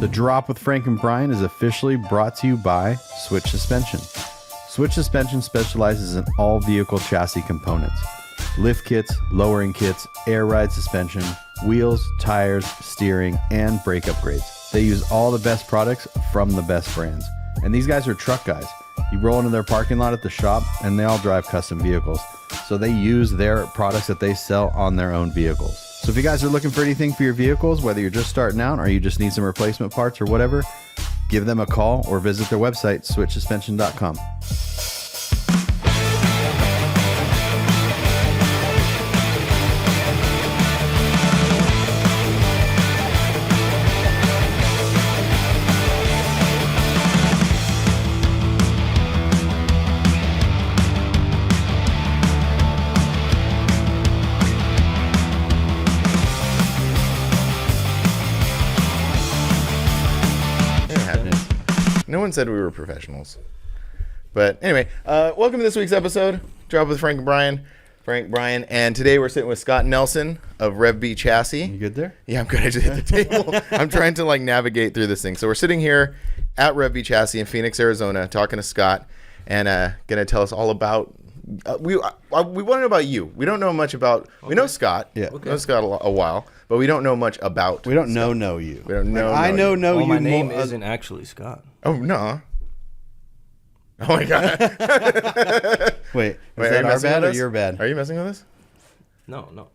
The Drop with Frank and Brian is officially brought to you by Switch Suspension. Switch Suspension specializes in all vehicle chassis components. Lift kits, lowering kits, air ride suspension, wheels, tires, steering, and brake upgrades. They use all the best products from the best brands. And these guys are truck guys. You roll into their parking lot at the shop and they all drive custom vehicles. So they use their products that they sell on their own vehicles. So if you guys are looking for anything for your vehicles, whether you're just starting out or you just need some replacement parts or whatever, give them a call or visit their website, switchsuspension.com. No one said we were professionals. But anyway, welcome to this week's episode. Drop with Frank and Brian. And today we're sitting with Scott Nelson of RevB Chassis. You good there? Yeah, I'm good. I just hit the table. I'm trying to navigate through this thing. So we're sitting here at RevB Chassis in Phoenix, Arizona, talking to Scott and going to tell us all about... we want to know about you. We don't know much about... Okay. We know Scott. Yeah. Okay. We know Scott a while, but we don't know much about... We don't know you. We don't know. I know you. My name isn't actually Scott. Oh, no. Oh, my God. Wait, is that our bad or your bad? Are you messing with us? No.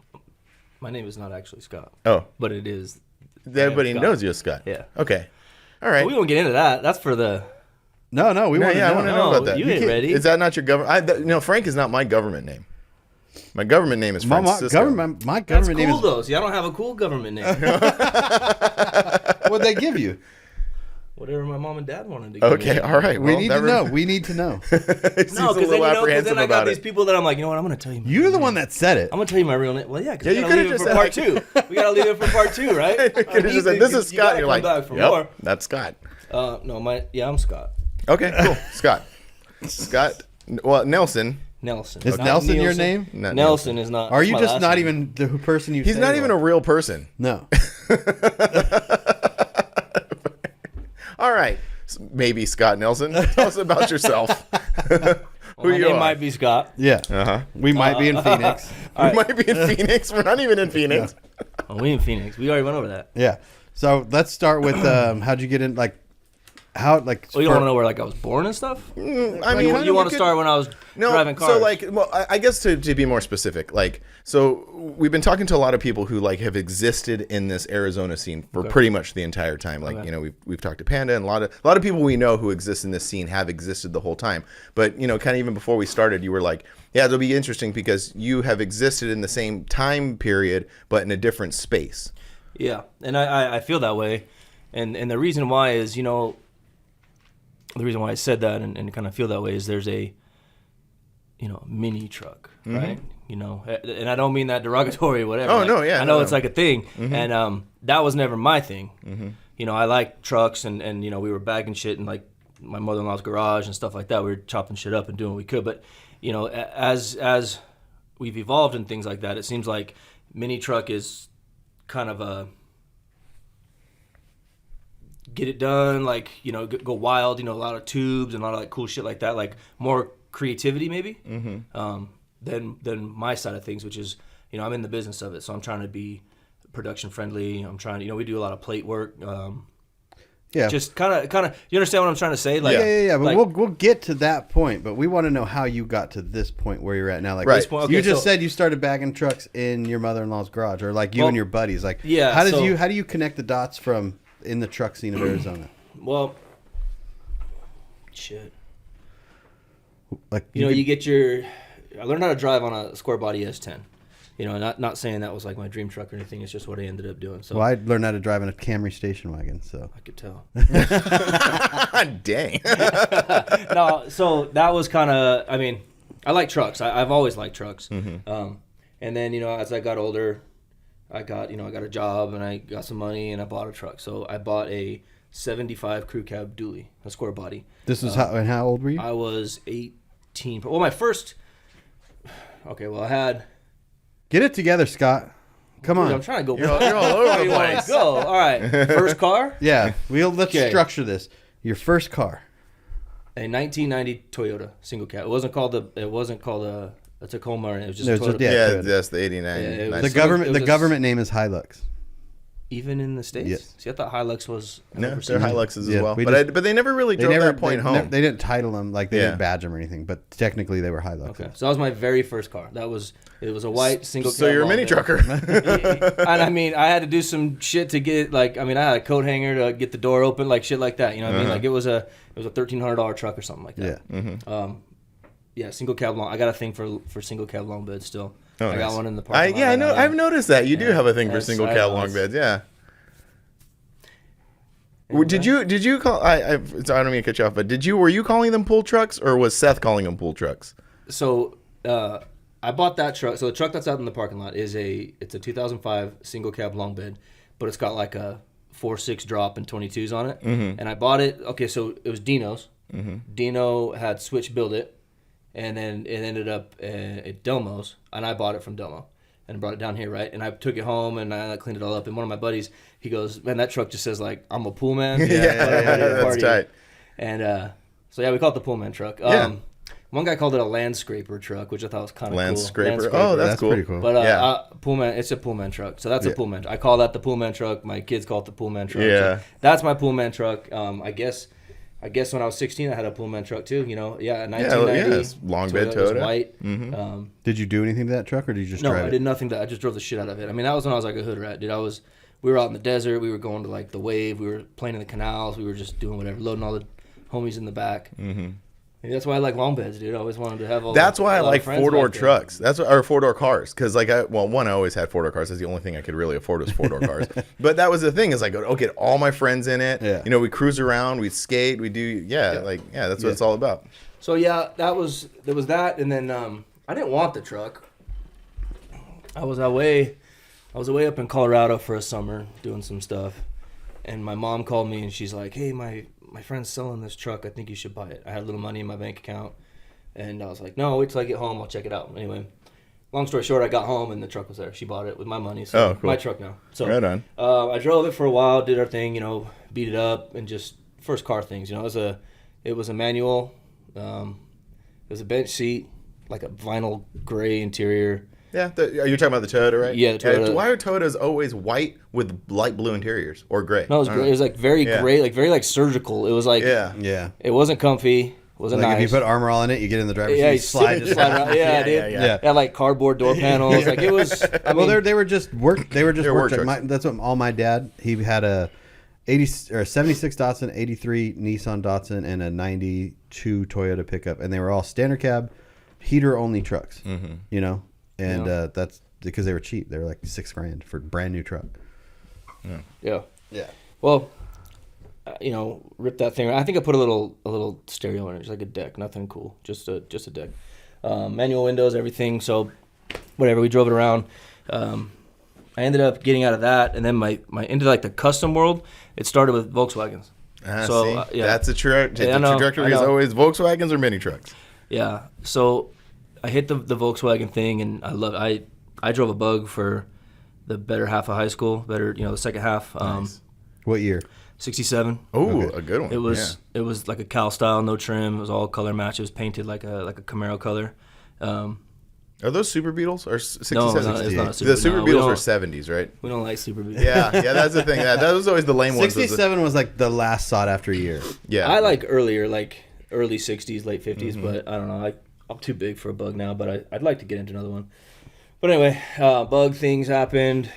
My name is not actually Scott. Oh. But it is. Everybody knows you as Scott. Yeah. Okay. All right. Well, we won't get into that. That's for the... No, we want to know. I want to know about that. You ain't ready. Is that not your government? Frank is not my government name. My government name is Francisco. My That's government name cool, is... though. See, I don't have a cool government name. What'd they give you? Whatever my mom and dad wanted to give me. Okay, all right. We need to know. We need to know. No, because then I got these people that I'm like, you know what? I'm going to tell you. You're the one that said it. I'm going to tell you my real name. Well, yeah, because you we got to leave it for part two. We got to leave it for part two, right? You could have just said, this is Scott. You're like, back for yep, more. that's Scott. I'm Scott. Okay, cool. Scott. Well, Nelson. Is Nelson your name? Nelson is not. Are you just not even the person you say? He's not even a real person. No. All right. Maybe Scott Nelson. Tell us about yourself. Who my name might be Scott. Yeah. Uh-huh. We might be in Phoenix. We might be in Phoenix. We're not even in Phoenix. Oh, we in Phoenix. We already went over that. Yeah. So let's start with how'd you get in? Well, you want to know where I was born and stuff? I mean, you want to start when I was driving cars? So I guess to be more specific, so we've been talking to a lot of people who have existed in this Arizona scene for pretty much the entire time. We've talked to Panda and a lot of people we know who exist in this scene have existed the whole time. But kind of even before we started, you were like, yeah, it'll be interesting because you have existed in the same time period but in a different space. Yeah, and I feel that way, and the reason why is the reason why I said that and kind of feel that way is there's a, mini truck, right? And I don't mean that derogatory or whatever. Oh, no, yeah. I know it's like a thing. Mm-hmm. And that was never my thing. Mm-hmm. I like trucks and we were bagging shit in my mother-in-law's garage and stuff like that. We were chopping shit up and doing what we could. But, as we've evolved and things like that, it seems like mini truck is kind of a... get it done, go wild, a lot of tubes and a lot of cool shit like that, more creativity maybe, than my side of things, which is, I'm in the business of it, so I'm trying to be production friendly. I'm trying to, we do a lot of plate work. Yeah. Just kind of, you understand what I'm trying to say? Yeah. But we'll get to that point. But we want to know how you got to this point where you're at now. Right. This point, okay, you just said you started bagging trucks in your mother-in-law's garage, or you and your buddies. Yeah. How do you connect the dots from in the truck scene of Arizona? Well, shit. You get your... I learned how to drive on a square body S10. Not saying that was my dream truck or anything. It's just what I ended up doing. So well, I learned how to drive in a Camry station wagon, so I could tell. Dang. No, so that was kind of... I mean, I like trucks. I've always liked trucks. Mm-hmm. And then as I got older, I got a job and I got some money and I bought a truck. So I bought a 75 crew cab dually, a square body. This was how old were you? I was 18. Well, my first... Okay, well, I had... Get it together, Scott. Come on. Dude, I'm trying to go. You're all over the place. Go. All right. First car. Yeah, let's Okay. structure this. Your first car. A 1990 Toyota single cab. It wasn't called a Tacoma. It was just No, a it's Toyota. just- yeah. Yeah, that's the 89. Yeah, it was- The So government. it The was- government name is Hilux. Even in the States? Yes. See, I thought Hilux was... I've No, never they're seen it. Hiluxes as Yeah, well. we But, just- but they never really drove that point home. They didn't title them, like they Yeah. didn't badge them or anything, but technically they were Hilux. Okay. So that was my very first car. It was a white single cab. So you're a long mini bed. trucker. And I mean, I had to do some shit to get I had a coat hanger to get the door open, like shit like that. You know what I mean? Like it was a $1,300 truck or something like that. Yeah. Yeah, single cab long. I got a thing for single cab long beds still. Oh, I got nice. one in the parking lot. Yeah, I know. I've noticed that. You do have a thing for Yes, single I cab know. long beds. Yeah. Did you call? I don't mean to cut you off, but were you calling them pool trucks, or was Seth calling them pool trucks? So I bought that truck. So the truck that's out in the parking lot it's a 2005 single cab long bed, but it's got like a 4.6 drop and 22s on it. Mm-hmm. And I bought it. Okay, so it was Dino's. Dino had Switch build it, and then it ended up at Delmo's, and I bought it from Delmo and brought it down here, right? And I took it home and I cleaned it all up. And one of my buddies, he goes, "Man, that truck just says like I'm a pool man." That's Party. tight. And so yeah, we call it the pool man truck. Yeah. One guy called it a land scraper truck, which I thought was kind of cool. Land scraper. Oh, that's cool. pretty cool. But Yeah. Pullman, it's a Pullman truck, so that's a Yeah. Pullman. I call that the Pullman truck. My kids call it the Pullman truck. Yeah. So that's my Pullman truck. I guess when I was 16, I had a Pullman truck too. You know, yeah, 1990. it's long bed It was Toyota. white. Did you do anything to that truck, or did you just No, drive I it? did nothing. I just drove the shit out of it. I mean, that was when I was like a hood rat, dude. We were out in the desert. We were going to like the wave. We were playing in the canals. We were just doing whatever, loading all the homies in the back. Mm-hmm. And that's why I like long beds, dude. I always wanted to have all. That's why I like friends four-door back there. trucks. Or four-door cars. Because, I always had four-door cars. That's the only thing I could really afford was four-door cars. But that was the thing is, I'll get all my friends in it. Yeah. You know, we cruise around. We skate. We do, that's what it's all about. So, yeah, there was that. And then I didn't want the truck. I was away up in Colorado for a summer doing some stuff. And my mom called me, and she's like, "Hey, my friend's selling this truck. I think you should buy it." I had a little money in my bank account, and I was like, "No, wait till I get home. I'll check it out." Anyway, long story short, I got home and the truck was there. She bought it with my money, so Oh, cool. my truck now. So Right on. I drove it for a while, did our thing, beat it up, and just first car things. It was a manual. It was a bench seat, like a vinyl gray interior. Yeah, you're talking about the Toyota, right? Yeah, the Toyota. Why are Toyotas always white with light blue interiors or gray? No, it was I gray. don't It was like very Yeah. gray, like very like surgical. It was like know. Yeah. it wasn't comfy. It wasn't Like nice. if you put Armor All in it, you get in the driver's Yeah, seat, you slide just it. slide around. Yeah, dude. yeah. It had like cardboard door panels. Like it was. I mean, Well, they were just work. They were just They were work work trucks. trucks. That's what all my dad. He had a 76 Datsun, 83 Nissan Datsun, and a 92 Toyota pickup, and they were all standard cab, heater only trucks. Mm-hmm. And that's because they were cheap. They were like $6,000 for a brand new truck. yeah. Yeah. Well, rip that thing. I think I put a little stereo in it, just like a deck. Nothing cool. Just a deck. Manual windows, everything. So, whatever. We drove it around. I ended up getting out of that, and then my into like the custom world. It started with Volkswagens. See? That's the trajectory. I know. is always Volkswagens or mini trucks. Yeah. So I hit the Volkswagen thing, and I love. I drove a Bug for the better half of high school. The second half. Nice. What year? 67. Oh, Okay. a good one. It was like a Cal style, no trim. It was all color match. It was painted like a Camaro color. Are those Super Beetles or 67? No, it's not a Super. The Super no, Beetles were 70s, right? We don't like Super Beetles. Yeah, that's the thing. That was always the lame ones. 67 was like the last sought after year. Yeah. I like earlier, like early 60s, late 50s, Mm-hmm. but I don't know. I'm too big for a Bug now, but I'd like to get into another one. But anyway, Bug things happened.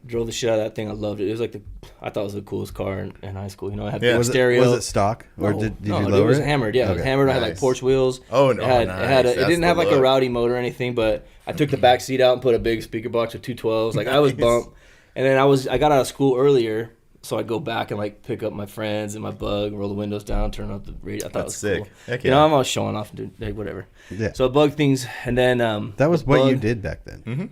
Drove the shit out of that thing. I loved it. It was like I thought it was the coolest car in high school. It had big Was stereo. was it stock or No, did no, you dude, lower it was it? hammered. Yeah, it was Okay. hammered. I had like Nice. porch wheels. Oh, no, It nice. it That's didn't have the like a look. rowdy motor or anything, but I took the back seat out and put a big speaker box with 212s. Like I was Nice. bumped, and then I got out of school earlier, so I'd go back and like pick up my friends and my Bug, roll the windows down, turn up the radio. I thought That's it was sick. cool. Heck You yeah. know, I'm always showing off and doing like, whatever. Yeah. So Bug things, and then That was the what you Bug- did back then. Mm-hmm.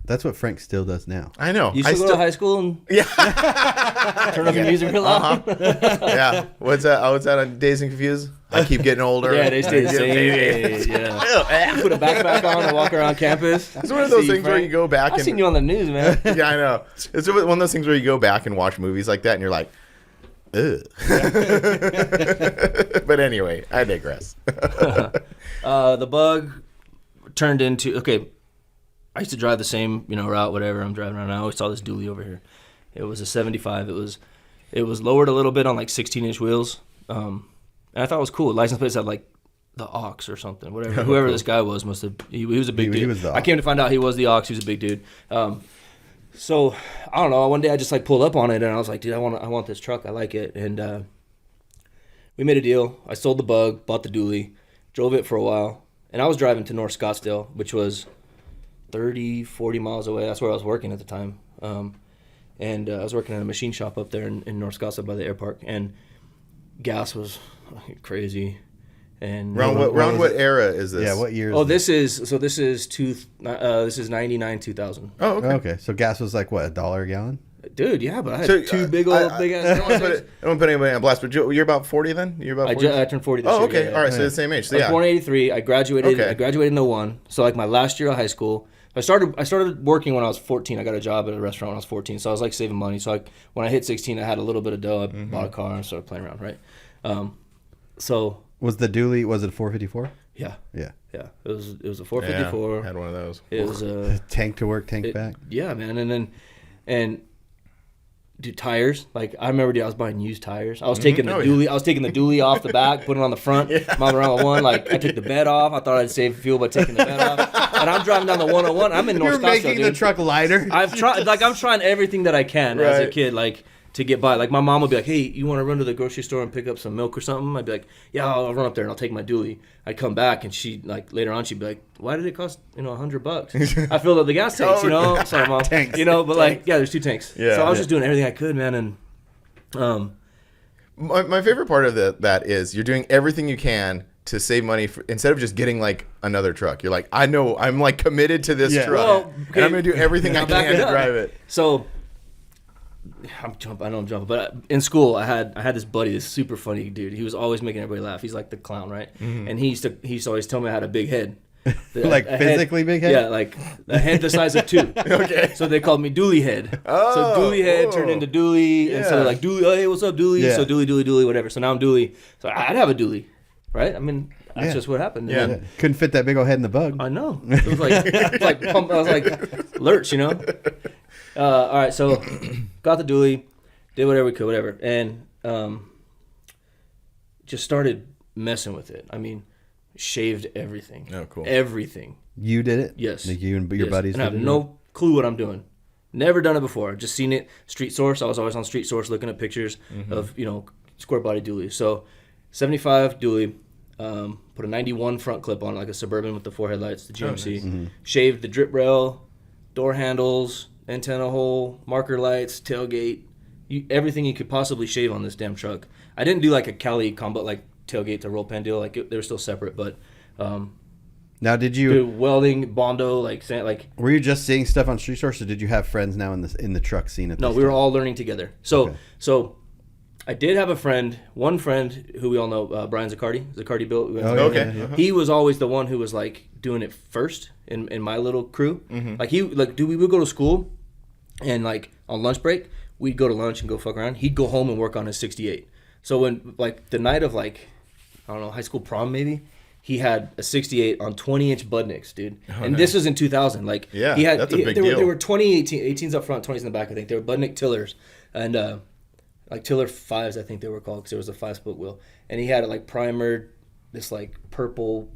That's what Frank still does now. I know. You still go to high school and turn up the music real loud? Yeah. What's that? Oh, what's that on Dazed and Confused? I keep getting older. Yeah, they stay the same age. Yeah. Put a backpack on and walk around campus. It's one of those things where you go back I've and... seen you on the news, man. Yeah, I know. It's one of those things where you go back and watch movies like that and you're like, ugh. But anyway, I digress. The Bug turned into... Okay, I used to drive the same, route, whatever I'm driving around. I always saw this dually over here. It was a 75. It was lowered a little bit on like 16-inch wheels. And I thought it was cool. License plates had like the Ox or something, whatever. Whoever cool. this guy was must have. He was a big dude. He was the I came to find out he was the Ox. He was a big dude. So I don't know. One day I just like pulled up on it and I was like, dude, I want this truck. I like it. And we made a deal. I sold the Bug, bought the dually, drove it for a while, and I was driving to North Scottsdale, which was 30, 40 miles away. That's where I was working at the time. And I was working at a machine shop up there in North Scottsdale by the air park. And gas was crazy. And Around what era is this? Yeah, what year? this is 99 2000. Oh, okay. Okay, so gas was like what, $1 a gallon? Dude, yeah, but I had So, two big ass. I don't put anybody on blast, but you're about 40 then? You're about 40? I turned 40 this year. Oh, okay. Yeah, All right, yeah. so the same age. So, I was yeah. born in 83. I graduated. Okay. I graduated in 01. So like my last year of high school, I started working when I was 14. I got a job at a restaurant when I was 14. So I was like saving money. So when I hit 16, I had a little bit of dough. I bought a car and started playing around. Right. So Was the dually, was it 454? yeah, Yeah. yeah. It was a Yeah, 454. had one of those. It was a Tank to work, tank back. Yeah, man. And dude, tires. Like I remember, dude, I was buying used tires. I was taking the dually. I was taking the dually off the back, putting it on the front. Mom around with one. Like I took the bed off. I thought I'd save fuel by taking the bed off. And I'm driving down the 101. I'm in North You're Scottsdale, making dude. the truck lighter. I'm trying everything that I can as a Right. kid, like to get by. Like my mom would be like, "Hey, you want to run to the grocery store and pick up some milk or something?" I'd be like, "Yeah, I'll run up there and I'll take my dually." I'd come back and she like later on she'd be like, "Why did it cost $100?" I filled up the gas tanks, Sorry, mom. Tanks. But like yeah, there's 2 tanks. Yeah. So I was just doing everything I could, man, and My favorite part of that is you're doing everything you can to save money instead of just getting like another truck. You're like, I know, I'm like committed to this truck, Well, and I'm gonna do everything I back can it to up. drive it. So I know I'm jumping, but in school I had this buddy, this super funny dude. He was always making everybody laugh. He's like the clown, right? And he used to always tell me I had a big head. Like physically big head? Yeah, like a head the size of 2. Okay. So they called me Dooley Head. Oh, so Dooley Head whoa. turned into Dooley, and so they're like Dooley. Oh, hey, what's up, Dooley? Yeah. So Dooley, whatever. So now I'm Dooley. So I'd have a Dooley, right? I mean, that's just what happened. Yeah. And Couldn't fit that big old head in the Bug. I know. It was like pump. I was like lurch, All right, so got the dually, did whatever we could, whatever, and just started messing with it. I mean, shaved everything. Oh, cool. Everything. You did it? Yes. Like you and your Yes. buddies And I have did it? no clue what I'm doing. Never done it before. Just seen it. Street Source. I was always on Street Source looking at pictures of square body dually. So 75 dually. Put a 91 front clip on, like a Suburban with the 4 headlights, the GMC. Shaved the drip rail, door handles, antenna hole, marker lights, tailgate, everything you could possibly shave on this damn truck. I didn't do like a Cali combo, like tailgate to roll pan deal. Like they were still separate, but Now, did you? dude, welding, Bondo, like Were you just seeing stuff on Street Source, or did you have friends now in the truck scene? At no, this we were time? all learning together. So Okay. so I did have one friend who we all know, Brian Zaccardi built. Oh, Okay. yeah. He was always the one who was like doing it first in my little crew. Like we would go to school, and like on lunch break we'd go to lunch and go fuck around. He'd go home and work on his 68. So when like the night of like I don't know, high school prom maybe, he had a 68 on 20-inch Budniks, dude. And this was in 2000. Like Yeah, he had that's a big deal. There were 18s up front, 20s in the back. I think they were Budnik tillers, and like tiller 5s, I think they were called, because there was a 5-spoke wheel. And he had it like primered, this like purple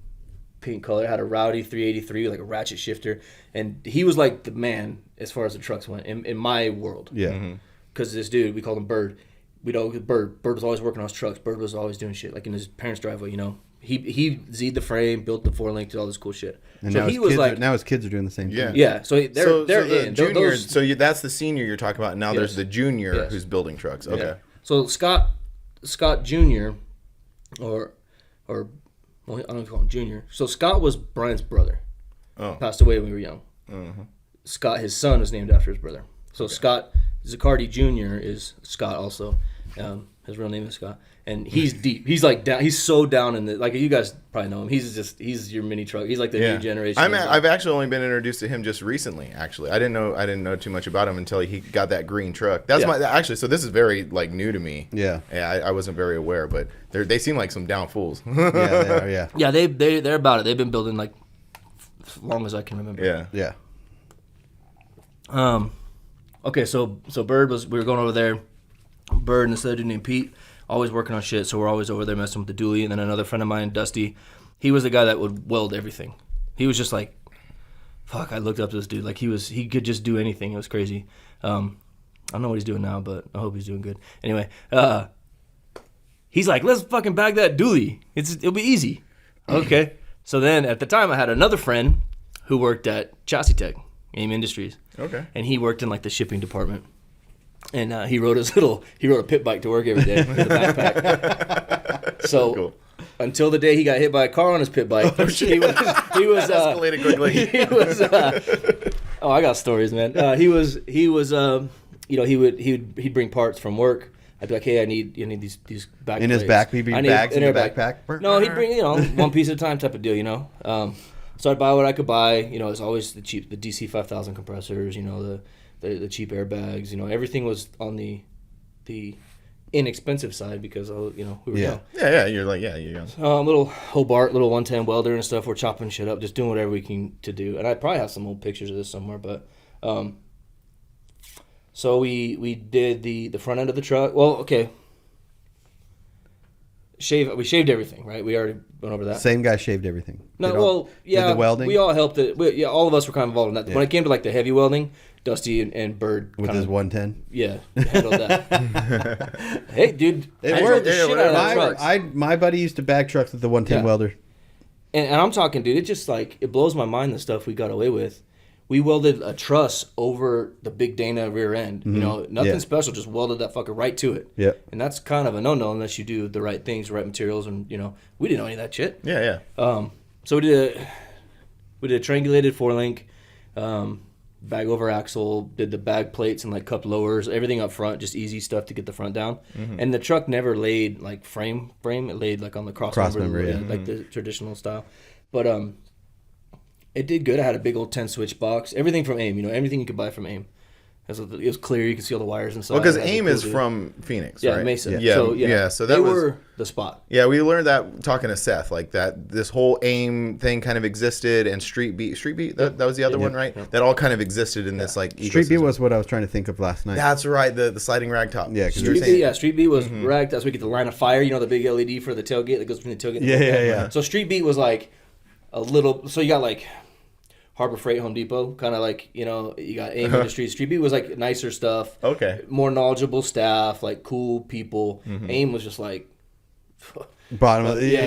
pink color. It had a Rowdy 383, like a ratchet shifter. And he was like the man as far as the trucks went in my world. Yeah. Because this dude, we called him Bird. Bird was always working on his trucks. Bird was always doing shit, like in his parents' driveway, He Z'd the frame, built the 4-link, did all this cool shit. And so now he his was kids like, now his kids are doing the same Yeah. thing. yeah. So they're the in. junior. Those- That's the senior you're talking about. Now there's Yes. the junior Yes. who's building trucks. Okay. Yeah. So Scott Jr. or well, I don't call him Junior. So Scott was Brian's brother. Oh. Passed away when we were young. Scott, his son, is named after his brother. So Scott Zaccardi Jr. is Scott also. His real name is Scott, and he's deep. He's like down. He's so down in the, like, you guys probably know him. He's your mini truck. He's like the new generation. I've actually only been introduced to him just recently. Actually, I didn't know too much about him until he got that green truck. That's so this is very like new to me. Yeah, I wasn't very aware, but they seem like some down fools. Yeah, they are. Yeah, yeah. They're about it. They've been building like as long as I can remember. Yeah. Okay, so Bird we were going over there. Bird and this other dude named Pete, always working on shit, so we're always over there messing with the dually. And then another friend of mine, Dusty, he was the guy that would weld everything. He was just like, fuck, I looked up to this dude. Like, he could just do anything. It was crazy. I don't know what he's doing now, but I hope he's doing good. Anyway, he's like, let's fucking bag that dually. It'll be easy. Okay. So then at the time I had another friend who worked at Chassis Tech, AIM Industries. Okay. And he worked in like the shipping department. And he rode a pit bike to work every day with a backpack. So cool. Until the day he got hit by a car on his pit bike, he was Escalated quickly. he was I got stories, man. He'd bring parts from work. I'd be like, hey, I need these back in his plates. back, he'd bring bags in the backpack. No, he'd bring one piece at a time type of deal, So I'd buy what I could buy. It's always the DC 5000 compressors, the cheap airbags, everything was on the inexpensive side because we were young. Yeah, you're young. Little Hobart, little 110 welder and stuff. We're chopping shit up, just doing whatever we can to do. And I probably have some old pictures of this somewhere, but so we did the front end of the truck. Well, okay. We shaved everything, right? We already went over that. Same guy shaved everything. No, did the welding? We all helped it. All of us were kind of involved in that. Yeah. When it came to like the heavy welding, Dusty and Bird with his 110. Yeah, handled that. Hey, dude, it worked. The shit out of trucks. My buddy used to bag trucks with the 110 welder. And I'm talking, dude. It just like it blows my mind the stuff we got away with. We welded a truss over the big Dana rear end. Mm-hmm. Nothing special. Just welded that fucker right to it. Yeah. And that's kind of a no-no unless you do the right things, the right materials, and we didn't know any of that shit. Yeah. So we did a triangulated 4-link, bag over axle. Did the bag plates and like cup lowers, everything up front, just easy stuff to get the front down. Mm-hmm. And the truck never laid like frame. It laid like on the crossmember, like the traditional style. But it did good. I had a big old 10-switch box. Everything from AIM, everything you could buy from AIM. It was clear. You could see all the wires inside. Well, because AIM is from Phoenix, right? Mesa. Yeah. So that were the spot. Yeah, we learned that talking to Seth, like that this whole AIM thing kind of existed, and Street Beat, that was the other one, right? Yep. That all kind of existed in this like ecosystem. Street Beat was what I was trying to think of last night. That's right, the sliding rag top. Yeah, Street Beat was rag. That's where we get the line of fire. The big LED for the tailgate that goes between the tailgate. And Yeah. So Street Beat was like a little. So you got like Harbor Freight, Home Depot, kind of like, you got AIM Industries. Street Beat was like nicer stuff. Okay. More knowledgeable staff, like cool people. Mm-hmm. AIM was just like bottom of the You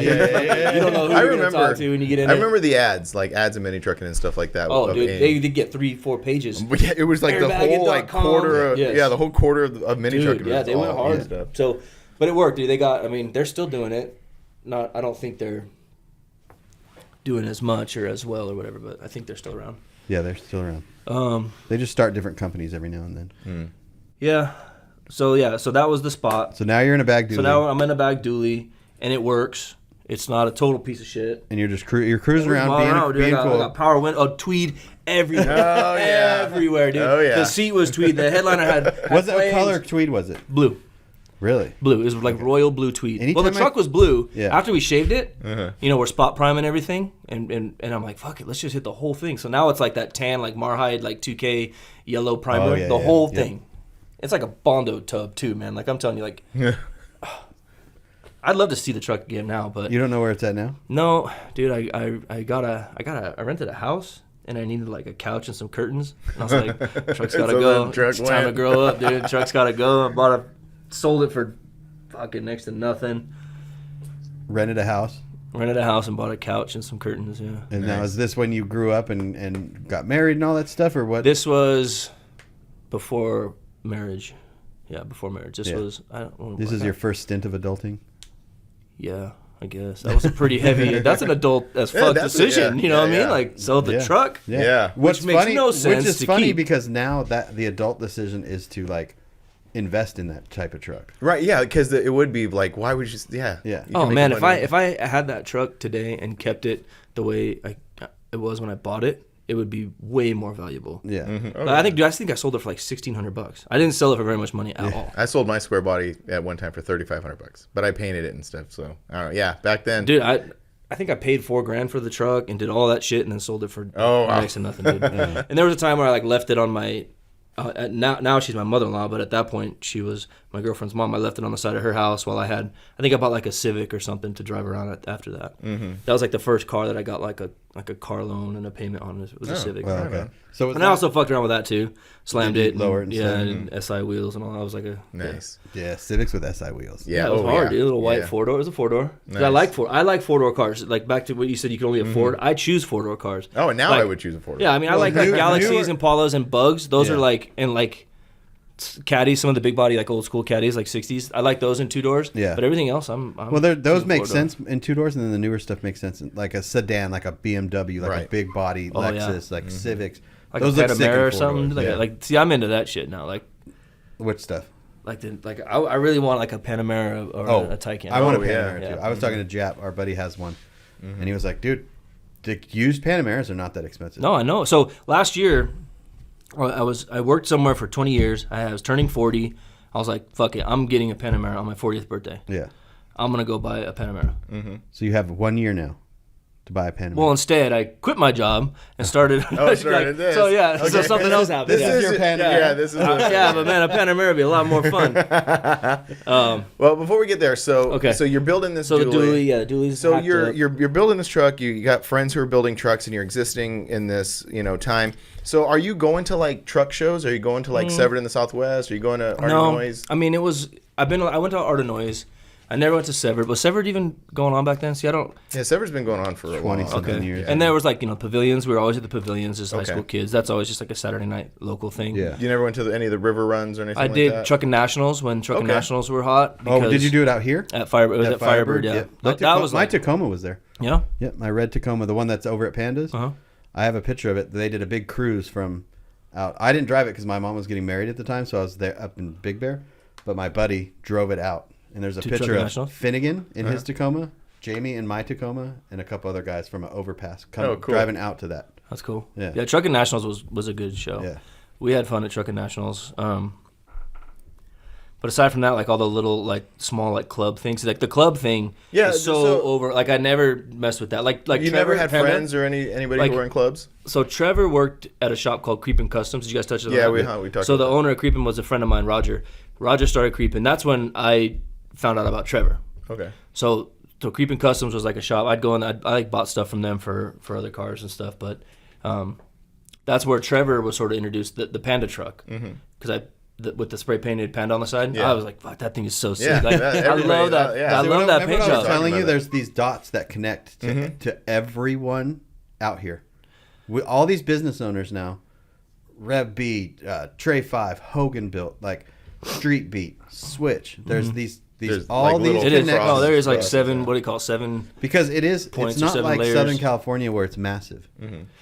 don't know who you're going to talk to when you get in. I remember the ads, like ads of mini trucking and stuff like that. Oh, dude, they did get 3-4 pages. Yeah, it was like the whole like quarter of the whole quarter of mini trucking. Yeah, they went hard. Stuff. So, but it worked, dude. They're still doing it. I don't think they're doing as much or as well or whatever, but I think they're still around. Yeah, they're still around. They just start different companies every now and then. Yeah. So that was the spot. So now you're in a bag dually. So now I'm in a bag dually, and it works. It's not a total piece of shit. And you're just you're cruising around being cool. I got power window, tweed everywhere. Oh yeah, everywhere, dude. Oh yeah. The seat was tweed. The headliner had what color tweed was it? Blue. Really? Blue. It was like royal blue tweed. Anytime the truck was blue. Yeah. After we shaved it, we're spot priming everything, and I'm like, fuck it, let's just hit the whole thing. So now it's like that tan, like Marhide, like 2K yellow primer, the whole thing. It's like a Bondo tub too, man. Like I'm telling you, like, I'd love to see the truck again now, but you don't know where it's at now. No, dude, I rented a house. And I needed like a couch and some curtains. And I was like, truck's gotta go. It's time to grow up, dude. Truck's gotta go. I sold it for fucking next to nothing. Rented a house and bought a couch and some curtains, yeah. And now is this when you grew up and got married and all that stuff, or what? This was before marriage. Yeah, before marriage. This was... This is your first stint of adulting? Yeah. I guess that was a pretty heavy. That's an adult as fuck decision. You know what I mean? Like sell the truck. Yeah. Which makes no sense. Which is to funny keep. because now that the adult decision is to like invest in that type of truck. Right. Yeah. Because it would be like, why would you? Yeah. Yeah. Oh man, if I had that truck today and kept it the way it was when I bought it, it would be way more valuable. Yeah. Mm-hmm. I think I sold it for like $1,600. I didn't sell it for very much money at all. I sold my square body at one time for $3,500, but I painted it and stuff. So I don't know. Yeah. Back then, Dude, I think I paid $4,000 for the truck and did all that shit and then sold it for next to nothing, dude. And there was a time where I like left it on my. Now she's my mother-in-law, but at that point she was my girlfriend's mom. I left it on the side of her house while I think I bought like a Civic or something to drive around after that. Mm-hmm. That was like the first car that I got like a car loan and a payment on. It was a Civic. Well, okay. So I also fucked around with that too. Slammed it, lower it and stuff? and SI wheels and all. I was like nice. Yeah, Civics with SI wheels. Yeah, it was hard, dude. A little white 4-door. It was a 4-door. Nice. I like 4-door cars. Like back to what you said, you can only afford. I choose 4-door cars. Oh, and now I would choose a 4-door. Yeah, I mean, I like Galaxies and Polos and Bugs. Those are like caddies, some of the big body like old school caddies like 60s. I like those in 2-doors. Yeah. But everything else, I'm well, those make sense in 2-doors, and then the newer stuff makes sense in like a sedan, like a BMW, like a big body Lexus, like Civics. Like those a look sick in Panamera or 4-doors. something. Like, see, I'm into that shit now. Like, which stuff? I really want like a Panamera or a Taycan. I want a Panamera too. I was talking to Jap, our buddy has one, and he was like, dude, the used Panameras are not that expensive. No, I know. So last year, I worked somewhere for 20 years. I was turning 40. I was like, fuck it, I'm getting a Panamera on my 40th birthday. Yeah. I'm going to go buy a Panamera. Mm-hmm. So you have 1 year now to buy a Panamera. Well, instead, I quit my job and started. Started this. So, yeah, Okay. so something else happened. This is your Panamera. Yeah, this is yeah, but man, a Panamera would be a lot more fun. Well, before we get there, so you're building this So dually. the dually, the dually's So hacked up. you're building this truck. You got friends who are building trucks, and you're existing in this time. So are you going to like truck shows? Are you going to like Severed in the Southwest? Are you going to Art of Noise? I mean, I went to Art of Noise. I never went to Severed. Was Severed even going on back then? See, I don't. Yeah, Severed's been going on for a while. 20-something years. And there was like pavilions. We were always at the pavilions as high school kids. That's always just like a Saturday night local thing. Yeah. You never went to any of the river runs or anything I like did that? Trucking Nationals when Trucking Nationals were hot. Oh, did you do it out here? At Firebird? It was at Firebird, yeah. That was my Tacoma was there. Yeah? Yeah, my red Tacoma, the one that's over at Pandas. Uh-huh. I have a picture of it. They did a big cruise from out. I didn't drive it because my mom was getting married at the time, so I was there up in Big Bear. But my buddy drove it out. And there's a picture of Finnegan in his Tacoma, Jamie in my Tacoma, and a couple other guys from an overpass driving out to that. That's cool. Yeah, Trucking Nationals was a good show. Yeah. We had fun at Trucking Nationals. But aside from that, like all the little like small like club things, like the club thing is so over. Like I never messed with that. Like you Trevor, never had friends or anybody who were in clubs? So Trevor worked at a shop called Creepin' Customs. Did you guys touch on that? Yeah, we talked. So the owner of Creepin' was a friend of mine, Roger. Roger started Creepin'. That's when I found out about Trevor. Okay. So Creepin' Customs was like a shop. I'd go in. I like bought stuff from them for other cars and stuff. But that's where Trevor was sort of introduced the Panda truck because with the spray painted Panda on the side. Yeah. I was like, fuck, that thing is so sick. Yeah, like, I love that. I love that paint job. I was telling you, there's these dots that connect to everyone out here. All these business owners now, RevB, Tray 5, Hogan Built, like Street Beat, Switch. There's these all these connections. No, there is like 7. What do you call it, 7? Because it's not like layers. Southern California where it's massive.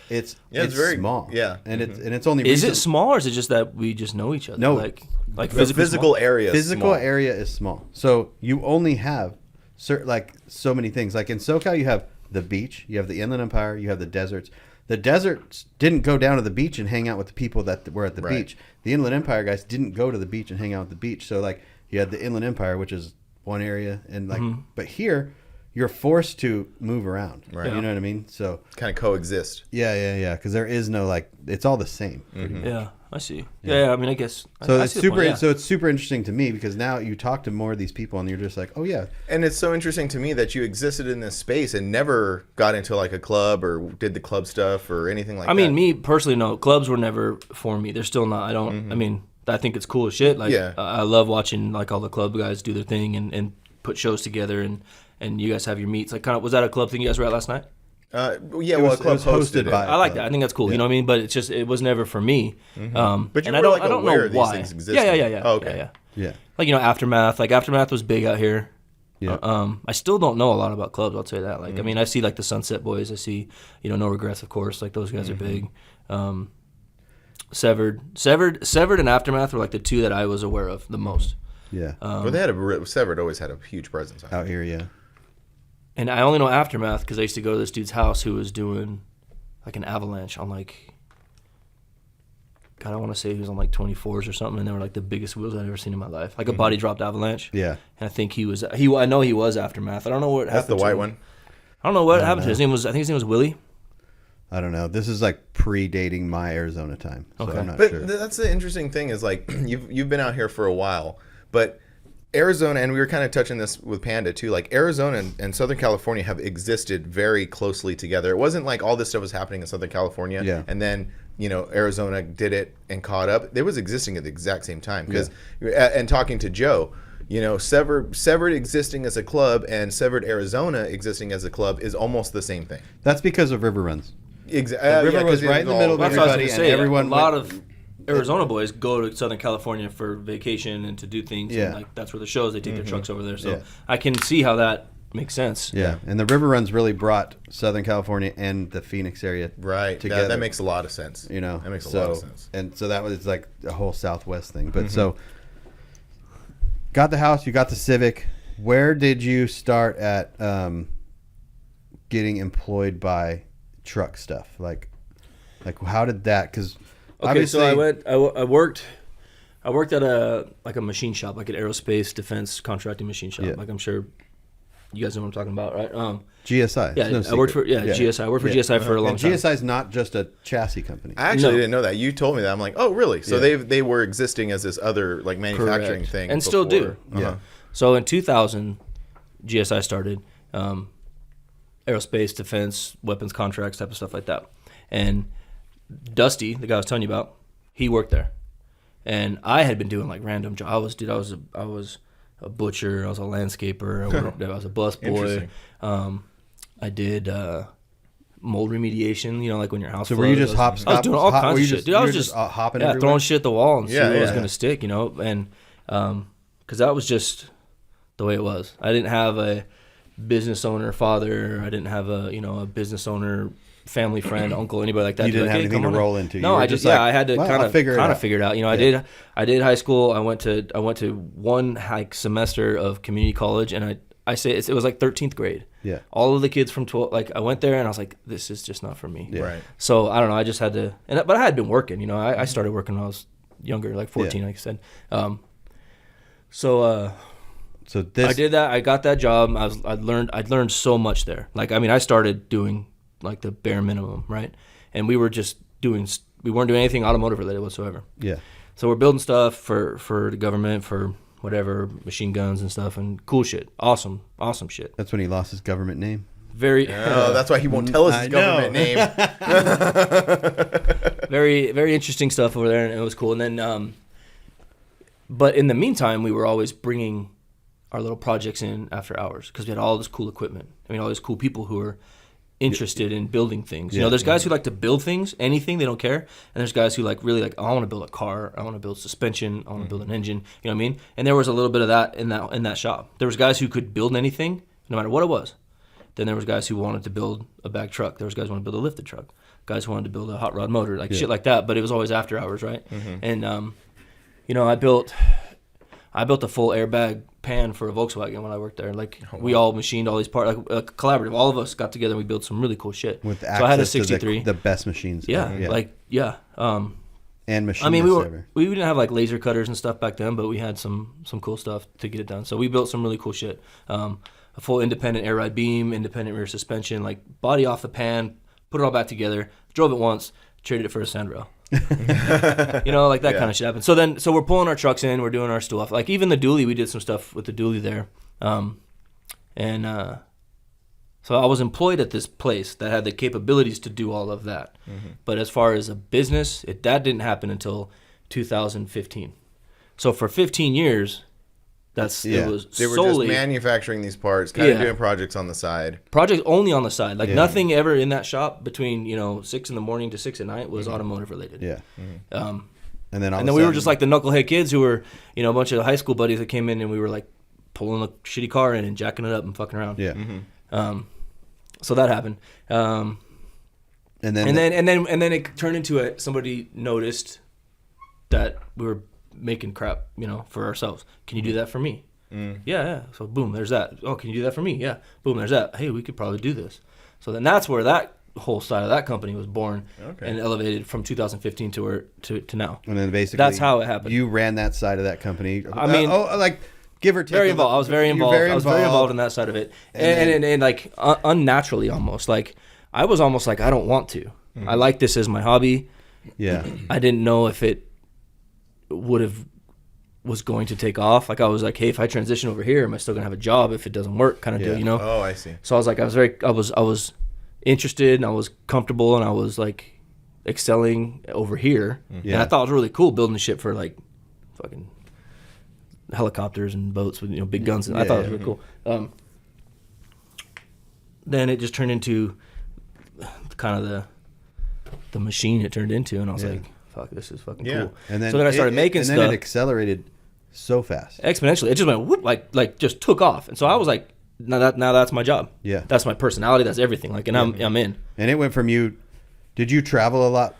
It's very small. Yeah, and it's only. Is it small or is it just that we just know each other? No, like the physical area. Physical area is small, so you only have so many things. Like in SoCal, you have the beach, you have the Inland Empire, you have the deserts. The deserts didn't go down to the beach and hang out with the people that were at the beach. The Inland Empire guys didn't go to the beach and hang out at the beach. So like you had the Inland Empire, which is one area, and like, but here you're forced to move around. Right. You know what I mean? So kind of coexist. Yeah. Because there is no it's all the same. Pretty much. Yeah, I see. Yeah, I mean, I guess. So it's super. So it's super interesting to me because now you talk to more of these people and you're just like, oh yeah. And it's so interesting to me that you existed in this space and never got into like a club or did the club stuff or anything like that. I mean, me personally, no. Clubs were never for me. They're still not. I don't. I mean, I think it's cool as shit. Like, I love watching like all the club guys do their thing and put shows together and you guys have your meets. Like, kind of, was that a club thing you guys were at last night? A club hosted by. I like that. I think that's cool. You know what I mean? But it's just it was never for me. But you I don't know why. These things existed. Yeah. Oh, okay. Yeah. Like Aftermath. Like Aftermath was big out here. Yeah. I still don't know a lot about clubs. I'll tell you that. Like, I mean, I see like the Sunset Boys. I see, No Regrets, of course. Like those guys are big. Severed, and Aftermath were like the two that I was aware of the most. Yeah. But they had Severed always had a huge presence out here. Yeah. And I only know Aftermath because I used to go to this dude's house who was doing like an avalanche on like, God, I want to say he was on like 24s or something, and they were like the biggest wheels I'd ever seen in my life, like a body dropped avalanche. Yeah. And I think I know he was Aftermath. I don't know what happened. That's the white one. I don't know what happened to his name was. I think his name was Willie. I don't know. This is like predating my Arizona time, so Okay. I'm not But sure. that's the interesting thing is like you've been out here for a while, but Arizona, and we were kind of touching this with Panda too, like Arizona and Southern California have existed very closely together. It wasn't like all this stuff was happening in Southern California and then, Arizona did it and caught up. It was existing at the exact same time. Because, and talking to Joe, Severed existing as a club and Severed Arizona existing as a club is almost the same thing. That's because of river runs. Exactly. The river was right in the middle of That's what I was everybody, gonna and say. everyone A lot of Arizona boys go to Southern California for vacation and to do things. Yeah. And like that's where the shows. They take their trucks over there. So Yeah. I can see how that makes sense. Yeah, and the river runs really brought Southern California and the Phoenix area together. That makes a lot of sense. That makes a lot of sense. And so that was like a whole Southwest thing. But so, got the house, you got the Civic. Where did you start at getting employed by truck stuff? Like how did that? Because obviously, so I worked at a machine shop, like an aerospace defense contracting machine shop. Yeah. Like I'm sure you guys know what I'm talking about, right? GSI. Yeah, I worked for GSI. I worked for GSI for a long time. GSI is not just a chassis company. I actually didn't know that. You told me that. I'm like, oh, really? So they were existing as this other like manufacturing Correct. thing, and still do. Yeah. So in 2000, GSI started aerospace, defense, weapons contracts, type of stuff like that. And Dusty, the guy I was telling you about, he worked there, and I had been doing like random jobs. I was a butcher. I was a landscaper. I was a bus boy. I did mold remediation. Like when your house. So were you just hopscotch? I was doing all kinds of shit, dude. I was just hopping. Yeah, throwing shit at the wall and see what was gonna stick. And because that was just the way it was. I didn't have a business owner father. I didn't have a business owner family friend, uncle, anybody like that. You didn't have anything to roll into. No, I just I had to kind of figure it out. I did high school. I went to one semester of community college, and I say it was like 13th grade. Yeah. All of the kids from 12, like I went there and I was like, this is just not for me. Yeah. Right. So I don't know. I just had to, but I had been working. I started working when I was younger, like 14, like I said. So this, I did that. I got that job. I'd learned so much there. Like, I mean, I started doing like the bare minimum, right? And we weren't doing anything automotive related whatsoever. Yeah. So we're building stuff for the government, for whatever, machine guns and stuff, and cool shit. Awesome shit. That's when he lost his government name. Very. That's why he won't tell us his government name. Very, very interesting stuff over there, and it was cool. And then, but in the meantime, we were always bringing our little projects in after hours because we had all this cool equipment. I mean, all these cool people who were interested in building things. There's guys who like to build things, anything, they don't care. And there's guys who really I want to build a car, I want to build suspension, I want to build an engine, you know what I mean? And there was a little bit of that in that shop. There was guys who could build anything, no matter what it was. Then there was guys who wanted to build a bag truck. There was guys who wanted to build a lifted truck. Guys who wanted to build a hot rod motor, shit like that. But it was always after hours, right? And I built a full airbag pan for a Volkswagen when I worked there. We all machined all these parts, like collaborative. All of us got together and we built some really cool shit. With access so I had a 63. to the best machines. And machines. I mean, we didn't have like laser cutters and stuff back then, but we had some cool stuff to get it done. So we built some really cool shit. A full independent air ride beam, independent rear suspension, like body off the pan, put it all back together, drove it once, traded it for a sandrail. Like that kind of shit happened. So we're pulling our trucks in, we're doing our stuff. Like even the dually, we did some stuff with the dually there. So I was employed at this place that had the capabilities to do all of that. But as far as a business, that didn't happen until 2015. So for 15 years, it was they were solely just manufacturing these parts, kind of doing projects on the side. Projects only on the side. Nothing ever in that shop between 6 in the morning to 6 at night was automotive related. Yeah. And then we were just like the knucklehead kids who were a bunch of high school buddies that came in, and we were like pulling a shitty car in and jacking it up and fucking around. Yeah. So that happened. And then It turned into somebody noticed that we were making crap, for ourselves. Can you do that for me? Yeah. So boom, there's that. Oh, can you do that for me? Yeah. Boom, there's that. Hey, we could probably do this. So then that's where that whole side of that company was born and elevated from 2015 to now. And then basically that's how it happened. You ran that side of that company. I mean, give or take. Very involved. I was very involved. I was very involved in that side of it, and like unnaturally almost. Like I was almost like I don't want to. I like this as my hobby. Yeah. I didn't know if it was going to take off. Like I was like, hey, if I transition over here, am I still gonna have a job if it doesn't work? Kind of deal, Oh, I see. So I was like, I was interested and I was comfortable and I was like excelling over here. And I thought it was really cool building shit for like fucking helicopters and boats with big guns. And I thought it was really cool. Then it just turned into kind of the machine it turned into, and I was like, fuck, this is fucking cool. And then so then I started making stuff. And then it accelerated so fast. Exponentially. It just went whoop, like just took off. And so I was like, now that's my job. Yeah. That's my personality. That's everything. Like, and I'm in. And it went from did you travel a lot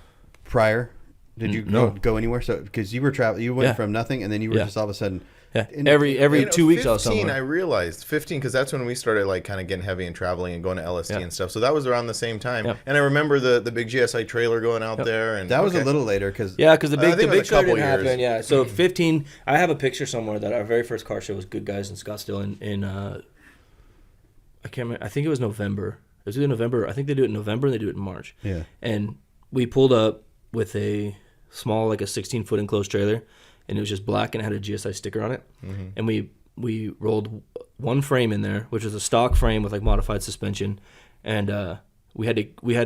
prior? Did you No. go anywhere? So, because you went from nothing and then you were just all of a sudden. Yeah. Every 2 weeks I was 15, somewhere. I realized 15 because that's when we started like kind of getting heavy and traveling and going to LSD and stuff. So that was around the same time. Yeah. And I remember the big GSI trailer going out there. And That was a little later because because the I think it was big a show couple didn't years. happen. Yeah. So 15. I have a picture somewhere that our very first car show was Good Guys in Scottsdale in I can't remember. I think it was November. It was either November. I think they do it in November and they do it in March. Yeah. And we pulled up with a small, like a 16-foot enclosed trailer, and it was just black and it had a GSI sticker on it. And we rolled one frame in there, which was a stock frame with like modified suspension, and we had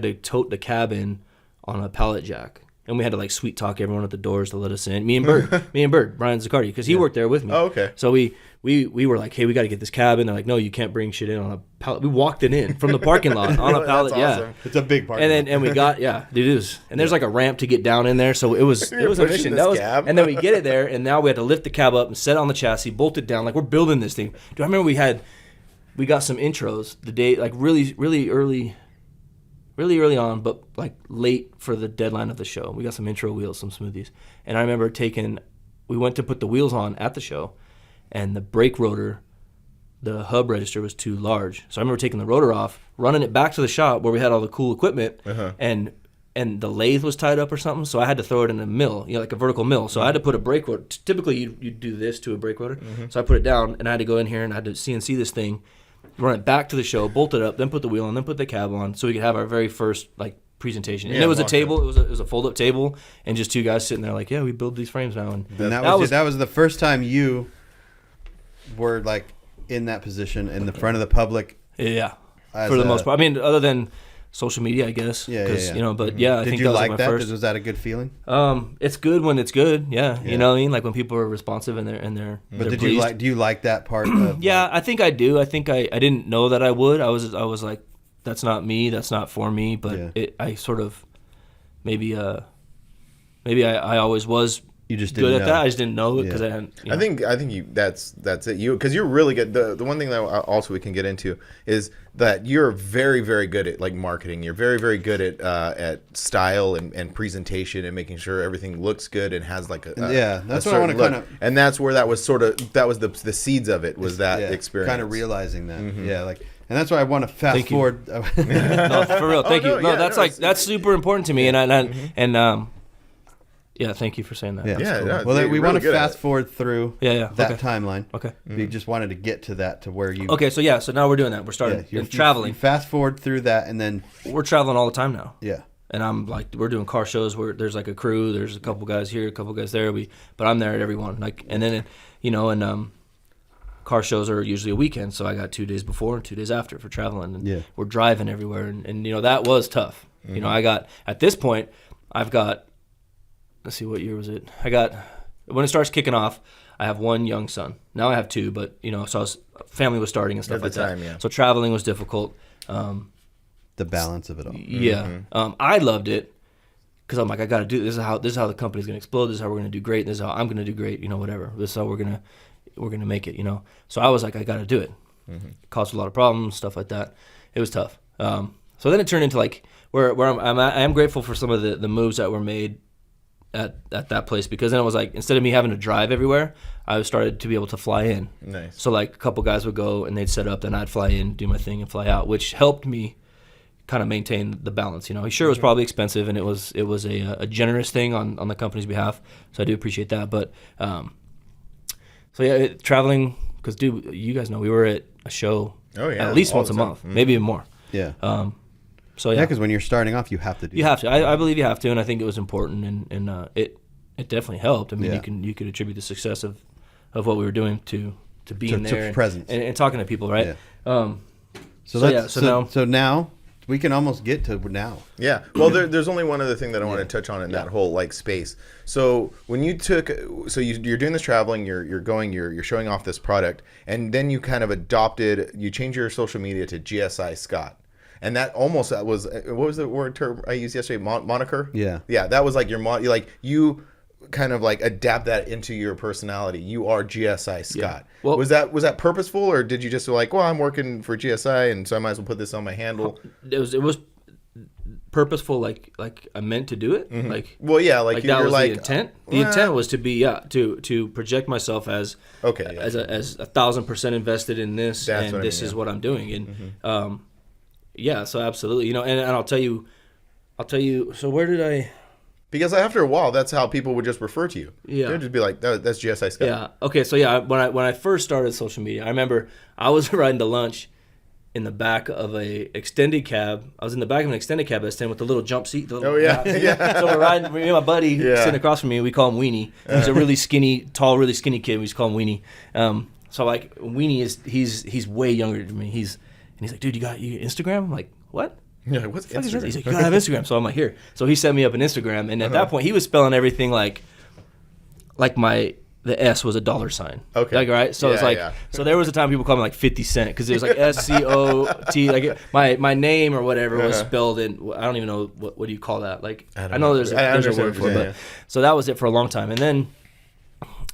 to tote the cab in on a pallet jack. And we had to like sweet talk everyone at the doors to let us in. Me and Bird, Brian Zaccardi, because he worked there with me. Oh, okay. So we were like, hey, we got to get this cab in. They're like, no, you can't bring shit in on a pallet. We walked it in from the parking lot on a pallet. That's awesome. It's a big parking lot. And we got dude, it was, and there's like a ramp to get down in there, so it was a mission. Cab. And then we get it there, and now we had to lift the cab up and set it on the chassis, bolt it down. Like we're building this thing. Do I remember we got some intros the day, like really early on, but like late for the deadline of the show. We got some intro wheels, some smoothies. And I remember we went to put the wheels on at the show, and the brake rotor, the hub register was too large. So I remember taking the rotor off, running it back to the shop where we had all the cool equipment, and the lathe was tied up or something, so I had to throw it in a mill, like a vertical mill. So I had to put a brake rotor. Typically, you'd do this to a brake rotor. So I put it down, and I had to go in here, and I had to CNC this thing, run it back to the show, bolt it up, then put the wheel on, then put the cab on, so we could have our very first like presentation. And it was a table. It was a fold-up table, and just two guys sitting there like, yeah, we build these frames now. And that was the first time you were like in that position in the front of the public. Yeah, for the most part. I mean, other than social media, I guess. Yeah. But I think that was like my first. Was that a good feeling? It's good when it's good. Yeah. You know what I mean? Like when people are responsive and they're. But they're do you like that part? Of, yeah, I think I do. I think I didn't know that I would. I was like, that's not me. That's not for me. But I sort of maybe I always was. You just good didn't at know. that. I just didn't know it because I hadn't. I think that's it. Because you're really good. The one thing that also we can get into is that you're very, very good at like marketing. You're very, very good at style and presentation and making sure everything looks good and has like that's what I want to kind of. And that's where that was the seeds of it was that experience. Kind of realizing that. Yeah, like. And that's why I want to fast forward. No, for real. Thank you. No, that's super important to me, and yeah, thank you for saying that. Yeah, cool. Well, we really want to good fast forward through that okay. timeline. Okay. We just wanted to get to that to where you. Okay, so now we're doing that. We're starting traveling. You fast forward through that, and then we're traveling all the time now. Yeah. And I'm like, we're doing car shows where there's like a crew. There's a couple guys here, a couple guys there. But I'm there at every one. Like, and then car shows are usually a weekend, so I got 2 days before and 2 days after for traveling. And we're driving everywhere, and that was tough. Mm-hmm. I got at this point, I've got. Let's see, what year was it? When it starts kicking off, I have one young son. Now I have two, but so family was starting and stuff like that. Yeah. So traveling was difficult. The balance of it all. Yeah. I loved it because I'm like, I got to do this. This is how the company's going to explode. This is how we're going to do great. This is how I'm going to do great. Whatever. This is how we're going to we're gonna make it, you know. So I was like, I got to do it. It caused a lot of problems, stuff like that. It was tough. So then it turned into like where I am grateful for some of the moves that were made at that place, because then it was like, instead of me having to drive everywhere, I started to be able to fly in. Nice. So like a couple guys would go and they'd set up, then I'd fly in, do my thing, and fly out, which helped me kind of maintain the balance. You know, sure, it was probably expensive, and it was a generous thing on the company's behalf. So I do appreciate that. But so yeah, traveling, because dude, you guys know we were at a show at least once a month, maybe even more. Yeah. So yeah, because when you're starting off, you have to do. You have to. I believe you have to, and I think it was important, and it definitely helped. I mean, you could attribute the success of what we were doing to being there, presence, and talking to people, right? Yeah. So now we can almost get to now. Yeah. Well, there's only one other thing that I want to touch on in that whole like space. So when you you're doing this traveling, you're showing off this product, and then you kind of you change your social media to GSI Scott. And that was what was the term I used yesterday? Moniker? Yeah. Yeah, that was like you kind of like adapt that into your personality. You are GSI Scott. Yeah. Well, was that purposeful, or did you just like, well, I'm working for GSI, and so I might as well put this on my handle? It was purposeful, like I meant to do it. Like, well, yeah, like that was the intent. The intent was to be to project myself as as 1,000% invested in this, That's and this is what I'm doing, and yeah, so absolutely, you know, and I'll tell you. So where did I? Because after a while, that's how people would just refer to you. Yeah, they'd just be like, "That's GSI Scott." Yeah. Okay. So yeah, when I first started social media, I remember I was riding to lunch in the back of a extended cab. I was in the back of an extended cab, stand with the little jump seat. So we're riding. Me and my buddy sitting across from me. We call him Weenie. He's a really tall, really skinny kid. We just call him Weenie. So like Weenie he's way younger than me. He's like, dude, you got Instagram? I'm like, what? Yeah, what's Instagram? He's like, you gotta have Instagram. So I'm like, here. So he set me up an Instagram, and at that point, he was spelling everything like the S was a $sign. Okay. Like, right. So it's like, so there was a time people called me like 50 Cent, because it was like SCOT. Like my name or whatever was spelled in. I don't even know what do you call that. Like I know there's a word for it, but so that was it for a long time, and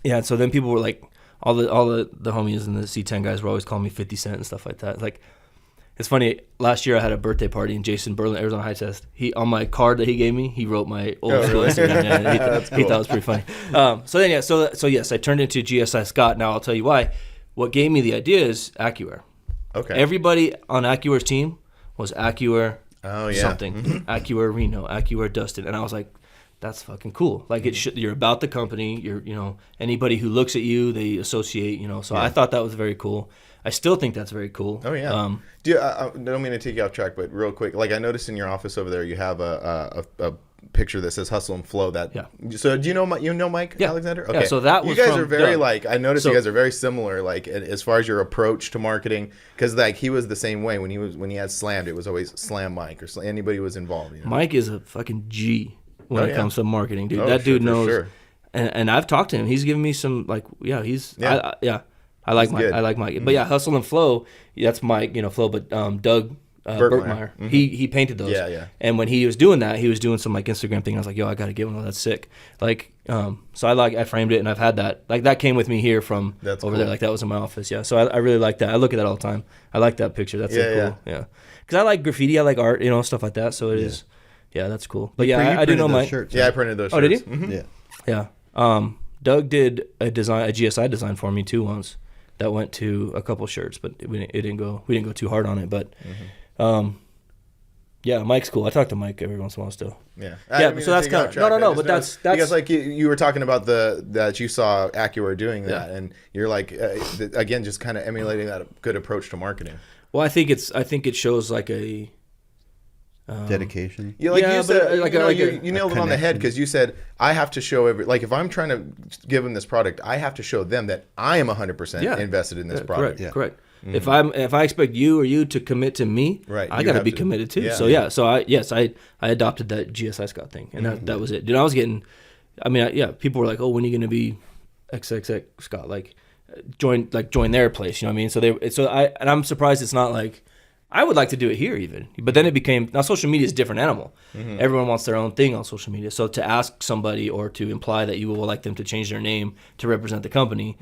then so then people were like, all the homies and the C10 guys were always calling me 50 Cent and stuff like that. Like, it's funny, last year I had a birthday party, and Jason Berlin, Arizona High Test, he, on my card that he gave me, he wrote my old school Instagram. Yeah, he thought it was pretty funny. So yes, I turned into GSI Scott. Now I'll tell you why. What gave me the idea is AccuAir. Okay. Everybody on AccuAir's team was AccuAir something. AccuAir Reno, AccuAir Dustin. And I was like, that's fucking cool. Like, you're about the company. You're, anybody who looks at you, they associate, so I thought that was very cool. I still think that's very cool. Oh yeah. I don't mean to take you off track, but real quick, like I noticed in your office over there, you have a picture that says "Hustle and Flow." So do you know Mike Alexander? Okay. Yeah, so that was you guys are very Doug. I noticed you guys are very similar, like as far as your approach to marketing, because like he was the same way when he had Slammed, it was always Slam Mike or anybody who was involved. Mike is a fucking G when it comes to marketing, dude. That dude knows. Sure. And I've talked to him. He's given me some I like Mike. I like Mike. But yeah, Hustle and Flow, that's Mike, Flow. But Doug Berkmeyer, he painted those. Yeah. And when he was doing that, he was doing some like Instagram thing. I was like, yo, I got to get one. That's sick. Like, so I framed it, and I've had that. Like, that came with me here from over there. Like, that was in my office. Yeah. So I really like that. I look at that all the time. I like that picture. That's cool. Yeah. Because I like graffiti. I like art, stuff like that. So it is. Yeah, that's cool. But yeah, I do know Mike. Shirts, I printed those shirts. Oh, did you? Mm-hmm. Yeah. Doug did a GSI design for me too once. That went to a couple shirts, but we didn't go too hard on it. But Mike's cool. I talk to Mike every once in a while still. Yeah. So that's kind of no. But that's because like you were talking about that you saw AccuAir doing that, and you're like again just kind of emulating that good approach to marketing. Well, I think it shows like a dedication. Yeah, like you said, you nailed it on the head, because you said I have to show if I'm trying to give them this product, I have to show them that I am 100% invested in this product. Correct. Mm-hmm. If I expect you or you to commit to me, I got to be committed too. So I adopted that GSI Scott thing, and that was it. Dude, I was getting, people were like, oh, when are you going to be XXX Scott? Like join their place, you know what I mean? So I'm surprised it's not like, I would like to do it here even, but then it became, now social media is a different animal. Mm-hmm. Everyone wants their own thing on social media. So to ask somebody or to imply that you will like them to change their name to represent the company,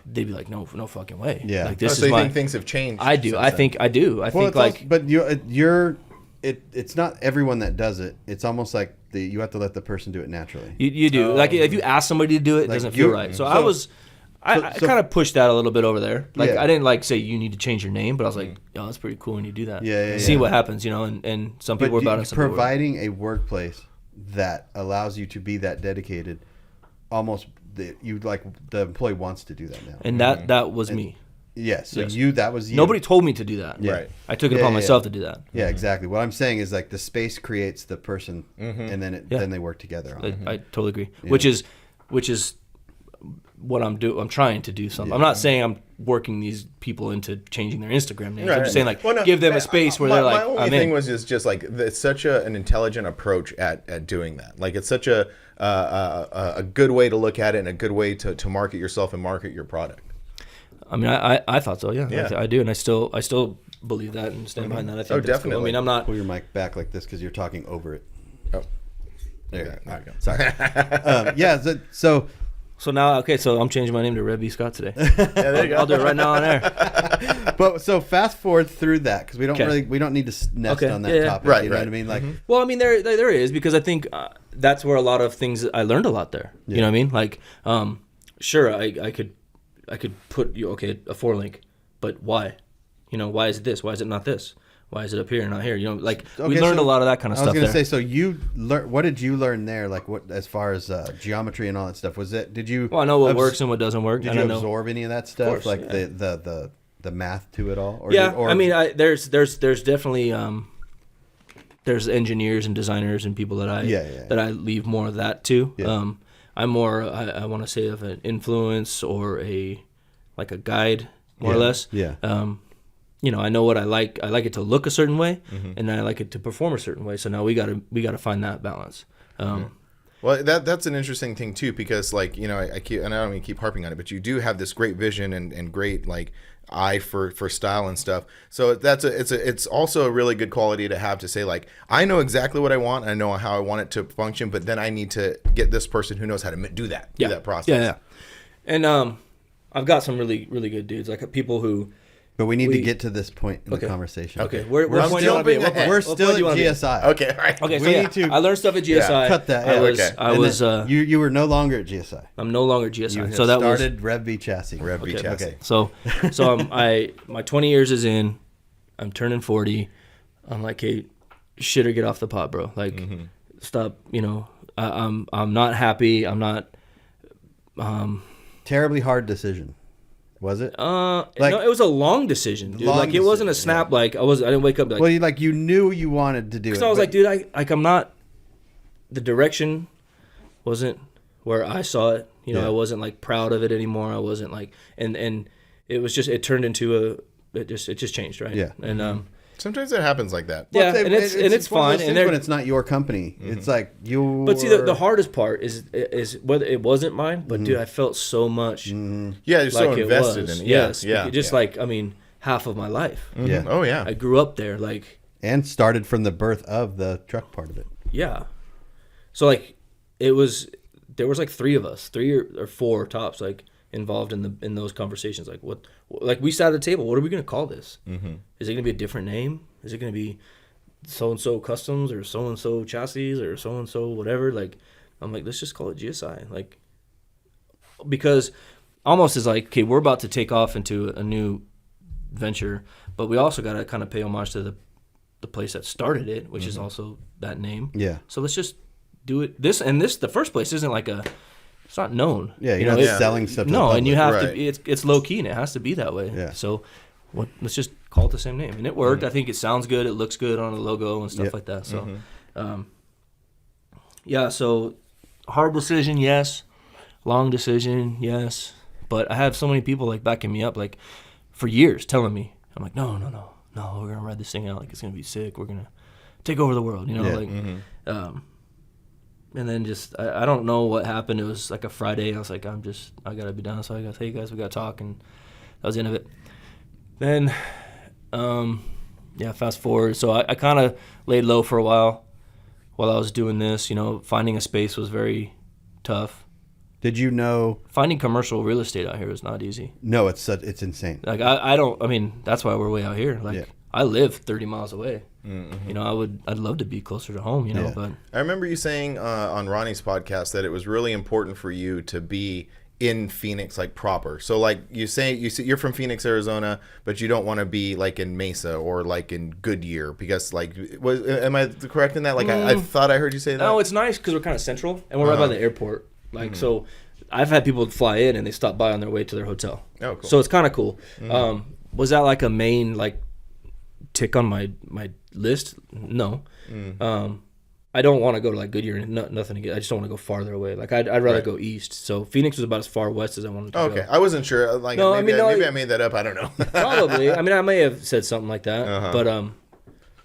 they'd be like, no fucking way. Yeah. Like this so is you my. think things have changed? I do. since I then? think I do. I think it's like. also, but it's not everyone that does it. It's almost like you have to let the person do it naturally. You do. Like if you ask somebody to do it, it Like, doesn't feel right. So I was. I kind of pushed that a little bit over there. Like Yeah. I didn't like say you need to change your name, but I was like, oh, that's pretty cool when you do that. Yeah, See yeah. what happens, you know. And some people are about it. Some people are. Providing a workplace that allows you to be that dedicated, almost the employee wants to do that now. And that was me. Yes. So Yes. that was you. Nobody told me to do that. Yeah. Right. I took it upon myself to do that. Yeah, exactly. What I'm saying is like the space creates the person, and then then they work together on it. I totally agree. Which is what I'm trying to do something. I'm not saying I'm working these people into changing their Instagram names. I'm just saying like give them a space where they're like, my only I'm thing in. was just like it's such an intelligent approach at doing that. Like it's such a good way to look at it and a good way to market yourself and market your product. I mean, I thought so. Yeah. I do, and I still believe that and stand behind that. I think that's definitely. cool. I mean, I'm not. Pull your mic back like this because you're talking over it. Oh, There you go. Sorry. So So now, okay, so I'm changing my name to RevB Scott today. there you go. I'll do it right now on air. But so fast forward through that because we don't Okay. we don't need to nest Okay. on that Yeah, yeah. topic. Right, You know right. what I mean? Like Well, I mean, there is, because I think that's where a lot of things I learned a lot there. You know what I mean? Like, sure, I could put a 4-link, but why? You know, why is it this? Why is it not this? Why is it up here and not here? You know, like we learned a lot of that kind of stuff. I was gonna there. say, so you learn. What did you learn there? Like what as far as geometry and all that stuff? Was it? Did you? Well, I know what works and what doesn't work. Did and you I know. absorb any of that stuff? course, like yeah. the math to it all? Or Yeah, I mean, there's definitely there's engineers and designers and people that I leave more of that to. Yeah. I'm more I want to say of an influence or a guide more or less. Yeah. You know, I know what I like. I like it to look a certain way, and I like it to perform a certain way. So now we gotta find that balance. Well, that's an interesting thing too, because like, you know, I keep, and I don't mean to keep harping on it, but you do have this great vision and great like eye for style and stuff. So it's also a really good quality to have, to say like, I know exactly what I want. I know how I want it to function, but then I need to get this person who knows how to do that process. Yeah. And I've got some really, really good dudes, like people who. But we need to get to this point in the conversation. Okay, we're still We're still at GSI. Okay, all right. Okay, We so need to I learned stuff at GSI. cut that. I was. You were no longer at GSI. I'm no longer at GSI. You So that was. started RevB Chassis. RevB Chassis. Okay. So my 20 years is in. I'm turning 40. I'm like, hey, shit or get off the pot, bro. Like, stop. You know, I'm not happy. I'm not. Terribly hard decision. Was it? No, it was a long decision, dude. Long Like it wasn't a decision, snap. Like I didn't wake up like. Well, you knew you wanted to do it. So I was but- like, dude, I'm not. The direction wasn't where I saw it. You know, Yeah. I wasn't like proud of it anymore. I wasn't like, and it was just, it turned into it just changed, right? Yeah. And Sometimes it happens like that. yeah, Well, and it's one of those fine. things And they're, when it's not your company, it's like you. but see, the hardest part is whether it wasn't mine, but dude, I felt so much Yeah, you're like so it invested was. in it. Yeah, Yes, yeah. just like, I mean, half of my life. Yeah. Oh yeah. I grew up there, like. And started from the birth of the truck part of it. Yeah. So like there was like 3 of us, 3 or 4 tops, like involved in those conversations. Like like we sat at the table. What are we gonna call this? Is it gonna be a different name? Is it gonna be so and so customs or so and so chassis or so and so whatever? Like I'm like, let's just call it GSI. Like because almost is like, okay, we're about to take off into a new venture, but we also gotta kind of pay homage to the place that started it, which is also that name. Yeah. So let's just do it. The first place isn't like it's not known. Yeah, you you're know, not selling stuff to the No, public. and you have Right. to. It's low key and it has to be that way. Yeah. So, let's just call it the same name, and it worked. I think it sounds good. It looks good on the logo and stuff Yep. like that. So, yeah. So, hard decision, yes. Long decision, yes. But I have so many people like backing me up, like for years, telling me, I'm like, no, we're gonna ride this thing out. Like it's gonna be sick. We're gonna take over the world. You know, Yeah. like. And then just I don't know what happened. It was like a Friday. I was like, I gotta be done. So I got, hey guys, we gotta talk, and that was the end of it. Then, fast forward. So I kind of laid low for a while I was doing this. You know, finding a space was very tough. Did you know? Finding commercial real estate out here is not easy. No, it's insane. Like I mean, that's why we're way out here. Like I live 30 miles away. You know, I'd love to be closer to home, you know, but I remember you saying on Ronnie's podcast that it was really important for you to be in Phoenix, like proper. So like you're from Phoenix, Arizona, but you don't want to be like in Mesa or like in Goodyear because like am I correct in that? Like I thought I heard you say that. No, it's nice because we're kind of central and we're right by the airport. Like so, I've had people fly in and they stop by on their way to their hotel. Oh, cool. So it's kind of cool. Was that like a main like tick on my list? No. I don't want to go to like Goodyear and nothing to get. I just don't want to go farther away. Like I'd rather go east. So Phoenix was about as far west as I wanted to go. Okay, I wasn't sure. Like no, maybe I made that up. I don't know. Probably. I mean, I may have said something like that. But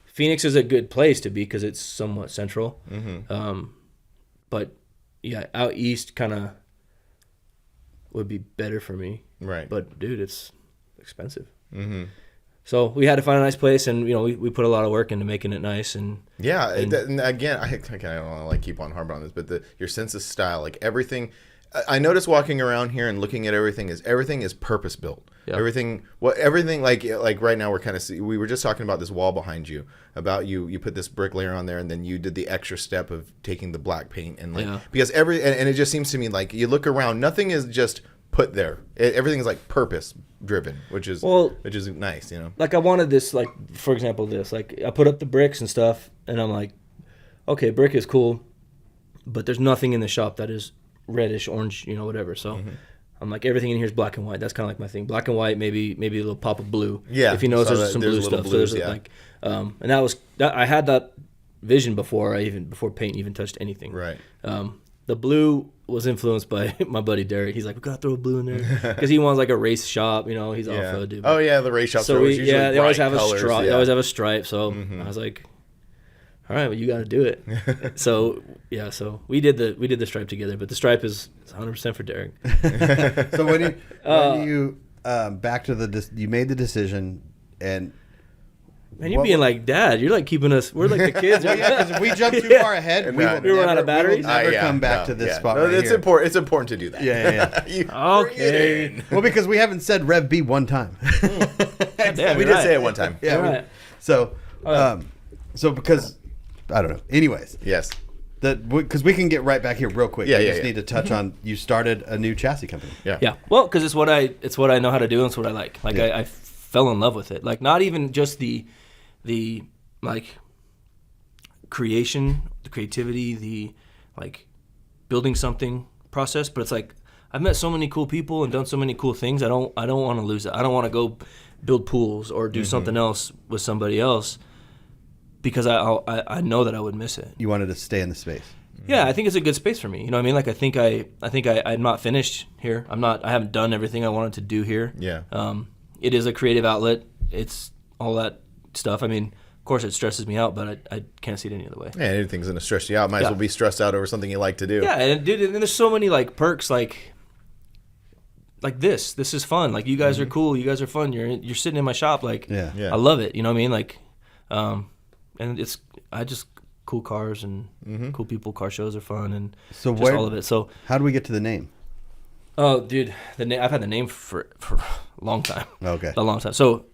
Phoenix is a good place to be because it's somewhat central. But yeah, out east kind of would be better for me. Right. But dude, it's expensive. So we had to find a nice place, and you know we put a lot of work into making it nice. And and again, I don't want to like keep on harping on this, but your sense of style, like everything. I noticed walking around here and looking at everything is purpose built. Yep. Everything like right now we were just talking about this wall behind you, about you put this brick layer on there and then you did the extra step of taking the black paint and because and it just seems to me like you look around, nothing is just put there. Everything is like purpose driven, which is nice, you know. Like I wanted this, like for example, this like I put up the bricks and stuff, and I'm like, okay, brick is cool, but there's nothing in the shop that is reddish, orange, you know, whatever. So I'm like, everything in here is black and white. That's kind of like my thing. Black and white, maybe a little pop of blue. Yeah. If you notice, there's some blue stuff. Blues, so there's like, and I had that vision before paint even touched anything. Right. The blue was influenced by my buddy Derek. He's like, we gotta throw blue in there because he wants like a race shop. You know, he's all for dude. Oh yeah, the race shop. So they always have a stripe. They always have a stripe. So I was like, all right, well you got to do it. So we did the stripe together, but the stripe is 100% for Derek. So when you back to you made the decision and. Man, you're being like dad. You're like keeping us. We're like the kids. Well, yeah, because if we jump too far ahead, we run out of batteries. We'll never come back to this spot. No, it's here. important. It's important to do that. Yeah. Okay. Well, because we haven't said RevB one time. Damn, we did say it one time. Yeah. Right. So because I don't know. Anyways. Yes. Because we can get right back here real quick. We just need to touch on you started a new chassis company. Yeah. Yeah. Well, because it's what I know how to do and it's what I like. Like I fell in love with it. Like not even just the like creation, the creativity, the like building something process, but it's like I've met so many cool people and done so many cool things. I don't want to lose it. I don't want to go build pools or do something else with somebody else because I know that I would miss it. You wanted to stay in the space. Yeah, I think it's a good space for me. You know what I mean? Like I think I'm not finished here. I haven't done everything I wanted to do here. Yeah. It is a creative outlet. It's all that stuff. I mean, of course, it stresses me out, but I can't see it any other way. Yeah, anything's going to stress you out. Might as well be stressed out over something you like to do. Yeah, and dude, and there's so many like perks, like this. This is fun. Like you guys are cool. You guys are fun. You're sitting in my shop. Like, I love it. You know what I mean? Like, and I just cool cars and cool people. Car shows are fun and so just all of it. So how do we get to the name? Oh, dude, I've had the name for a long time. Okay. A long time. So,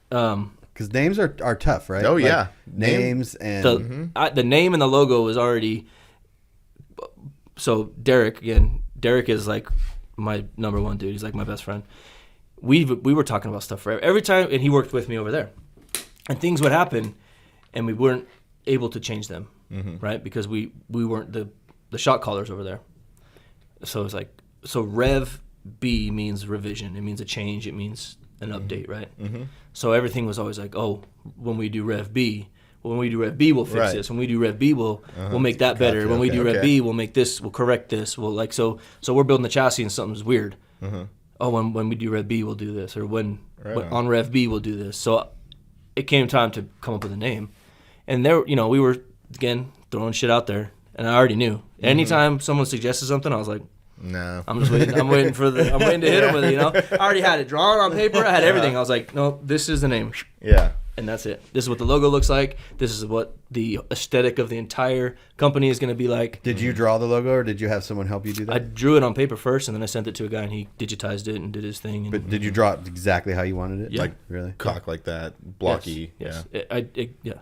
because names are tough, right? Oh, yeah. Names and... The name and the logo was already... So, Derek is like my number one dude. He's like my best friend. We were talking about stuff forever. Every time, and he worked with me over there. And things would happen, and we weren't able to change them, right? Because we weren't the shot callers over there. So, it's like... So RevB means revision. It means a change. It means an update, right? So everything was always like, oh, when we do RevB, we'll fix this. When we do RevB, we'll make that better. When we do RevB, we'll make this. We'll correct this. We'll like so we're building the chassis and something's weird. Oh, when we do RevB, we'll do this, or when on RevB we'll do this. So it came time to come up with a name, and there, you know, we were again throwing shit out there, and I already knew. Anytime someone suggested something, I was like. No, I'm just waiting. I'm waiting to hit him with it. You know, I already had it drawn on paper. I had everything. I was like, no, this is the name. Yeah. and that's it. This is what the logo looks like. This is what the aesthetic of the entire company is going to be like. Did you draw the logo, or did you have someone help you do that? I drew it on paper first, and then I sent it to a guy, and he digitized it and did his thing. And, But did you draw it exactly how you wanted it? Yeah. Like, really? Cock like that, blocky. Yes. Yeah.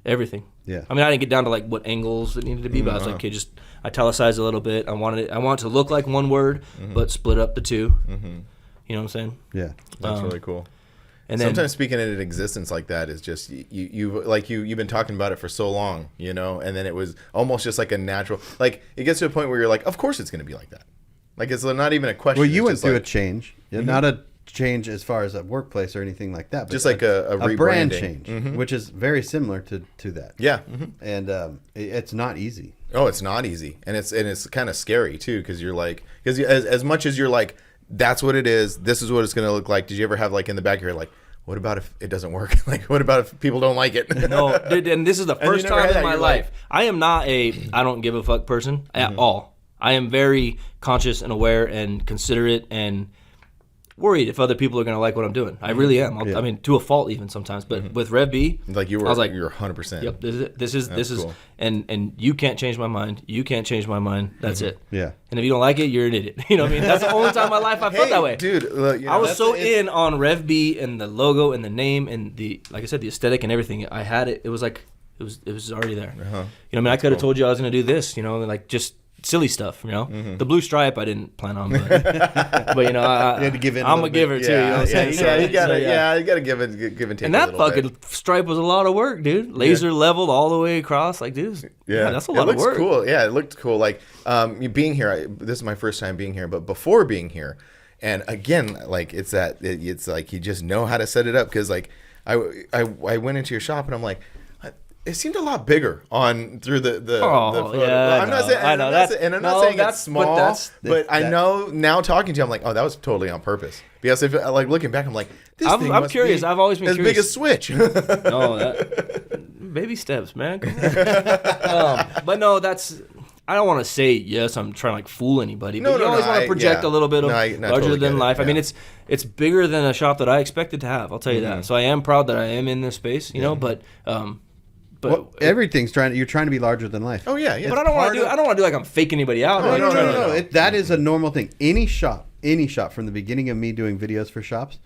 Everything. Yeah. I mean, I didn't get down to like what angles it needed to be, but I was like, okay, just italicize a little bit. I want it to look like one word, but split up the two. You know what I'm saying? Yeah. That's really cool. And then, sometimes speaking it in existence like that is just you've been talking about it for so long, you know, and then it was almost just like a natural, like it gets to a point where you're like, of course it's going to be like that. Like it's not even a question. Well, you went through like, a change, not a change as far as a workplace or anything like that, but just like a brand rebranding. change, which is very similar to that. Yeah. And it's not easy. Oh, it's not easy, and it's kind of scary too, because you're like, as much as you're like, that's what it is. This is what it's going to look like. Did you ever have like in the back of your head, like, what about if it doesn't work? Like, what about if people don't like it? no, dude, and this is the first time in my life. Like, I am not I don't give a fuck person at all. I am very conscious and aware and considerate and worried if other people are going to like what I'm doing. I really am. I mean, to a fault even sometimes. But with RevB, like I was like, you're 100%. Yep. This is cool. and you can't change my mind. You can't change my mind. That's it. Yeah. And if you don't like it, you're an idiot. You know what I mean? That's the only time in my life I felt that way. Dude, look, I was so in on RevB and the logo and the name and like I said, the aesthetic and everything. I had it. It was like it was already there. You know what I mean? I could have told you I was going to do this. You know, like just silly stuff, you know. The blue stripe I didn't plan on, but you know, You had to give in I'm a giver too. You know what I'm saying? You gotta give and take. And that fucking stripe was a lot of work, dude. Laser leveled all the way across, like, dude. Yeah, that's a lot of work. Cool. Yeah, it looked cool. Like, being here. This is my first time being here, but before being here, and again, like it's like you just know how to set it up, because like I went into your shop and I'm like, it seemed a lot bigger through the photo. Yeah, I'm not saying, I know I'm not saying it's small, but I know now talking to you, I'm like, oh, that was totally on purpose. Because if like looking back, I'm like, I'm curious. I've always been as curious. big as Switch. No, baby steps, man. Come on. But no, I don't want to say yes. I'm trying to like fool anybody. But you always want to project a little bit of larger totally than life. Yeah. I mean, it's bigger than a shop that I expected to have. I'll tell you that. So I am proud that I am in this space. You know, but. Well, everything's you're trying to be larger than life. Oh yeah. But I don't want to do like I'm faking anybody out. No. That is a normal thing. Any shop from the beginning of me doing videos for shops,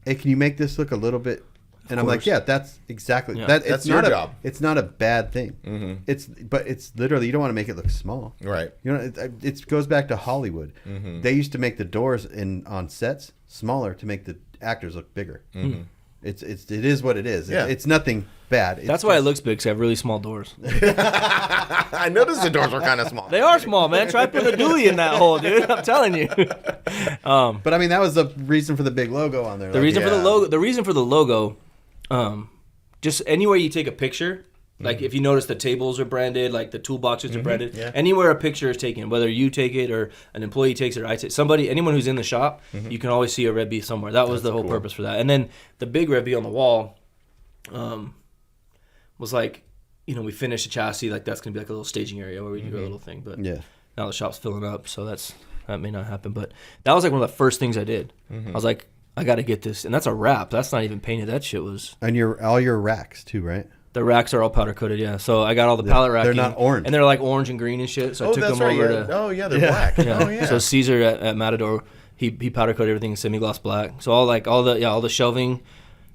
hey, can you make this look a little bit? And I'm like, yeah, that's exactly that. That's your job. It's not a bad thing. But it's literally, you don't want to make it look small. Right. You know, it goes back to Hollywood. They used to make the doors on sets smaller to make the actors look bigger. It is what it is. Yeah. It's nothing bad. That's why it looks big, because I have really small doors. I noticed the doors were kind of small. They are small, man. Try putting a dually in that hole, dude. I'm telling you. But I mean, that was the reason for the big logo on there. The reason for the logo, just anywhere you take a picture, like if you notice the tables are branded, like the toolboxes are branded. Yeah. Anywhere a picture is taken, whether you take it or an employee takes it or I take anyone who's in the shop, you can always see a RevB somewhere. That was the whole purpose for that. And then the big RevB on the wall was like, you know, we finished the chassis, like that's gonna be like a little staging area where we do a little thing. But now the shop's filling up, so that may not happen. But that was like one of the first things I did. I was like, I got to get this, and that's a wrap. That's not even painted. That shit was. And all your racks too, right? The racks are all powder coated, yeah. So I got all the pallet racking. They're not orange, and they're like orange and green and shit. So I took them over to. Oh yeah, they're black. Yeah. Oh yeah. So Caesar at Matador, he powder coated everything in semi-gloss black. So all the shelving,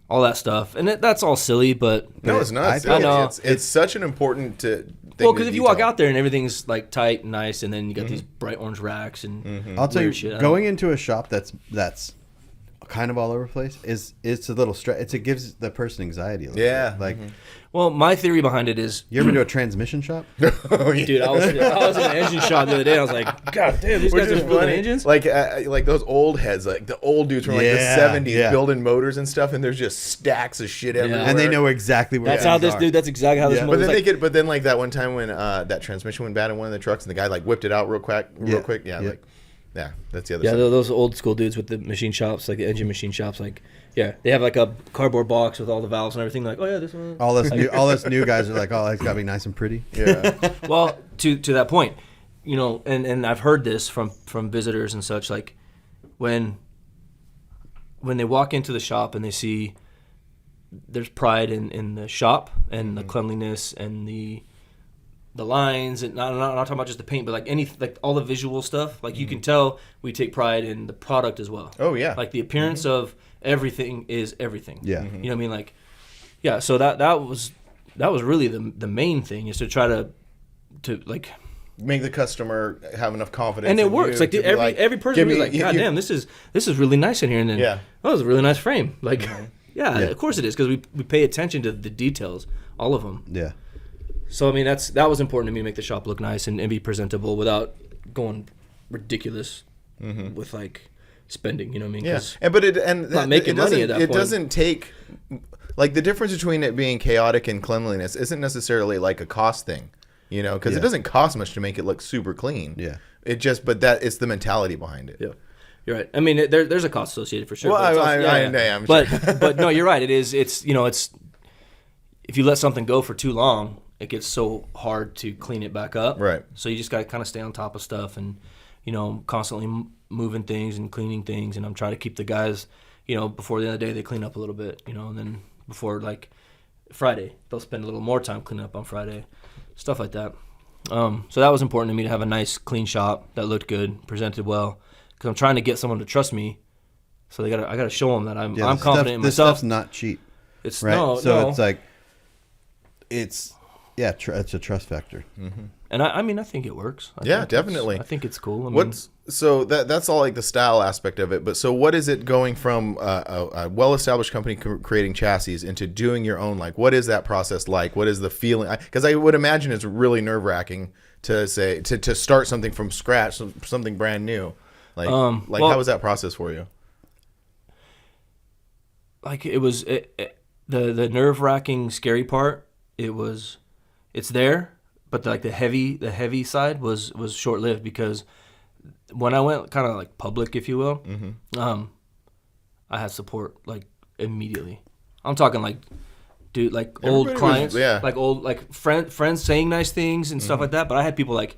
all that stuff, and that's all silly, but no, it's not. I know it's such an important thing. Well, because if you walk out there and everyth's like tight and nice, and then you got these bright orange racks and I'll tell you, shit. Going into a shop that's kind of all over the place it's a little stress. It gives the person anxiety a little bit. Like well, my theory behind it is, you ever been to a transmission shop? Oh, yeah. Dude, I was in an engine shop the other day. I was like, God damn, these guys are building engines. Like those old heads, like the old dudes from like the 70s building motors and stuff, and there's just stacks of shit everywhere. And they know exactly where that's how this dude. That's exactly how this. But then but then like that one time when that transmission went bad in one of the trucks, and the guy like whipped it out real quick. Yeah, that's the other side. Those old school dudes with the machine shops, like the engine machine shops, like they have like a cardboard box with all the valves and everything. Like, oh yeah, this one. All us new guys are like, oh, it's gotta be nice and pretty. Yeah. Well, to that point, you know, and I've heard this from visitors and such, like when they walk into the shop and they see there's pride in the shop and the cleanliness and the lines, and not talking about just the paint, but like all the visual stuff. Like you can tell we take pride in the product as well. Oh yeah. Like the appearance of everything is everything. Yeah. You know what I mean? Like, yeah. So that was really the main thing, is to try to like make the customer have enough confidence. And it in works. you Like to be every person give is me- like, God damn, this is really nice in here. And then, Yeah. oh, it's a really nice frame. Like, yeah, of course it is, because we pay attention to the details, all of them. Yeah. So I mean, that was important to me, to make the shop look nice and be presentable without going ridiculous with like spending. You know what I mean? Yeah, 'Cause not making money at that It point. doesn't take, like, the difference between it being chaotic and cleanliness isn't necessarily like a cost thing, you know, because it doesn't cost much to make it look super clean. Yeah. But it's the mentality behind it. Yeah, you're right. I mean, there's a cost associated for sure. Well, but it's also- I'm sure. but no, you're right. It's if you let something go for too long, it gets so hard to clean it back up. Right. So you just got to kind of stay on top of stuff, and constantly moving things and cleaning things. And I'm trying to keep the guys, before the end of the day, they clean up a little bit, and then before like Friday, they'll spend a little more time cleaning up on Friday, stuff like that. So that was important to me, to have a nice, clean shop that looked good, presented well, because I'm trying to get someone to trust me. So I gotta show them that I'm confident in This myself. stuff's not cheap. It's Right. no, So no. it's like, it's a trust factor. And I mean, I think it works. I Yeah, think definitely. I think it's cool. I mean, So that's all like the style aspect of it. But so what is it going from a well-established company creating chassis into doing your own? Like, what is that process like? What is the feeling? Because I would imagine it's really nerve-wracking to say to start something from scratch, something brand new. Like how was that process for you? like it was the nerve-wracking, scary part. It's there, but like the heavy side was short-lived, because when I went kind of like public, if you will, I had support like immediately. I'm talking like, dude, like old Everybody clients, was- like old like friends saying nice things and stuff like that. But I had people like,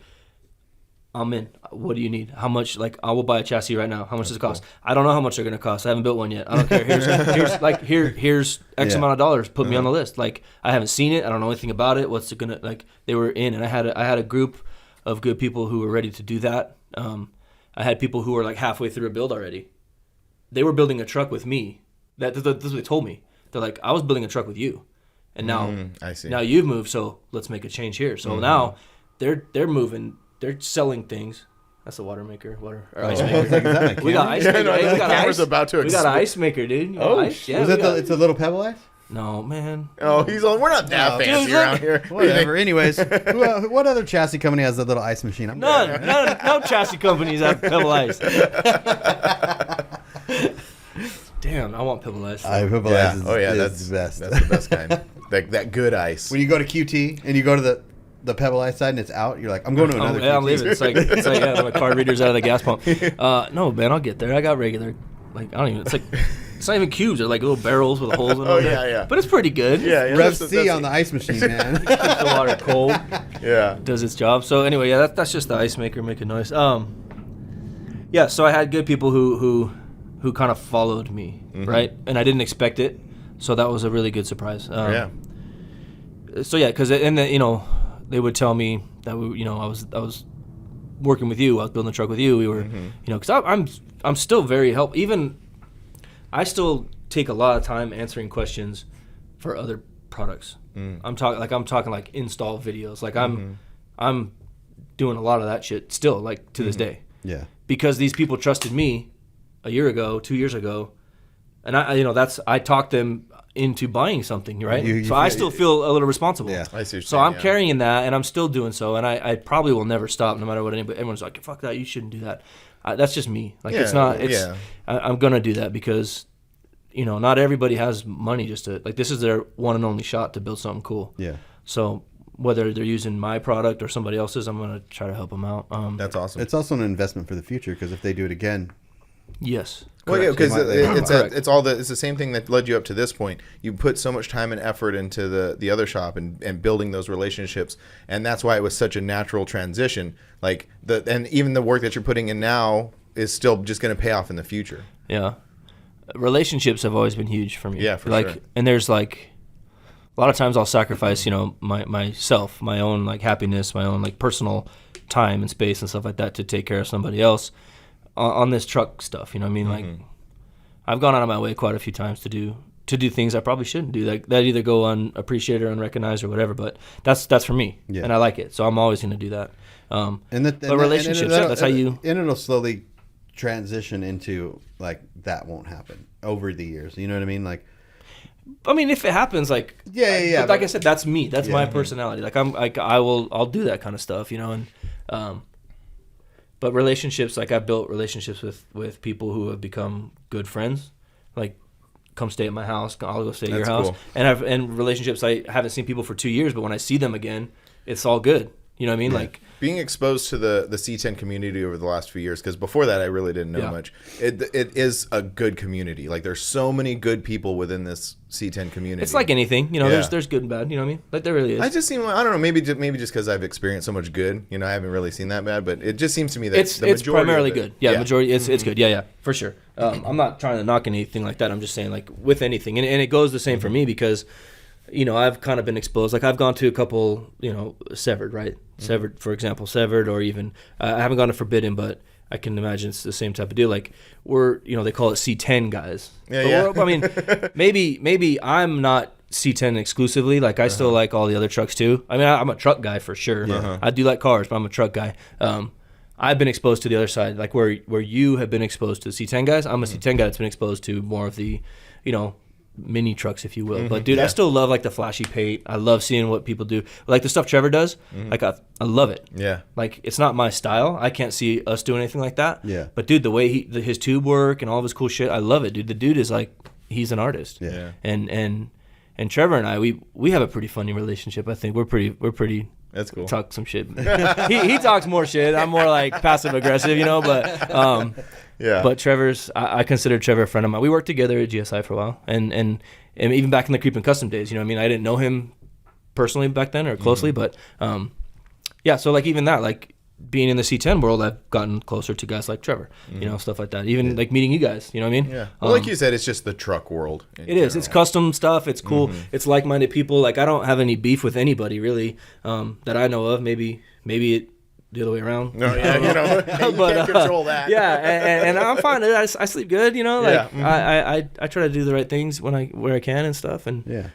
I'm in. What do you need? How much? Like, I will buy a chassis right now. How much does it cost? I don't know how much they're gonna cost. I haven't built one yet. I don't care. Here's X amount of dollars. Put me on the list. Like, I haven't seen it. I don't know anything about it. What's it gonna like? They were in, and I had a group of good people who were ready to do that. I had people who were like halfway through a build already. They were building a truck with me. That's what they told me. They're like, I was building a truck with you, and now I see. now you've moved, so let's make a change here. So now they're moving. They're selling things. That's a water maker. Or ice maker. We got ice maker. no, Hey, the we got camera's ice. about to We got an explode. ice maker, dude. Ice? Yeah, Was we it got- it's a little pebble ice? No, man. Oh, we're not that fancy dude, around here. Whatever. Anyways, what other chassis company has a little ice machine? No chassis companies have Pebble Ice. Damn, I want Pebble Ice. Pebble Yeah. ice is, Oh yeah, is that's the best. That's the best kind. Like that good ice. When you go to QT and you go to the Pebble Ice side and it's out, you're like, I'm going to another QT. I'm leaving. It's like my card reader's out of the gas pump. No, man, I'll get there. I got regular. Like, I don't even. It's like, it's not even cubes. They're like little barrels with holes in them. Oh, yeah. But it's pretty good. Yeah, Rev C on the ice machine, man. Keeps the water cold. Yeah. Does its job. So anyway, yeah, that's just the ice maker making noise. Yeah. So I had good people who kind of followed me, right? And I didn't expect it, so that was a really good surprise. Yeah. So yeah, because they would tell me that I was working with you. I was building a truck with you. We were, because I'm still very helpful. Even I still take a lot of time answering questions for other products. I'm talking like install videos. Like I'm doing a lot of that shit still, like to this day, Yeah. because these people trusted me a year ago, 2 years ago, and I talked them into buying something, right? You so I still feel a little responsible. Yeah. I see what you're So saying, I'm yeah. carrying that, and I'm still doing so, and I probably will never stop, no matter what anybody. Everyone's like, "Fuck that! You shouldn't do that." That's just me. Like it's Yeah, not. It's yeah. I'm gonna do that because, not everybody has money just to like. This is their one and only shot to build something cool. Yeah. So whether they're using my product or somebody else's, I'm gonna try to help them out. That's awesome. It's also an investment for the future because if they do it again, Yes. Well, yeah, because Correct. it's the same thing that led you up to this point. You put so much time and effort into the other shop and building those relationships, and that's why it was such a natural transition. Like and even the work that you're putting in now is still just going to pay off in the future. Yeah. relationships have always been huge for me. Yeah, for like, sure. And there's like a lot of times I'll sacrifice, myself, my own like happiness, my own like personal time and space and stuff like that to take care of somebody else on this truck stuff. You know what I mean? Like, I've gone out of my way quite a few times to do things I probably shouldn't do. Like that either go unappreciated or unrecognized or whatever. But that's for me, and I like it. So I'm always going to do that. But relationships, that's how you. And it'll slowly transition into like that won't happen over the years. You know what I mean? Like, I mean, if it happens, like But like I said, that's me. That's my personality. Like I'll do that kind of stuff, And but relationships, like I've built relationships with people who have become good friends. Like, come stay at my house. I'll go stay at your house. Cool. And relationships, I haven't seen people for 2 years, but when I see them again, it's all good. You know what I mean? Yeah. Like being exposed to the C10 community over the last few years, because before that I really didn't know much. It is a good community. Like there's so many good people within this C10 community. It's like anything, there's good and bad, you know what I mean? Like there really is. I just seem, I don't know, maybe just because I've experienced so much good, I haven't really seen that bad, but it just seems to me that it's primarily good. Yeah, majority it's good. Yeah, for sure. I'm not trying to knock anything like that. I'm just saying like with anything, and it goes the same for me because I've kind of been exposed. Like I've gone to a couple, Severed, right? Severed, for example, Severed, or even I haven't gone to Forbidden, but I can imagine it's the same type of deal. Like we're, they call it C10 guys. Yeah. I mean, maybe I'm not C10 exclusively. Like I still like all the other trucks too. I mean, I'm a truck guy for sure. I do like cars, but I'm a truck guy. I've been exposed to the other side, like where you have been exposed to the C10 guys. I'm a C10 guy that's been exposed to more of the, mini trucks, if you will. But dude, I still love like the flashy paint. I love seeing what people do, like the stuff Trevor does. Like I love it. Yeah. Like it's not my style. I can't see us doing anything like that. Yeah. But dude, the way his tube work and all of his cool shit, I love it, dude. The dude is like, he's an artist. Yeah. And Trevor and I, we have a pretty funny relationship. I think we're pretty. That's cool. Talk some shit. he talks more shit. I'm more like passive aggressive, But yeah. But I consider Trevor a friend of mine. We worked together at GSI for a while, and even back in the Creep and Custom days. I didn't know him personally back then or closely, but yeah. So like even that, like being in the C10 world, I've gotten closer to guys like Trevor, stuff like that. Even like meeting you guys, you know what I mean? Yeah. Well, like you said, it's just the truck world. It is. It's custom stuff. It's cool. It's like-minded people. Like I don't have any beef with anybody really that I know of. Maybe it the other way around. No, yeah, you can't control that. Yeah, and I'm fine. I sleep good, Like I try to do the right things where I can and stuff. And yeah.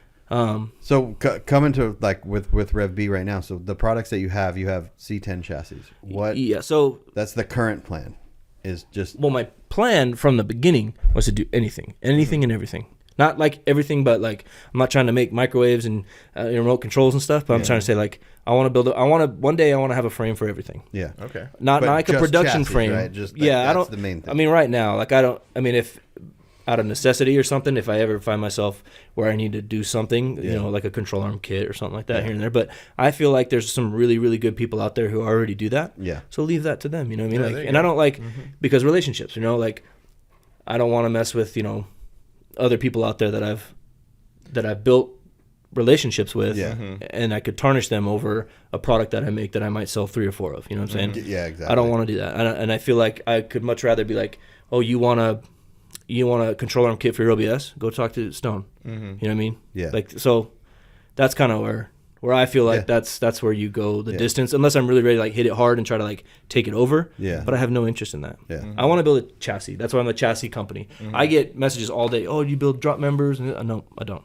So coming to like with RevB right now, so the products that you have C10 chassis. What? Yeah. So that's the current plan. Is just my plan from the beginning was to do anything and everything. Not like everything, but like I'm not trying to make microwaves and remote controls and stuff. But I'm trying to say like one day I want to have a frame for everything. Yeah. Okay. Not like a production chassis, frame. Right? Just I don't. That's the main thing. I mean, right now, like if out of necessity or something, if I ever find myself where I need to do something, like a control arm kit or something like that here and there. But I feel like there's some really, really good people out there who already do that. Yeah. So leave that to them. You know what I mean? Yeah, like, and I don't like because relationships. Like I don't want to mess with other people out there that I've built relationships with, and I could tarnish them over a product that I make that I might sell 3 or 4 of. You know what I'm saying? Yeah, exactly. I don't want to do that, and I feel like I could much rather be like, oh, you want a control arm kit for your OBS? Go talk to Stone. You know what I mean? Yeah. Like so, that's kind of where I feel like that's where you go the distance, unless I'm really ready to like hit it hard and try to like take it over. Yeah. But I have no interest in that. Yeah. I want to build a chassis. That's why I'm a chassis company. I get messages all day. Oh, you build drop members? And no, I don't.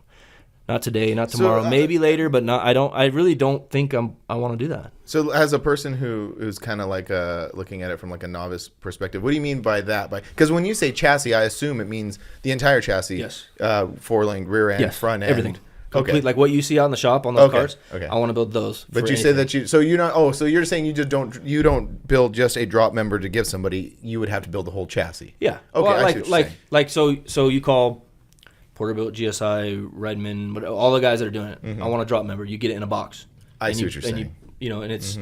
Not today, not tomorrow. Maybe later, but not. I don't. I really don't think I want to do that. So, as a person who's kind of like looking at it from like a novice perspective, what do you mean by that? Because when you say chassis, I assume it means the entire chassis. Yes. 4-link, rear end, front end, everything. Okay. Complete, like what you see out in the shop on those cars. Okay. I want to build those. But you said that so you're not. Oh, so you're saying you don't build just a drop member to give somebody. You would have to build the whole chassis. Yeah. Okay. Well, I see what you're saying. So you call Porterbuilt, GSI, Redmond, all the guys that are doing it. I want a drop member. You get it in a box. I see what you're saying. And it's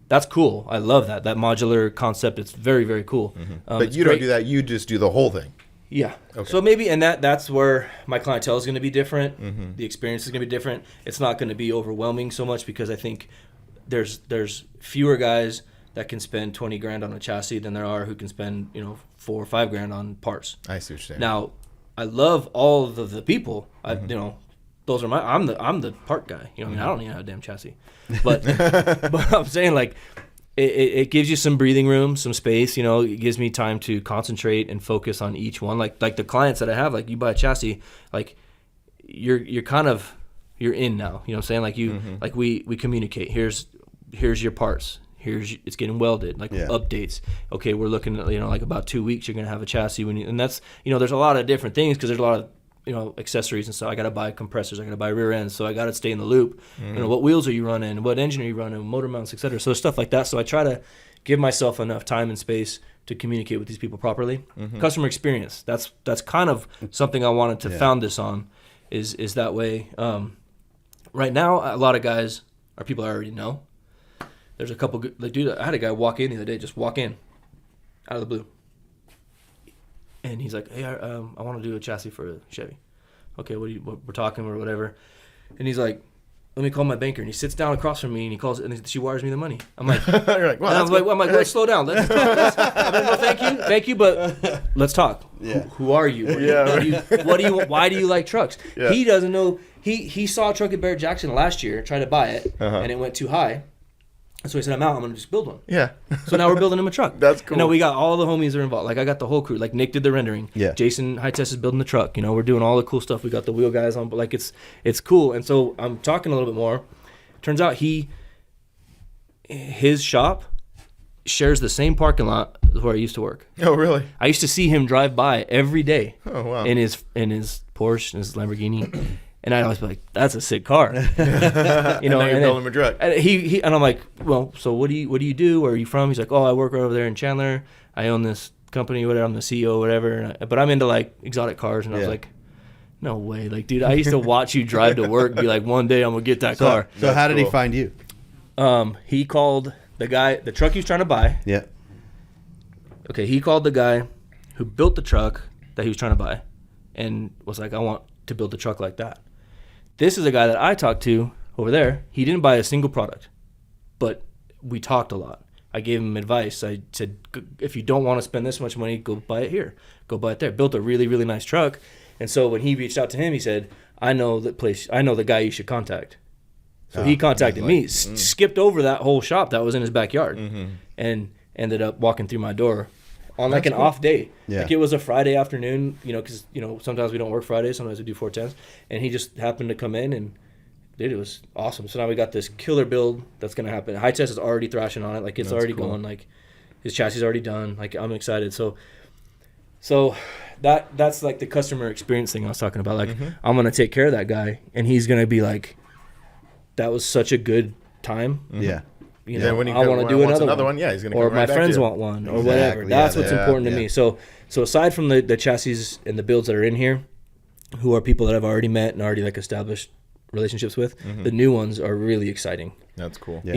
that's cool. I love that modular concept. It's very, very cool. But you don't do that. You just do the whole thing. Yeah. Okay. So maybe, and that's where my clientele is going to be different. The experience is going to be different. It's not going to be overwhelming so much because I think there's fewer guys that can spend $20,000 on a chassis than there are who can spend $4 or $5 grand on parts. I see what you're saying. Now, I love all of the people. Those are I'm the part guy. I mean, I don't need a damn chassis, but but I'm saying like it gives you some breathing room, some space. It gives me time to concentrate and focus on each one. Like the clients that I have, like you buy a chassis, like you're in now. You know what I'm saying? Like like we communicate. Here's your parts. It's getting welded, updates. Okay, we're looking at, like about 2 weeks, you're going to have a chassis. And that's, there's a lot of different things because there's a lot of, accessories and stuff. I got to buy compressors. I got to buy rear ends. So I got to stay in the loop. What wheels are you running? What engine are you running? Motor mounts, et cetera. So stuff like that. So I try to give myself enough time and space to communicate with these people properly. Customer experience. That's kind of something I wanted to found this on is that way. Right now, a lot of guys are people I already know. There's a couple good, dude, I had a guy walk in the other day, just walk in out of the blue. And he's like, hey, I want to do a chassis for a Chevy. Okay, we're talking or whatever. And he's like, let me call my banker. And he sits down across from me and he calls and she wires me the money. I'm like, you're like, well, I'm like, let's slow down. Let's no, thank you, but let's talk. Yeah. Who are you? Why do you like trucks? Yeah. He doesn't know. He saw a truck at Barrett Jackson last year, tried to buy it, and it went too high. So he said, I'm out. I'm going to just build one. Yeah. So now we're building him a truck. That's cool. We got all the homies that are involved. Like, I got the whole crew. Like, Nick did the rendering. Yeah. Jason Hightest is building the truck. We're doing all the cool stuff. We got the wheel guys on. But, it's cool. And so I'm talking a little bit more. Turns out his shop shares the same parking lot as where I used to work. Oh, really? I used to see him drive by every day. Oh, wow. In his Porsche, in his Lamborghini. And I'd always be like, that's a sick car. And now you're building him a truck. And I'm like, well, so what do you do? Where are you from? He's like, oh, I work right over there in Chandler. I own this company, whatever. I'm the CEO, whatever. But I'm into exotic cars. And I was like, no way. Dude, I used to watch you drive to work and be like, one day I'm going to get that car. So how did he find you? He called the guy, the truck he was trying to buy. Yeah. Okay, he called the guy who built the truck that he was trying to buy and was like, I want to build a truck like that. This is a guy that I talked to over there. He didn't buy a single product, but we talked a lot. I gave him advice. I said, if you don't want to spend this much money, go buy it here. Go buy it there. Built a really, really nice truck. And so when he reached out to him, he said, I know the guy you should contact. So he contacted me, skipped over that whole shop that was in his backyard, and ended up walking through my door on an off day. Yeah. It was a Friday afternoon, because, sometimes we don't work Fridays, sometimes we do 410s. And he just happened to come in and, dude, it was awesome. So now we got this killer build that's going to happen. High Test is already thrashing on it. It's already cool. Going. His chassis is already done. I'm excited. So that's the customer experience thing I was talking about. I'm going to take care of that guy, and he's going to be like, that was such a good time. Yeah. When I want to do another one. Yeah, he's gonna. Or come my right friends back want one, or whatever. That's what's important to me. So aside from the chassis and the builds that are in here, who are people that I've already met and already established relationships with, the new ones are really exciting. That's cool. Yeah.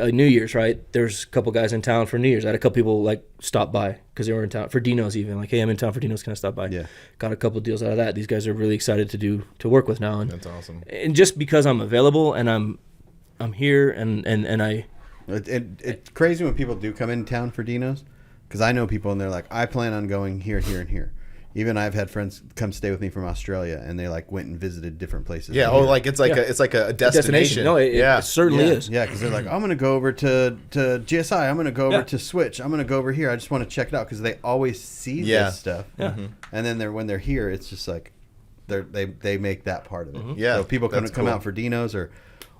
New Year's, right? There's a couple guys in town for New Year's. I had a couple people stop by because they were in town for Dino's even. Hey, I'm in town for Dino's. Can I stop by? Yeah. Got a couple deals out of that. These guys are really excited to work with now. And that's awesome. And just because I'm available and I'm here and I. It's crazy when people do come in town for Dino's, because I know people and they're like, I plan on going here, here, and here. Even I've had friends come stay with me from Australia, and they went and visited different places. Yeah, it's like a destination. No, it certainly is. Yeah, because they're like, I'm gonna go over to GSI. I'm gonna go over to Switch. I'm gonna go over here. I just want to check it out because they always see this stuff. Yeah, and then when they're here, it's just they make that part of it. Yeah, so people come out for Dino's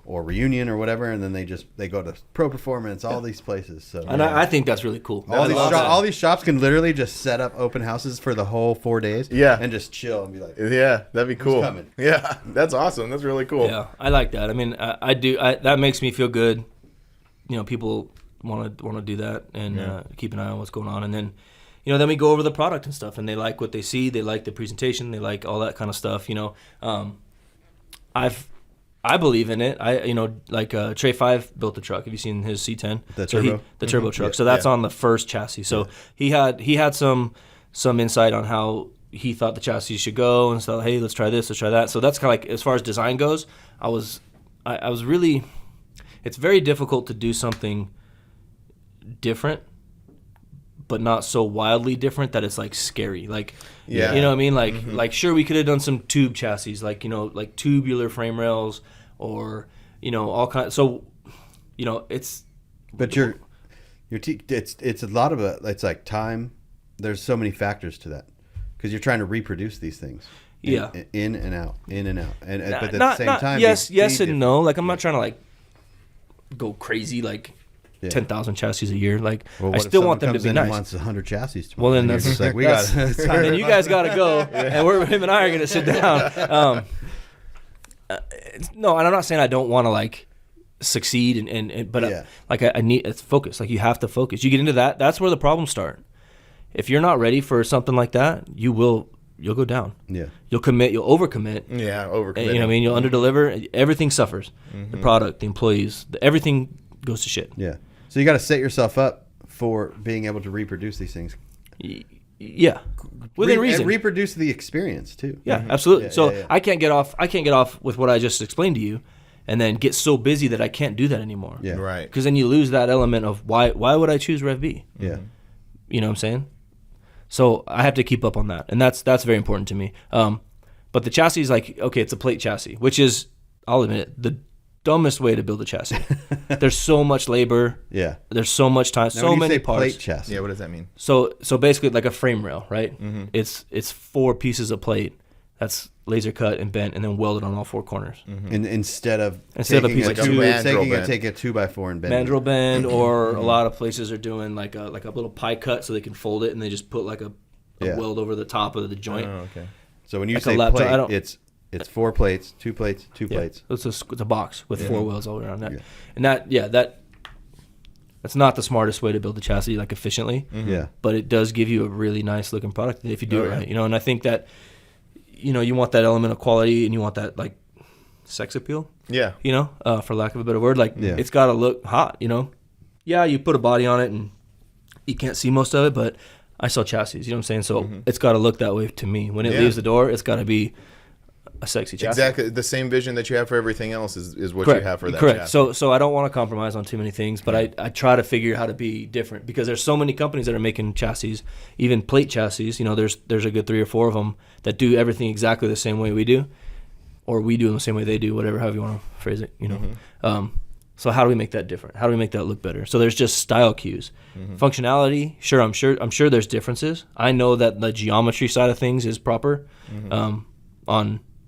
or Reunion or whatever, and then they go to Pro Performance, all these places. So and I think that's really cool. All these shops can literally just set up open houses for the whole 4 days. Yeah, and just chill and be like, yeah, that'd be cool. Coming? Yeah, that's awesome. That's really cool. Yeah, I like that. I mean, I do. That makes me feel good. People want to do that and keep an eye on what's going on, and then. Then we go over the product and stuff, and they like what they see. They like the presentation. They like all that kind of stuff. I believe in it. Trey 5 built the truck. Have you seen his C10? The turbo? The turbo truck. So that's on the first chassis. So he had some insight on how he thought the chassis should go and stuff. Hey, let's try this, let's try that. So that's kind of as far as design goes, I was really, it's very difficult to do something different, but not so wildly different that it's like scary. Like, Yeah. you know what I mean? Like, like sure, we could have done some tube chassis, like, you know, like tubular frame rails or, you know, all kinds. So, you know, it's. But it's a lot of it's like time. There's so many factors to that because you're trying to reproduce these things. In and out, and but at the same time, yes and no. Like I'm not trying to like go crazy like 10,000 chassis a year. Like I still want them to be nice. Wants 100 chassis tomorrow. Well, then that's just like we got. Then you guys got to go, and him and I are gonna sit down. No, and I'm not saying I don't want to like succeed, but like I need it's focus. Like you have to focus. You get into that. That's where the problems start. If you're not ready for something like that, you'll go down. Yeah. You'll commit. You'll overcommit. Yeah, overcommit. You know what I mean? You'll underdeliver. Everything suffers. The product, the employees, everything goes to shit. Yeah. So you got to set yourself up for being able to reproduce these things. Yeah. Within reason. And reproduce the experience too. Yeah, absolutely. So I can't get off with what I just explained to you, and then get so busy that I can't do that anymore. Yeah. Right. Because then you lose that element of why would I choose RevB? Yeah. You know what I'm saying? So I have to keep up on that, and that's very important to me. But the chassis is like, okay, it's a plate chassis, which is, I'll admit it, the dumbest way to build a chassis. There's so much labor. Yeah. There's so much time, so many parts. Plate chassis. Yeah, what does that mean? So basically like a frame rail, right? It's 4 pieces of plate that's laser cut and bent and then welded on all 4 corners. And instead of a piece of take a 2x4 and bend mandrel bend, or a lot of places are doing like a little pie cut so they can fold it and they just put like a weld over the top of the joint. Oh, okay. So when you like say plate, it's 4 plates, 2 plates, 2 plates. It's a box with 4 welds all around that. Yeah. And that's not the smartest way to build a chassis like efficiently. Yeah. But it does give you a really nice looking product if you do it right. You know, and I think that, you know, you want that element of quality and you want that like sex appeal. Yeah. You know, for lack of a better word, like it's got to look hot, you know. Yeah, you put a body on it and you can't see most of it, but I sell chassis, you know what I'm saying? So it's got to look that way to me. When it leaves the door, it's got to be a sexy chassis. Exactly. The same vision that you have for everything else is what you have for that chassis. So I don't want to compromise on too many things, but I try to figure how to be different because there's so many companies that are making chassis, even plate chassis. You know, there's a good 3 or 4 of them that do everything exactly the same way we do, or we do them the same way they do, however you want to phrase it, you know. So how do we make that different? How do we make that look better? So there's just style cues. Functionality, sure, I'm sure there's differences. I know that the geometry side of things is proper on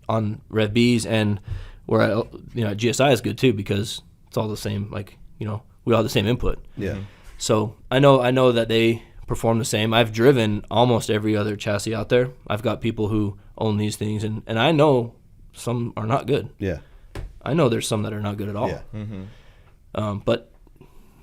RevBs, and where GSI is good too because it's all the same. Like, you know, we all have the same input. Yeah. So I know that they perform the same. I've driven almost every other chassis out there. I've got people who own these things, and I know some are not good. Yeah. I know there's some that are not good at all. Yeah. But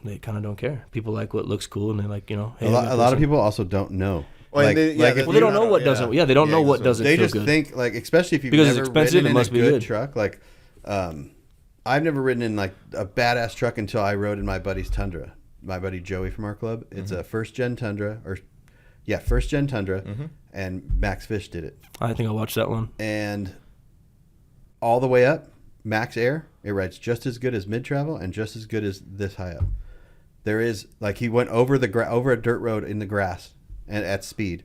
they kind of don't care. People like what looks cool, and they like, you know. Hey, a lot of people also don't know. Well, they don't know what doesn't. Yeah, they don't know what doesn't. They feel just good. think like, especially if you've because never it's expensive, ridden it must in a be good truck. Like, I've never ridden in like a badass truck until I rode in my buddy's Tundra. My buddy Joey from our club. It's a first gen Tundra, and Max Fish did it. I think I watched that one. And all the way up, Max Air, it rides just as good as mid travel and just as good as this high up. There is like he went over over a dirt road in the grass and at speed,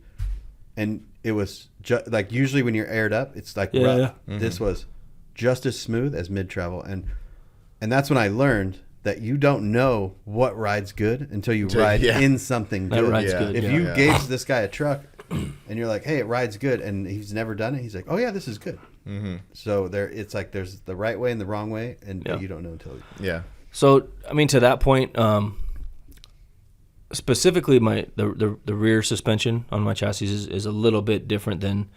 and it was like usually when you're aired up, it's like rough. Yeah. This was just as smooth as mid travel, and that's when I learned that you don't know what rides good until you ride in something good. That rides good. If you gauge this guy a truck and you're like, hey, it rides good, and he's never done it, he's like, oh yeah, this is good. So it's like there's the right way and the wrong way, and you don't know until So I mean, to that point, specifically the rear suspension on my chassis is a little bit different than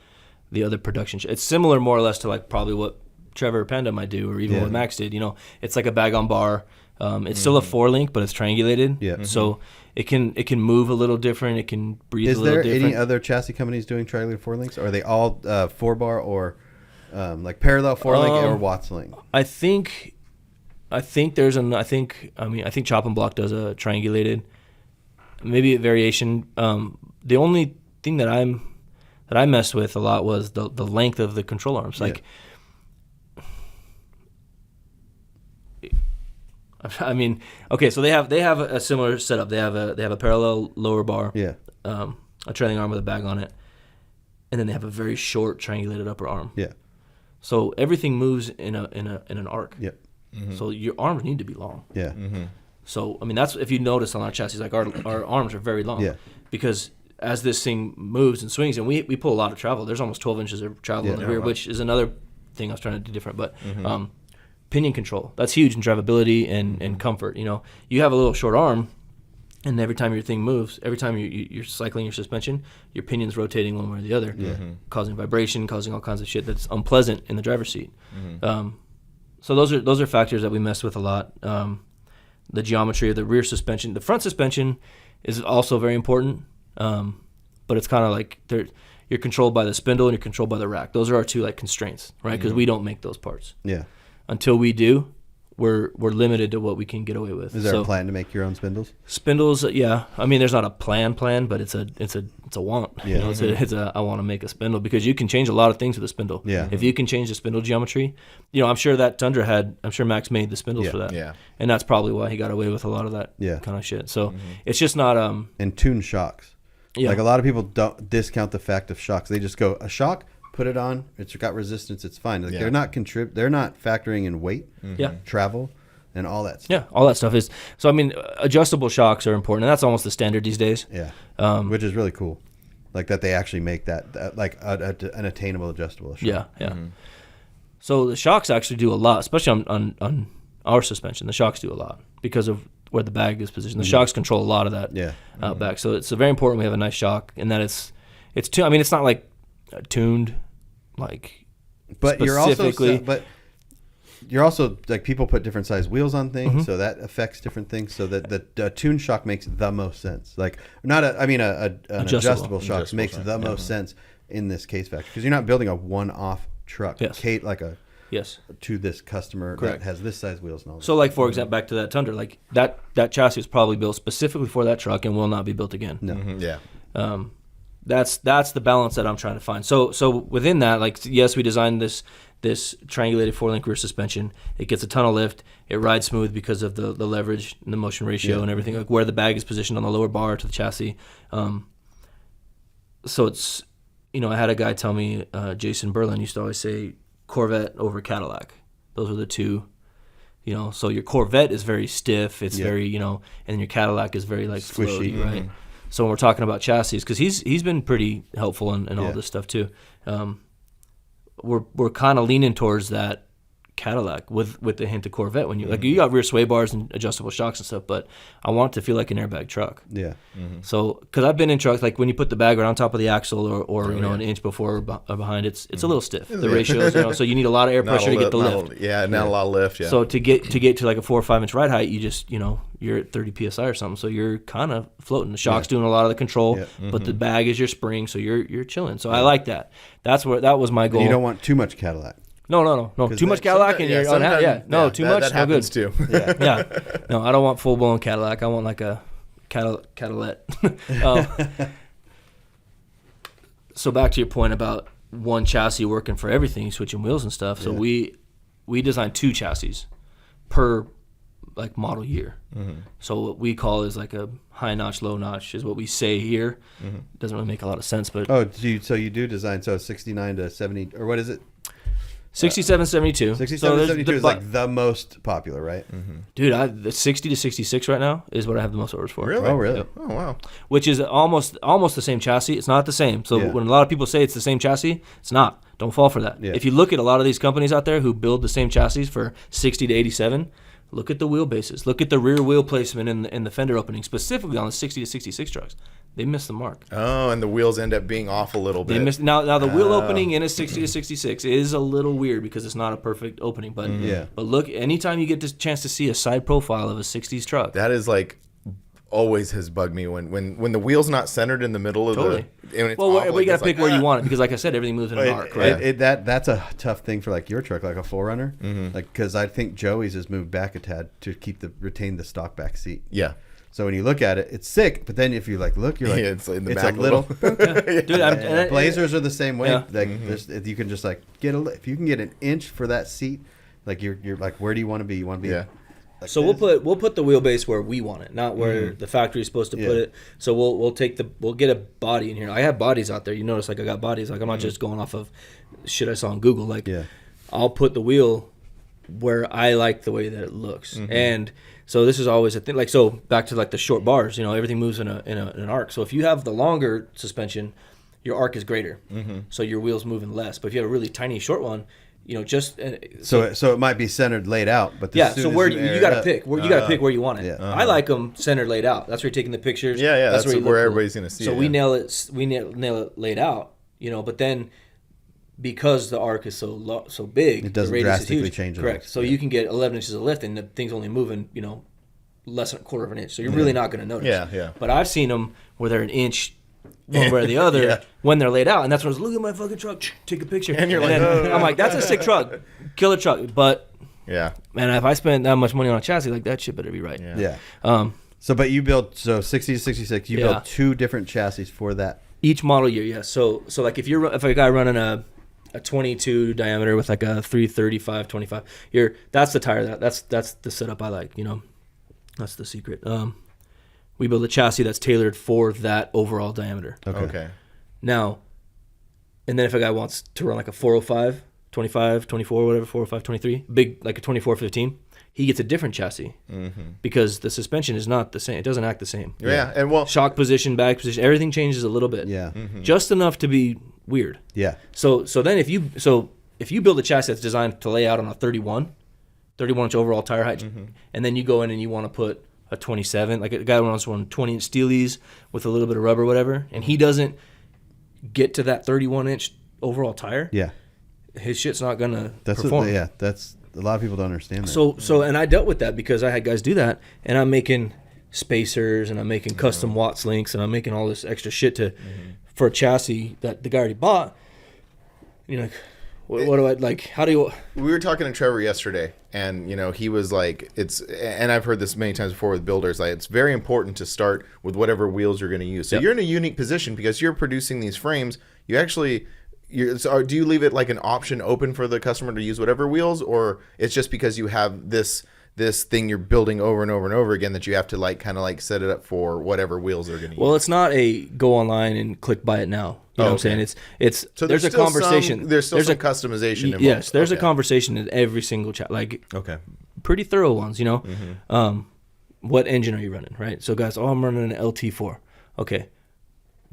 the other production. It's similar more or less to like probably what Trevor Panda might do, or even what Max did. You know, it's like a bag on bar. It's still a 4-link, but it's triangulated. Yeah. So it can move a little different. It can breathe a little different. Is there any other chassis companies doing triangulated 4-links? Or are they all 4-bar or like parallel 4-link or Watts link? I think there's I think Chop and Block does a triangulated, maybe a variation. The only thing that I messed with a lot was the length of the control arms. Like I mean, okay, so they have a similar setup. They have a parallel lower bar, a trailing arm with a bag on it, and then they have a very short triangulated upper arm. Yeah. So everything moves in an arc. Yep. So your arms need to be long. Yeah. So I mean, that's if you notice on our chassis, like our arms are very long. Yeah. Because as this thing moves and swings, and we pull a lot of travel. There's almost 12 inches of travel in the rear, which is another thing I was trying to do different. But pinion control, that's huge in drivability and comfort. You know, you have a little short arm, and every time your thing moves, every time you're cycling your suspension, your pinion's rotating one way or the other, causing vibration, causing all kinds of shit that's unpleasant in the driver's seat. So those are factors that we mess with a lot. The geometry of the rear suspension. The front suspension is also very important, but it's kind of like you're controlled by the spindle and you're controlled by the rack. Those are our two like constraints, right? Because we don't make those parts. Yeah. Until we do, we're limited to what we can get away with. Is there a plan to make your own spindles? Spindles, yeah. I mean, there's not a plan, but it's a want. Yeah. You know, it's a I want to make a spindle because you can change a lot of things with a spindle. Yeah. If you can change the spindle geometry, you know, I'm sure Max made the spindles for that. Yeah. And that's probably why he got away with a lot of that kind of shit. So it's just not and tune shocks. Yeah. Like a lot of people don't discount the fact of shocks. They just go a shock, put it on, it's got resistance, it's fine. Like they're not factoring in weight, travel, and all that stuff. Yeah, all that stuff is. So I mean, adjustable shocks are important, and that's almost the standard these days. Yeah, which is really cool. Like that they actually make that like an attainable adjustable shock. Yeah. So the shocks actually do a lot, especially on our suspension. The shocks do a lot because of where the bag is positioned. The shocks control a lot of that out back. So it's very important we have a nice shock, and that it's tuned. I mean, it's not like tuned like but specifically. You're also like people put different size wheels on things, so that affects different things. So that the tune shock makes the most sense. Like not an adjustable shock makes the most sense in this case factor because you're not building a one-off truck. Yes. Like a to this customer that has this size wheels and all that. So like for example, back to that Tundra, like that chassis was probably built specifically for that truck and will not be built again. No. Yeah. That's the balance that I'm trying to find. So within that, like yes, we designed this triangulated 4-link rear suspension. It gets a ton of lift. It rides smooth because of the leverage and the motion ratio and everything, like where the bag is positioned on the lower bar to the chassis. So it's, you know, I had a guy tell me, Jason Berlin used to always say Corvette over Cadillac. Those are the two, you know. So your Corvette is very stiff. It's very, you know, and your Cadillac is very like squishy, floaty, right? So when we're talking about chassis, because he's been pretty helpful in all this stuff too. We're kind of leaning towards that Cadillac with the hint of Corvette. When you you got rear sway bars and adjustable shocks and stuff, but I want it to feel like an airbag truck. Yeah. So because I've been in trucks like when you put the bag right on top of the axle or an inch before or behind, it's a little stiff. The ratios, you know, so you need a lot of air pressure to get the lift. Not a lot of lift. Yeah. So to get to like a 4 or 5 inch ride height, you just, you know, you're at 30 psi or something, so you're kind of floating. The shock's doing a lot of the control, but the bag is your spring, so you're chilling. So I like that. That was my goal. And you don't want too much Cadillac. No. Too much Cadillac and you're unhappy. Too much. That No good. happens too. No, I don't want full blown Cadillac. I want like a Cadillac. So back to your point about one chassis working for everything, switching wheels and stuff. So we designed 2 chassis per like model year. So what we call is like a high notch, low notch is what we say here. Doesn't really make a lot of sense, but so you do design 69 to 70 or what is it? 67, 72. 67 to 72 is like the most popular, right? Dude, the 60 to 66 right now is what I have the most orders for. Really? Oh, really? Oh, wow. Which is almost the same chassis. It's not the same. So when a lot of people say it's the same chassis, it's not. Don't fall for that. Yeah. If you look at a lot of these companies out there who build the same chassis for 60 to 87, look at the wheelbases. Look at the rear wheel placement in the fender opening, specifically on the 60 to 66 trucks. They missed the mark. Oh, and the wheels end up being off a little bit. They missed, now the wheel opening in a 60 to 66 is a little weird because it's not a perfect opening. But but look, anytime you get this chance to see a side profile of a 60s truck. That is like always has bugged me when the wheel's not centered in the middle of the. Well, you got to pick where you want it because, like I said, everything moves in an arc, right? That's a tough thing for like your truck, like a 4Runner, like because I think Joey's has moved back a tad to retain the stock back seat. Yeah. So when you look at it, it's sick. But then if you look, you're like, it's in the it's back a little. Dude, Blazers are the same way. Yeah. Like you can just like if you can get an inch for that seat, like you're like, where do you want to be? You want to be So we'll put the wheelbase where we want it, not where the factory is supposed to put it. So we'll get a body in here. I have bodies out there. You notice like I got bodies. Like I'm not just going off of shit I saw on Google. Like I'll put the wheel where I like the way that it looks. And so this is always a thing. Like so back to like the short bars. You know, everything moves in an arc. So if you have the longer suspension, your arc is greater. So your wheel's moving less. But if you have a really tiny short one, you know, just so it might be centered laid out, but so where you got to pick where you got to pick where you want it. I like them centered laid out. That's where you're taking the pictures. That's where everybody's gonna see it. So we nail it laid out, you know. But then because the arc is so big, it doesn't the radius drastically is huge. change. Correct. So you can get 11 inches of lift, and the thing's only moving, you know, less than a quarter of an inch. So you're really not going to notice. But I've seen them where they're an inch one way or the other when they're laid out, and that's when I was look at my fucking truck, take a picture, and you're like, I'm like, that's a sick truck, killer truck, but man, if I spend that much money on a chassis, like that shit better be right. But you built 60 to 66. You built 2 different chassis for that each model year. So like if a guy running a 22 diameter with like a 335 25, that's the tire that's the setup I like. You know, that's the secret. We build a chassis that's tailored for that overall diameter. Okay. Now, and then if a guy wants to run like a 405, 25, 24, whatever, 405, 23, big, like a 24, 15, he gets a different chassis because the suspension is not the same. It doesn't act the same. And shock position, back position, everything changes a little bit. Just enough to be weird. So then if you build a chassis that's designed to lay out on a 31 inch overall tire height, and then you go in and you want to put a 27, like a guy wants one 20-inch steelies with a little bit of rubber, whatever, and he doesn't get to that 31-inch overall tire, his shit's not gonna perform. That's a lot of people don't understand that. So and I dealt with that because I had guys do that, and I'm making spacers and I'm making custom Watts links and I'm making all this extra shit for a chassis that the guy already bought. You know, like, what do I like? How do you? We were talking to Trevor yesterday, and you know, he was like, and I've heard this many times before with builders, like it's very important to start with whatever wheels you're going to use. So you're in a unique position because you're producing these frames. You actually, so do you leave it like an option open for the customer to use whatever wheels, or it's just because you have this thing you're building over and over and over again that you have to like kind of like set it up for whatever wheels they're going to use? Well, it's not a go online and click buy it now. You know what I'm saying? It's so there's a conversation. There's some customization involved. Yes, there's a conversation in every single chat. Like pretty thorough ones, you know. What engine are you running, right? So guys, I'm running an LT4. Okay.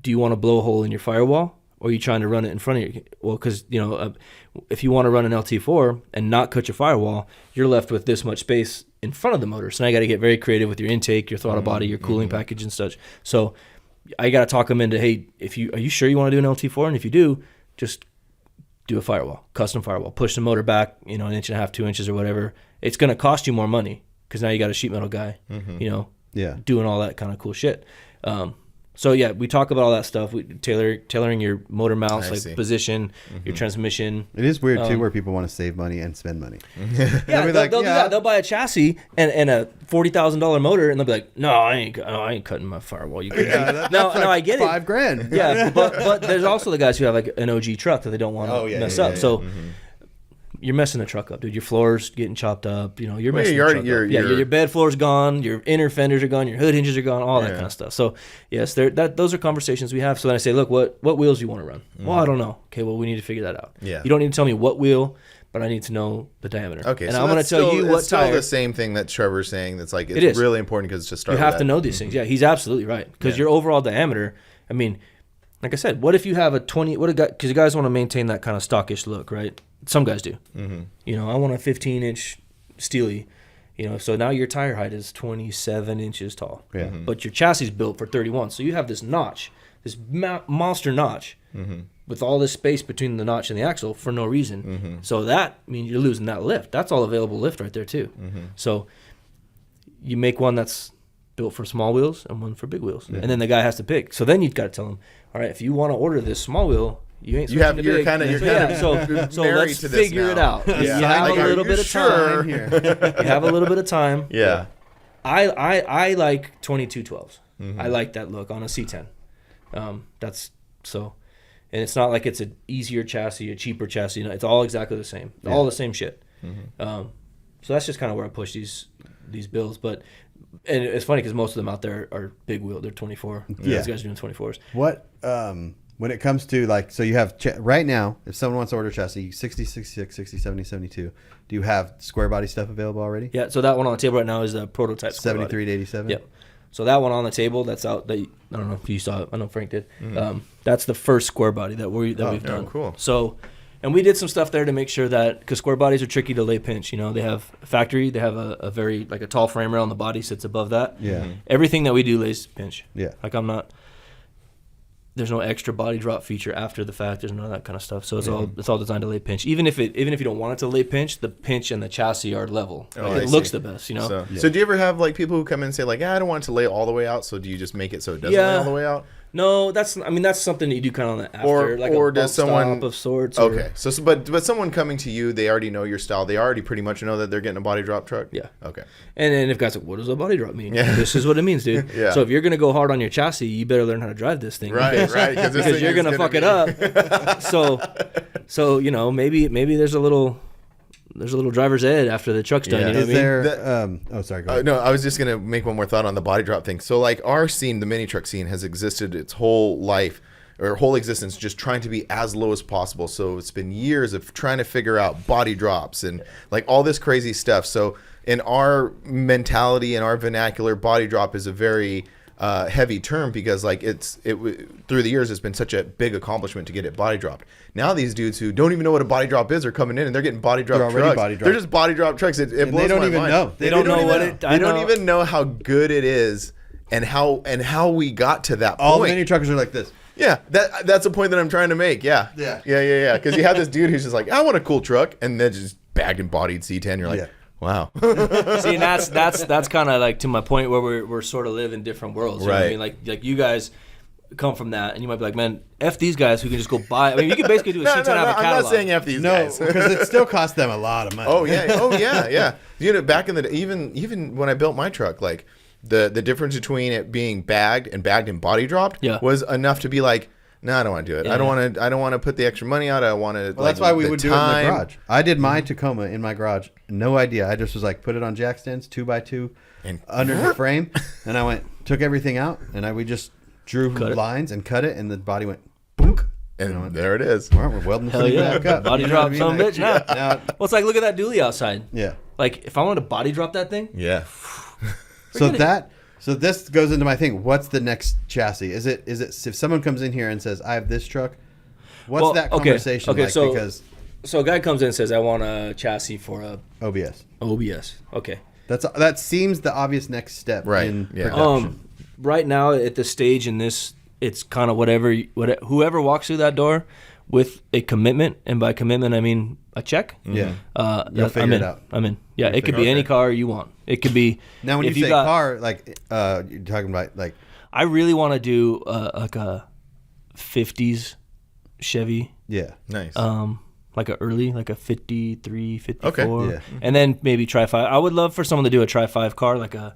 Do you want to blow a hole in your firewall, or are you trying to run it in front of you? Well, because you know, if you want to run an LT4 and not cut your firewall, you're left with this much space in front of the motor. So now you got to get very creative with your intake, your throttle body, your cooling package, and such. So I got to talk them into, hey, are you sure you want to do an LT4? And if you do, just do a firewall, custom firewall. Push the motor back, you know, 1.5 inches, 2 inches or whatever. It's going to cost you more money because now you got a sheet metal guy, you know, doing all that kind of cool shit. So yeah, we talk about all that stuff. We tailoring your motor mounts, like position, your transmission. It is weird too, where people want to save money and spend money. They'll do that. They'll buy a chassis and a $40,000 motor, and they'll be like, "No, I ain't cutting my firewall." You no, I get it. $5,000. Yeah, but there's also the guys who have like an OG truck that they don't want to mess up. So. You're messing the truck up, dude. Your floor's getting chopped up. You know, you're messing the truck up. Your bed floor's gone. Your inner fenders are gone. Your hood hinges are gone. All that kind of stuff. So, yes, those are conversations we have. So then I say, look, what wheels do you want to run? Well, I don't know. Okay, well, we need to figure that out. Yeah. You don't need to tell me what wheel, but I need to know the diameter. Okay, and so I'm going to tell you what still tire. the same thing that Trevor's saying. That's like it's really important because to start. You have to know these things. Yeah, he's absolutely right. Because your overall diameter. I mean, like I said, what if you have a 20? Because you guys want to maintain that kind of stockish look, right? Some guys do. You know, I want a 15-inch steely. You know, so now your tire height is 27 inches tall. Yeah. But your chassis is built for 31. So you have this notch, this monster notch, with all this space between the notch and the axle for no reason. So that means you're losing that lift. That's all available lift right there too. So you make one that's built for small wheels and one for big wheels, and then the guy has to pick. So then you've got to tell him, all right, if you want to order this small wheel. You're kind of so let's figure it out. You have a little bit of time here. You have a little bit of time. Yeah. I like 2212s. I like that look on a C10. That's so, and it's not like it's an easier chassis, a cheaper chassis. You know, it's all exactly the same. All the same shit. So that's just kind of where I push these these builds, but and it's funny because most of them out there are big wheel. They're 24. Yeah. These guys are doing 24s. What when it comes to like, so you have right now, if someone wants to order chassis 60, 66, 60, 70, 72, do you have square body stuff available already? Yeah. So that one on the table right now is a prototype. 73 to 87. Yep. So that one on the table, that's out. I don't know if you saw it. I know Frank did. That's the first square body that we've done. Cool. So, and we did some stuff there to make sure that, because square bodies are tricky to lay pinch. You know, they have factory. They have a very like a tall frame rail on the body sits above that. Yeah. Everything that we do lays pinch. Yeah. Like there's no extra body drop feature after the fact. There's none of that kind of stuff. So it's all designed to lay pinch. Even if you don't want it to lay pinch, the pinch and the chassis are level. It looks the best, you know. So do you ever have like people who come in and say like, I don't want it to lay all the way out? So do you just make it so it doesn't lay all the way out? No, that's something that you do kind of on the after, or a does someone of sorts. Okay, but someone coming to you, they already know your style. They already pretty much know that they're getting a body drop truck. Yeah. Okay. And then if guys like, what does a body drop mean? Yeah. This is what it means, dude. Yeah. So if you're gonna go hard on your chassis, you better learn how to drive this thing. Right. Because you're gonna fuck it up. So you know, maybe there's a little driver's ed after the truck's done. Yeah. You know Is what I there? mean? Oh, sorry. Go ahead. No, I was just gonna make one more thought on the body drop thing. So like our scene, the mini truck scene, has existed its whole life or whole existence just trying to be as low as possible. So it's been years of trying to figure out body drops and like all this crazy stuff. So in our mentality and our vernacular, body drop is a very heavy term because like through the years it's been such a big accomplishment to get it body dropped. Now these dudes who don't even know what a body drop is are coming in and they're getting body drop trucks. They're just body drop trucks. It blows they don't my even mind. know. They don't know what it. They don't even know how good it is and how we got to that point. All the mini truckers are like this. Yeah, that's a point that I'm trying to make. Yeah. Because you have this dude who's just like, I want a cool truck, and then just bagged and bodied C10. You're like, wow. See, and that's kind of like to my point where we're sort of live in different worlds. You know what I mean? Like you guys come from that, and you might be like, man, F these guys who can just go buy. I mean, you can basically do a C10 out of a catalog. I'm not saying F these guys. No, because it still costs them a lot of money. Oh yeah. You know, back in the even when I built my truck, like the difference between it being bagged and body dropped was enough to be like, no, I don't want to do it. I don't want to put the extra money out. I want to. Well, that's why we would do it in the garage. I did my Tacoma in my garage. No idea. I just was like, put it on jack stands, 2x2, and under the frame, and I took everything out, and we just drew lines and cut it, and the body went boonk. And there it is. All right, we're welding the thing back up. Body drop some bitch now. Now. Well, it's like, look at that dually outside. Yeah. Like, if I wanted to body drop that thing. Yeah. So this goes into my thing. What's the next chassis? Is it if someone comes in here and says, I have this truck, what's that conversation like? So a guy comes in and says, I want a chassis for a OBS. Okay. That seems the obvious next step in production. Right now at the stage in this, it's kind of whoever walks through that door with a commitment, and by commitment I mean a check. Yeah. You'll figure it out. I'm in. Yeah, it could be any car you want. It could be. Now, when you say car, like you're talking about like. I really want to do like a 50s Chevy. Yeah. Nice. Like a 53, 54. Okay. Yeah. And then maybe try 5. I would love for someone to do a try 5 car, like a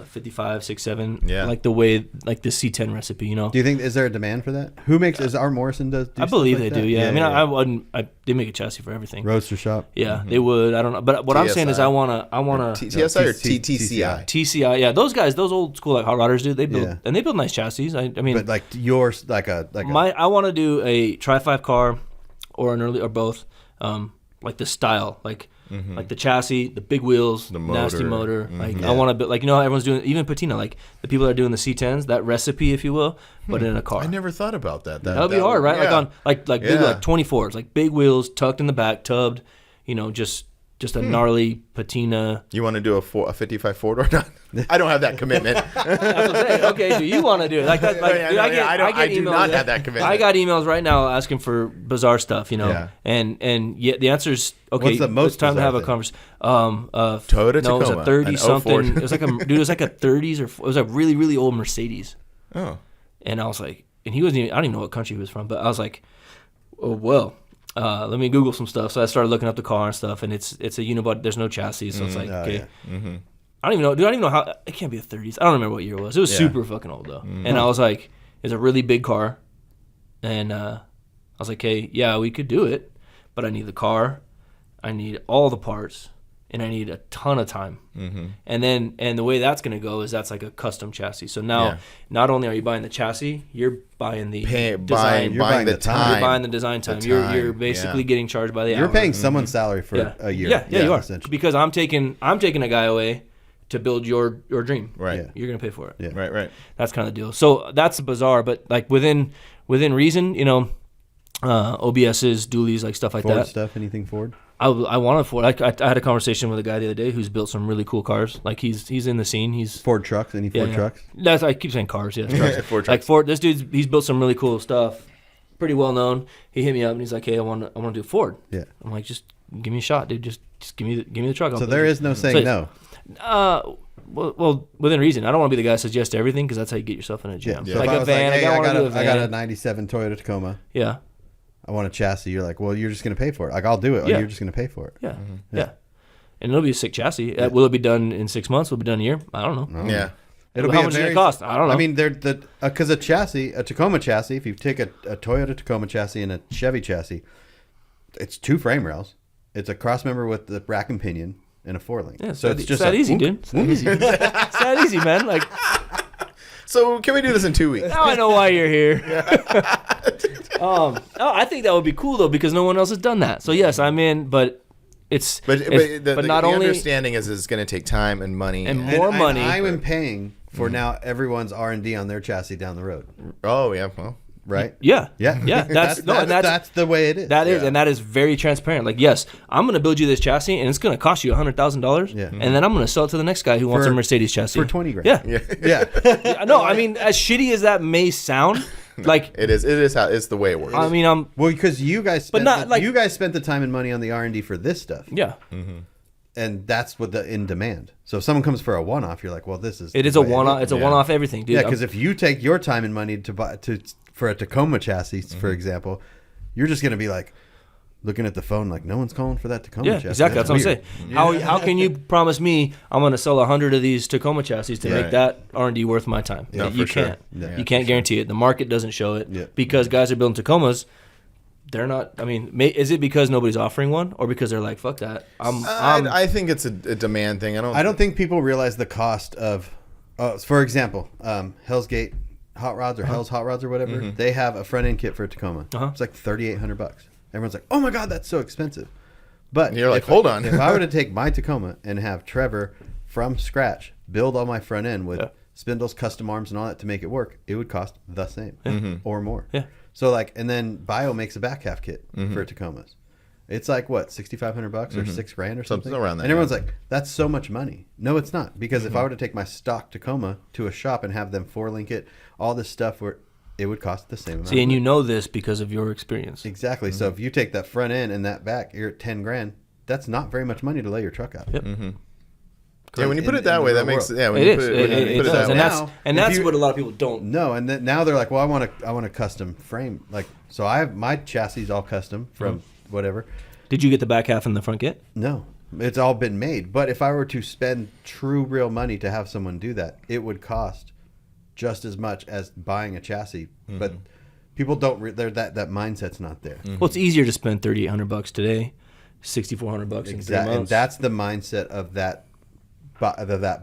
55, 67. Yeah. Like the C10 recipe, you know. Do you think, is there a demand for that? Who makes, is Art Morrison do I believe they like do, yeah. I mean, they make a chassis for everything. Roadster shop? Yeah, they would. I don't know. But what I'm saying is I want to TSI or TCI? TCI, yeah. Those guys, those old school like hot rodders, dude, they build and they build nice chassis. I mean, but like yours, I want to do a Tri 5 car or an early or both, like the style, like the chassis, the big wheels, the nasty motor. Like I want to build, like, you know how everyone's doing, even patina, like the people that are doing the C10s, that recipe, if you will, but in a car. I never thought about that. That would be hard, right? Yeah. Like big, like 24s, like big wheels tucked in the back, tubbed, you know, just a gnarly patina. You want to do a 55 4-door? I don't have that commitment. That's what I'm saying. Okay, do you want to do it? Like that? Like, dude, I do not have that commitment. I got emails right now asking for bizarre stuff, you know, and yet the answer is okay. What's the most it's time to have a conversation. Toyota no, it was a Tacoma, 30 an something. 04. It was like it was like a 30s, or it was a really really old Mercedes. Oh, and I was like, and he wasn't even, I don't even know what country he was from, but I was like, oh well. Let me Google some stuff. So I started looking up the car and stuff, and it's a unibody. There's no chassis, so it's like, okay. Yeah. I don't even know. Dude, I don't even know how. It can't be a 30s. I don't remember what year it was. It was super fucking old though. And I was like, it's a really big car, and I was like, hey, yeah, we could do it, but I need the car, I need all the parts, and I need a ton of time. And the way that's going to go is that's like a custom chassis. So now, not only are you buying the chassis, you're buying the design. You're buying the time. You're buying the design time. You're basically getting charged by the hour. You're paying someone's salary for a year. Yeah, you are. Because I'm taking a guy away to build your dream. Right. Yeah. You're going to pay for it. Yeah. Right. That's kind of the deal. So that's bizarre, but like within reason, you know, OBSs, dualies, like stuff like Ford that. stuff, anything Ford? I wanted Ford. I had a conversation with a guy the other day who's built some really cool cars. Like he's in the scene. He's Ford trucks, any Ford trucks? That's, I keep saying cars. Yeah, trucks. Ford trucks. Like Ford. This he's built some really cool stuff. Pretty well known. He hit me up and he's like, "Hey, I want to do Ford." Yeah. I'm like, "Just give me a shot, dude. Just give me the truck." So there is no saying no. Well, within reason. I don't want to be the guy that says yes to everything because that's how you get yourself in a jam. Yeah. So Like if I a was van. like, hey, I got a 97 Toyota Tacoma. Yeah. I want a chassis. You're like, well, you're just going to pay for it. Like, I'll do it. Yeah. You're just going to pay for it. Yeah. Yeah. And it'll be a sick chassis. Will it be done in 6 months? Will it be done in a year? I don't know. Yeah. It'll How be much does it cost? I don't know. I mean, because a Tacoma chassis, if you take a Toyota Tacoma chassis and a Chevy chassis, it's 2 frame rails. It's a cross member with the rack and pinion and a 4-link. Yeah, so it's just that easy, dude. It's that easy. It's that easy, man. Like, So can we do this in 2 weeks? now I know why you're here. I think that would be cool though because no one else has done that. So yes, I'm in, but it's But not the only understanding is it's going to take time and money. And more money. I am paying for now everyone's R&D on their chassis down the road. Oh yeah, well, right? Yeah. Yeah. Yeah. That's the way it is. That is, and that is very transparent. Like, yes, I'm going to build you this chassis, and it's going to cost you $100,000. Yeah. And then I'm going to sell it to the next guy who wants a Mercedes chassis for $20,000. Yeah. Yeah. No, I mean, as shitty as that may sound, like it is how it's the way it works. I mean, Well, because you guys spent not like- you guys spent the time and money on the R&D for this stuff. yeah, And that's what in demand. So if someone comes for a one-off, you're like, well, this is it is the a way one-off. is. It's a one-off everything, dude. Yeah, because if you take your time and money to buy for a Tacoma chassis, for example, you're just going to be like looking at the phone like, no one's calling for that Tacoma chassis. Exactly. That's what I'm weird. saying. How can you promise me I'm going to sell 100 of these Tacoma chassis to make that R&D worth my time? No, You for sure. can't. Yeah, You can't guarantee it. The market doesn't show it Yeah. because guys are building Tacomas. They're not. I mean, is it because nobody's offering one, or because they're like, "Fuck that"? I think it's a demand thing. I don't think people realize the cost of, for example, Hell's Gate Hot Rods or Hell's Hot Rods or whatever. They have a front end kit for a Tacoma. It's like $3,800. Everyone's like, "Oh my god, that's so expensive." But you're like, hold on. If I were to take my Tacoma and have Trevor from scratch build all my front end with spindles, custom arms, and all that to make it work, it would cost the same or more. Yeah. So and then Bio makes a back half kit for Tacomas. It's like what, $6,500 or $6,000 or something around that. And everyone's like, "That's so much money." No, it's not, because if I were to take my stock Tacoma to a shop and have them 4-link it, all this stuff, it would cost the same amount. See, and you know this because of your experience. Exactly. So if you take that front end and that back, you're at $10,000. That's not very much money to lay your truck out. Yep. Yeah, when you put it that way, that makes world. yeah. When It you is. put it It does, that and way. that's what a lot of people don't. No, and then now they're like, "Well, I want a custom frame." Like, so I have my chassis all custom from whatever. Did you get the back half and the front kit? No, it's all been made. But if I were to spend true real money to have someone do that, it would cost just as much as buying a chassis. But people don't. That mindset's not there. Well, it's easier to spend $3,800 today, $6,400 in 3 months. And that's the mindset of that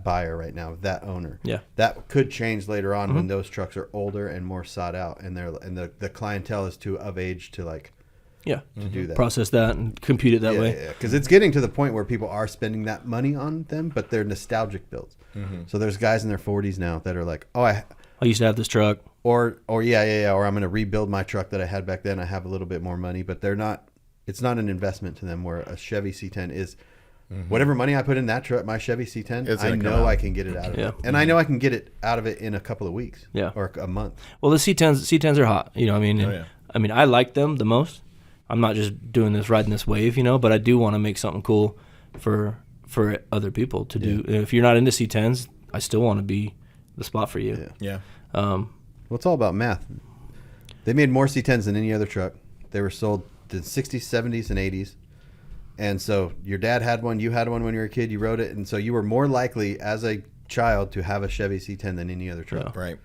buyer right now, that owner. Yeah. That could change later on when those trucks are older and more sought out, and the clientele is of age to to do that. process that and compute it that way. Yeah, because it's getting to the point where people are spending that money on them, but they're nostalgic builds. So there's guys in their 40s now that are like, "Oh, I used to have this truck." or I'm going to rebuild my truck that I had back then. I have a little bit more money, but they're not. It's not an investment to them. Where a Chevy C10 is. Whatever money I put in that truck, my Chevy C10, I know I can get it out of it. And I know I can get it out of it in a couple of weeks or a month. Well, the C10s are hot. I mean, I mean, I like them the most. I'm not just riding this wave, but I do want to make something cool for other people to do. If you're not into C10s, I still want to be the spot for you. Yeah. Well, it's all about math. They made more C10s than any other truck. They were sold in the 60s, 70s, and 80s. And so your dad had one, you had one when you were a kid, you rode it, and so you were more likely as a child to have a Chevy C10 than any other truck. Yeah. Right.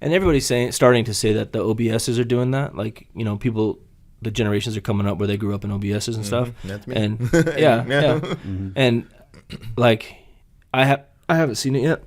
And everybody's starting to say that the OBSs are doing that. Like, people, the generations are coming up where they grew up in OBSs and stuff. That's me. And and like I haven't seen it yet.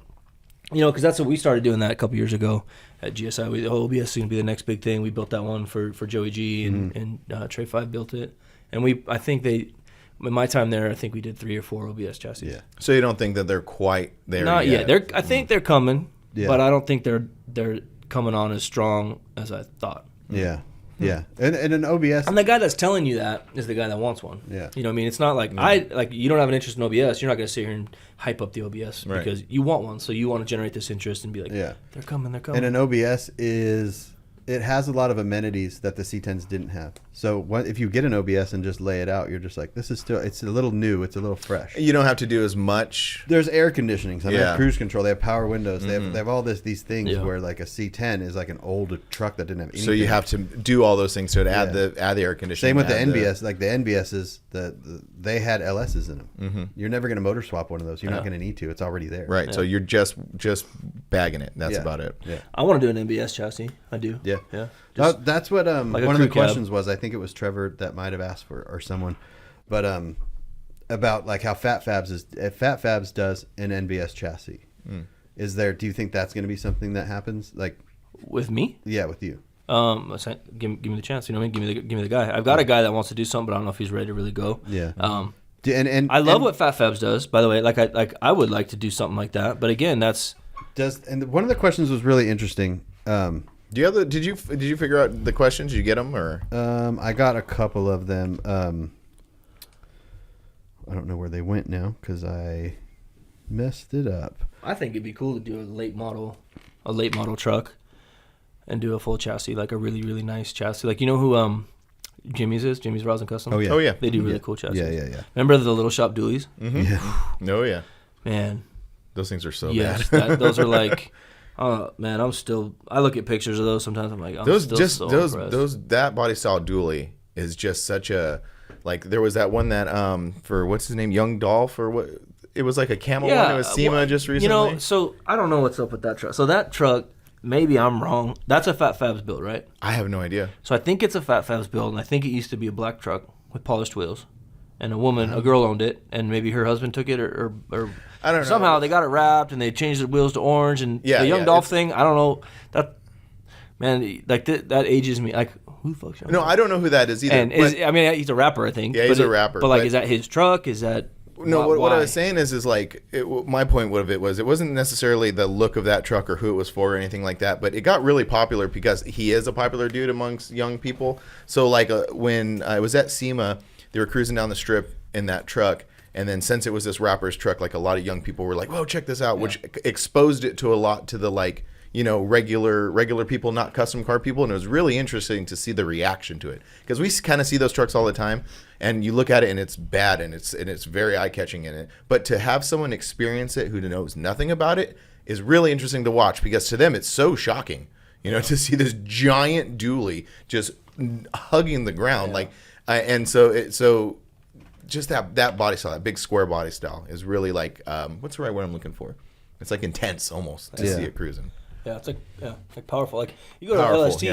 You know, because that's what we started doing that a couple years ago at GSI. OBS is going to be the next big thing. We built that one for Joey G, and Trey 5 built it. And I think in my time there, I think we did 3 or 4 OBS chassis. Yeah. So you don't think that they're quite there Not yet? yet. I think they're coming, but I don't think they're coming on as strong as I thought. Yeah. Yeah. And an OBS. And the guy that's telling you that is the guy that wants one. Yeah. You know what I mean? It's not like you don't have an interest in OBS. You're not going to sit here and hype up the OBS because you want one. So you want to generate this interest and be like, they're coming. And an OBS it has a lot of amenities that the C10s didn't have. So if you get an OBS and just lay it out, you're just like, it's a little new, it's a little fresh. You don't have to do as much. There's air conditioning, so they have cruise control, they have power windows, they have all these things where like a C10 is like an old truck that didn't have anything. So you have to do all those things to add the air conditioning. Same with the NBS, like the NBSs, they had LSs in them. Mm-hmm. You're never going to motor swap one of those. You're not going to need to. It's already there. Right. Yeah. So you're just bagging it. That's about it. Yeah. I want to do an NBS chassis. I do. Yeah. Yeah. That's what one of the questions was. I think it was Trevor that might have asked for, or someone, but about like how Fat Fabs does an NBS chassis. Do you think that's going to be something that happens? Like with me? Yeah, with you. Give me the chance. You know what I mean? Give me the guy. I've got a guy that wants to do something, but I don't know if he's ready to really go. Yeah. And I love what Fat Fabs does. By the way, I would like to do something like that. But again, one of the questions was really interesting. Did you figure out the questions? Did you get them or? I got a couple of them. I don't know where they went now because I messed it up. I think it'd be cool to do a late model truck, and do a full chassis, like a really really nice chassis. Like you know who Jimmy's is? Jimmy's Rosin Custom. Oh yeah. They do really cool chassis. Yeah. Remember the little shop dualies? Mm-hmm. Yeah. Oh yeah. Man, those things are so bad. Those are like. Oh man, I look at pictures of those sometimes. I'm like, that body style dually is just such a, like there was that one that for what's his name, Young Dolph, or what, it was like a camel one. It was SEMA just recently. You know, so I don't know what's up with that truck. So that truck, maybe I'm wrong. That's a Fat Fabs build, right? I have no idea. So I think it's a Fat Fabs build, and I think it used to be a black truck with polished wheels, and a girl owned it, and maybe her husband took it, or I don't know. Somehow they got it wrapped and they changed the wheels to orange, and the Young Dolph thing. I don't know that. Man, like that ages me. Like who the fuck's Young? No, I don't know who that is either. And he's a rapper, I think. Yeah, he's a rapper. But like, is that his truck? Is that? No, what I was saying is like my point of it was it wasn't necessarily the look of that truck or who it was for or anything like that, but it got really popular because he is a popular dude amongst young people. So like when I was at SEMA, they were cruising down the strip in that truck. And then since it was this rapper's truck, like a lot of young people were like, "Whoa, check this out," which exposed it to a lot to the like, you know, regular people, not custom car people. And it was really interesting to see the reaction to it because we kind of see those trucks all the time, and you look at it and it's bad and it's very eye catching in it. But to have someone experience it who knows nothing about it is really interesting to watch because to them it's so shocking, you know, to see this giant dually just hugging the ground, like, and so. Just that body style, that big square body style, is really like what's the right word I'm looking for? It's like intense almost to see it cruising. Yeah, it's like powerful. Like you go to LST,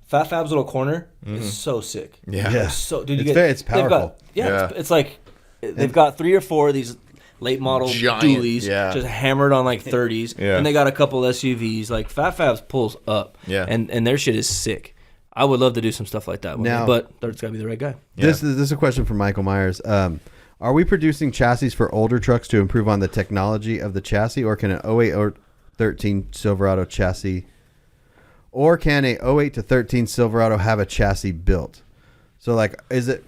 Fat Fab's little corner is so sick. Yeah. So dude, it's powerful. It's like they've got 3 or 4 of these late model dualies just hammered on like 30s, and they got a couple SUVs. Like Fat Fabs pulls up, and their shit is sick. I would love to do some stuff like that, but there's got to be the right guy. Yeah. This is a question from Michael Myers. Are we producing chassis for older trucks to improve on the technology of the chassis, or can an 08 or 13 Silverado chassis, or can a 08 to 13 Silverado have a chassis built? So, like, is it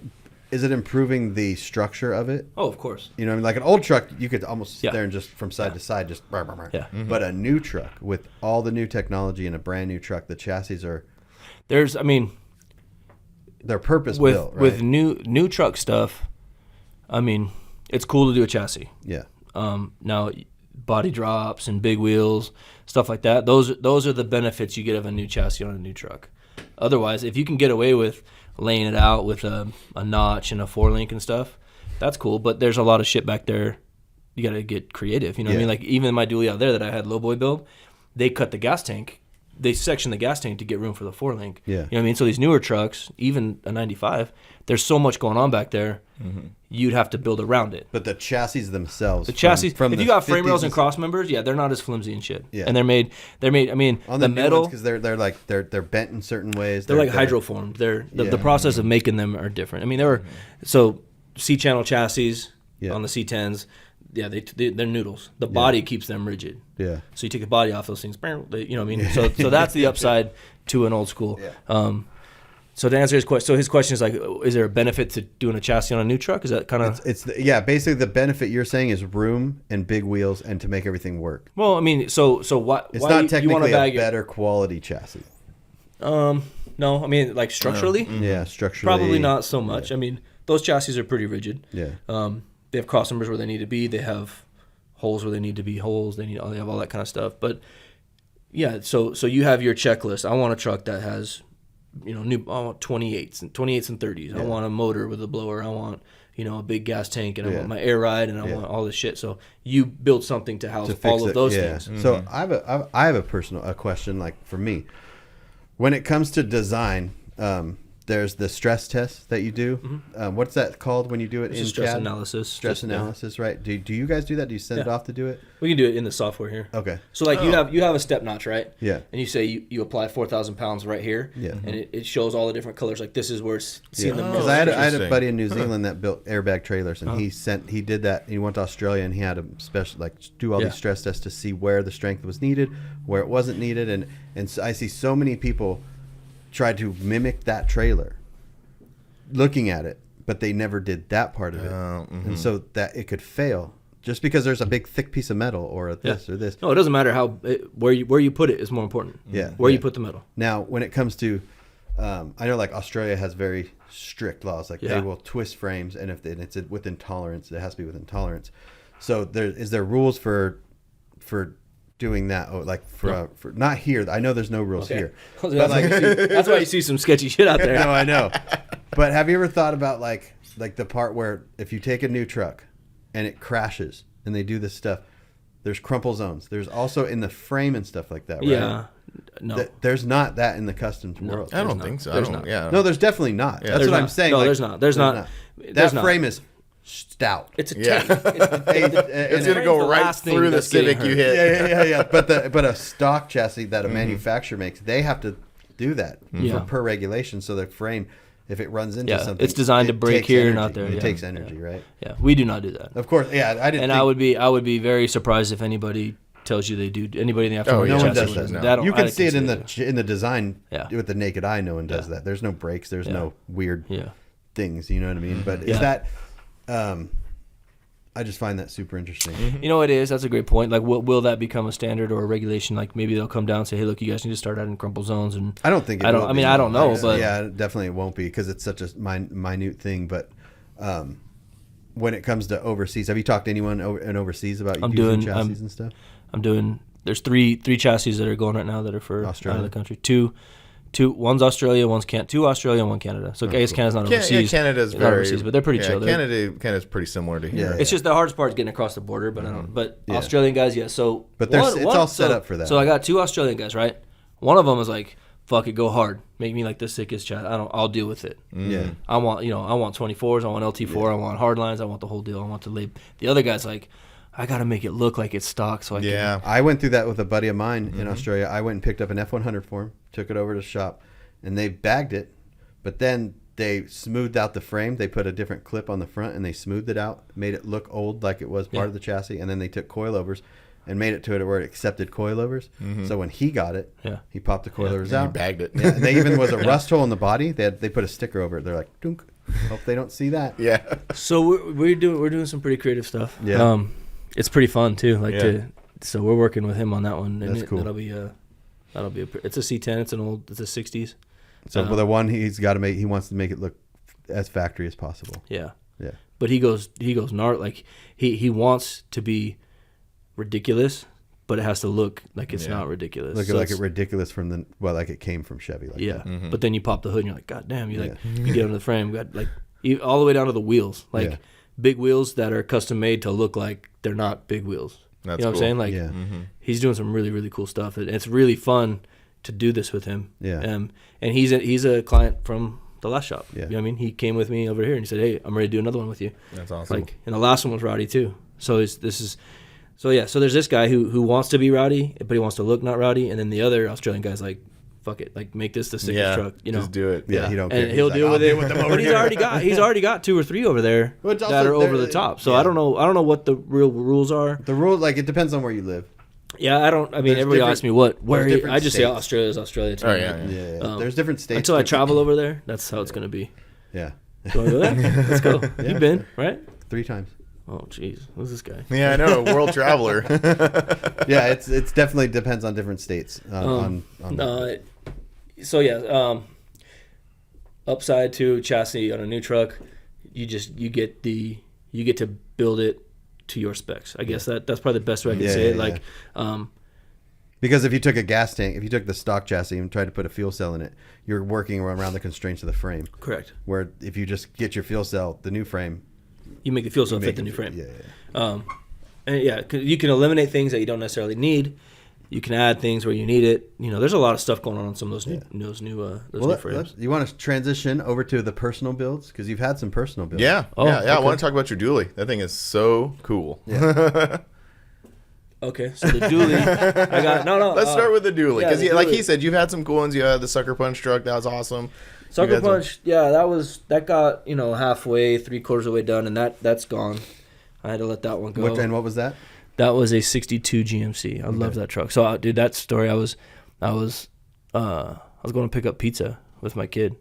improving the structure of it? Oh, of course. You know, I mean, like an old truck, you could almost sit there and just from side to side, just Yeah. Mm-hmm. But a new truck with all the new technology and a brand new truck, the chassis are. They're purpose built, right? With new truck stuff. I mean, it's cool to do a chassis. Yeah. Now, body drops and big wheels, stuff like that. Those are the benefits you get of a new chassis on a new truck. Otherwise, if you can get away with laying it out with a notch and a 4-link and stuff, that's cool. But there's a lot of shit back there. You got to get creative. You know what I mean? Like even my dually out there that I had low boy build, they cut the gas tank they section the gas tank to get room for the 4-link. Yeah. You know what I mean? So these newer trucks, even a 95, there's so much going on back there, you'd have to build around it. But the chassis themselves, The chassis, from if the you got frame 50s rails and cross members, yeah, they're not as flimsy and shit. Yeah. And they're made. I mean, on the metal, because they're bent in certain ways. they're like hydroformed. The process of making them are different. I mean, they were so C-channel chassis on the C10s. Yeah, they're noodles. The body keeps them rigid. Yeah. So you take the body off those things, you know what I mean? So that's the upside to an old school. Yeah. So to answer his question, so his question is like, is there a benefit to doing a chassis on a new truck? Is that kind of? Basically the benefit you're saying is room and big wheels and to make everything work. Well, I mean, so what? It's why not you technically bag a better quality chassis. No, I mean, like structurally. Yeah, structurally. Probably not so much. I mean, those chassis are pretty rigid. Yeah. They have cross members where they need to be. They have holes where they need to be holes. They have all that kind of stuff. But yeah, so you have your checklist. I want a truck that has, I want 28s and 30s. Yeah. I want a motor with a blower. I want, a big gas tank, and I want my air ride, and I want all this shit. So you build something to house all of those things. So I have a question, like for me, when it comes to design, there's the stress test that you do. What's that called when you do it in stress CAD? analysis. Stress analysis, right? Do you guys do that? Do you send it off to do it? We can do it in the software here. Okay. So like you have a step notch, right? Yeah. And you say you apply 4,000 pounds right here. Yeah. And it shows all the different colors. Like this is where it's seeing the most. Because I had a buddy in New Zealand that built airbag trailers, and he did that. He went to Australia, and he had a special do all these stress tests to see where the strength was needed, where it wasn't needed, and so I see so many people try to mimic that trailer, looking at it, but they never did that part of it, and so that it could fail just because there's a big thick piece of metal or this or this. No, it doesn't matter where you put it is more important. Yeah, where you put the metal. Now, when it comes to, I know like Australia has very strict laws. Like they will twist frames, and if it's within tolerance, it has to be within tolerance. So is there rules for doing that? Like for not here. I know there's no rules here. But that's why you see some sketchy shit out there. No, I know. But have you ever thought about like the part where if you take a new truck and it crashes and they do this stuff, there's crumple zones. There's also in the frame and stuff like that, right? Yeah. No. There's not that in the customs world. I don't think so. There's not. Yeah. No, there's definitely not. Yeah. That's There's what not. I'm saying. No, like, there's not. There's not. That frame is stout. It's a Yeah. tank. It's gonna go right through the Civic you hit. Yeah. But a stock chassis that a manufacturer makes, they have to do that per regulation. So the frame, if it runs into something, it's designed to break takes here, energy. not there. It takes energy, right? Yeah, we do not do that. Of course, yeah. I didn't. And I would be very surprised if anybody tells you they do. Anybody in the aftermarket, no one chassis does that. does. No. You can see it in the design Yeah. with the naked eye. No one does that. There's no brakes. There's no weird things. You know what I mean? But is that? I just find that super interesting. You know, it is. That's a great point. Like, will that become a standard or a regulation? Like, maybe they'll come down and say, "Hey, look, you guys need to start adding crumple zones." And I don't think. I don't know, but yeah, definitely it won't be because it's such a minute thing. But when it comes to overseas, have you talked to anyone in overseas about using chassis and stuff? There's three chassis that are going right now that are for Australia. out of the country. One's Australia, two Australia, and one Canada. So I guess Canada's not overseas. Canada's not very overseas, but they're pretty chill. Canada's pretty similar to here. Yeah. It's just the hardest part is getting across the border, but I don't. But Australian guys, yeah. So, but it's all set up for that. So I got two Australian guys, right? One of them is like, "Fuck it, go hard, make me like the sickest chassis. I'll deal with it. Yeah, I want 24s, I want LT4, I want hard lines, I want the whole deal, I want the lab." The other guy's like, I got to make it look like it's stock, so I can. I went through that with a buddy of mine in Australia. I went and picked up an F100 for him, took it over to the shop, and they bagged it, but then they smoothed out the frame. They put a different clip on the front, and they smoothed it out, made it look old like it was part of the chassis, and then they took coilovers and made it to it where it accepted coilovers. So when he got it, he popped the coilovers out. He bagged it. Yeah, and they even was a rust hole in the body. They put a sticker over it. They're like, dunk. Hope they don't see that. Yeah. So we're doing some pretty creative stuff. Yeah. It's pretty fun too. So we're working with him on that one. And That's cool. That'll be it's a C10. It's a 60s. So for the one he wants to make it look as factory as possible. Yeah. Yeah. But he goes gnarly. Like he wants to be ridiculous, but it has to look like it's not ridiculous. Look like it ridiculous from like it came from Chevy. Like that. But then you pop the hood and you're like, God damn! You get under the frame, got like all the way down to the wheels, like big wheels that are custom made to look like they're not big wheels. That's you know what I'm saying? Like he's doing some really really cool stuff. It's really fun to do this with him. Yeah. And he's a client from the last shop. Yeah. You know what I mean? He came with me over here and he said, "Hey, I'm ready to do another one with you." That's awesome. Like, and the last one was rowdy too. So so there's this guy who wants to be rowdy, but he wants to look not rowdy, and then the other Australian guy's like, "Fuck it, like make this the sickest truck." You know, just do it. Yeah, he don't care. and he'll deal with it. But he's already got 2 or 3 over there Well, it's that also are over there- the top. So yeah. I don't know what the real rules are. The rule, like, it depends on where you live. Yeah, I mean, There's everybody asks me where. different I just say states. Australia's Australia too. Oh, yeah. Yeah. There's different states. Until I travel over there, that's how it's gonna be. Yeah. You wanna go there? Let's go. Yeah. You've been, right? 3 times. Oh, jeez, who's this guy? Yeah, I know, world traveler. Yeah, it's definitely depends on different states. Upside to chassis on a new truck, you get to build it to your specs. I guess that's probably the best way I can say it. Like, because if you took a gas tank, if you took the stock chassis and tried to put a fuel cell in it, you're working around the constraints of the frame. correct. Where if you just get your fuel cell, the new frame, You make the fuel cell you fit make the it new fit- frame. Yeah. And yeah, you can eliminate things that you don't necessarily need. You can add things where you need it. You know, there's a lot of stuff going on some of those new frames. You want to transition over to the personal builds because you've had some personal builds. Yeah, Oh, yeah. I okay. want to talk about your dually. That thing is so cool. Okay, so the dually, I got Let's start with the dually yeah, because, the like dually. he said, you've had some cool ones. You had the Sucker Punch truck. That was awesome. Sucker You've had some- Punch. Yeah, that got halfway, 3/4 of the way done, and that's gone. I had to let that one go. What was that? That was a '62 GMC. I love that truck. So, dude, that story. I was going to pick up pizza with my kid,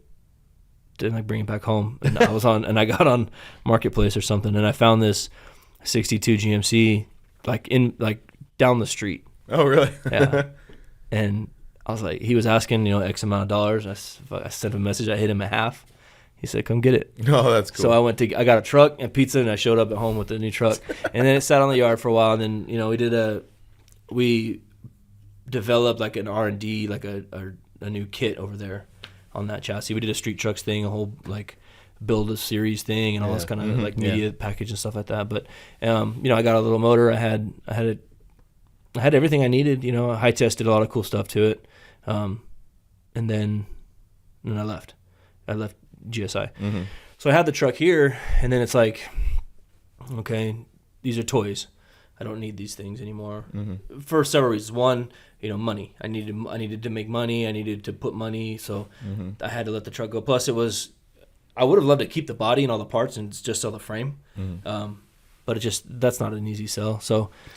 didn't like bring it back home, and I got on Marketplace or something, and I found this '62 GMC like down the street. Oh, really? Yeah, and I was like, he was asking X amount of dollars. I sent him a message. I hit him at half. He said, "Come get it." Oh, that's cool. So I got a truck and pizza, and I showed up at home with the new truck, and then it sat on the yard for a while, and then we developed like an R&D, like a new kit over there on that chassis. We did a street trucks thing, a whole like build a series thing, and all this kind of like media package and stuff like that. But I got a little motor. I had everything I needed. I high tested a lot of cool stuff to it, and then I left. GSI. Mm-hmm. So I had the truck here, and then it's like, okay, these are toys. I don't need these things anymore for several reasons. One, money. I needed to make money. I needed to put money, so I had to let the truck go. Plus, I would have loved to keep the body and all the parts and just sell the frame, but that's not an easy sell.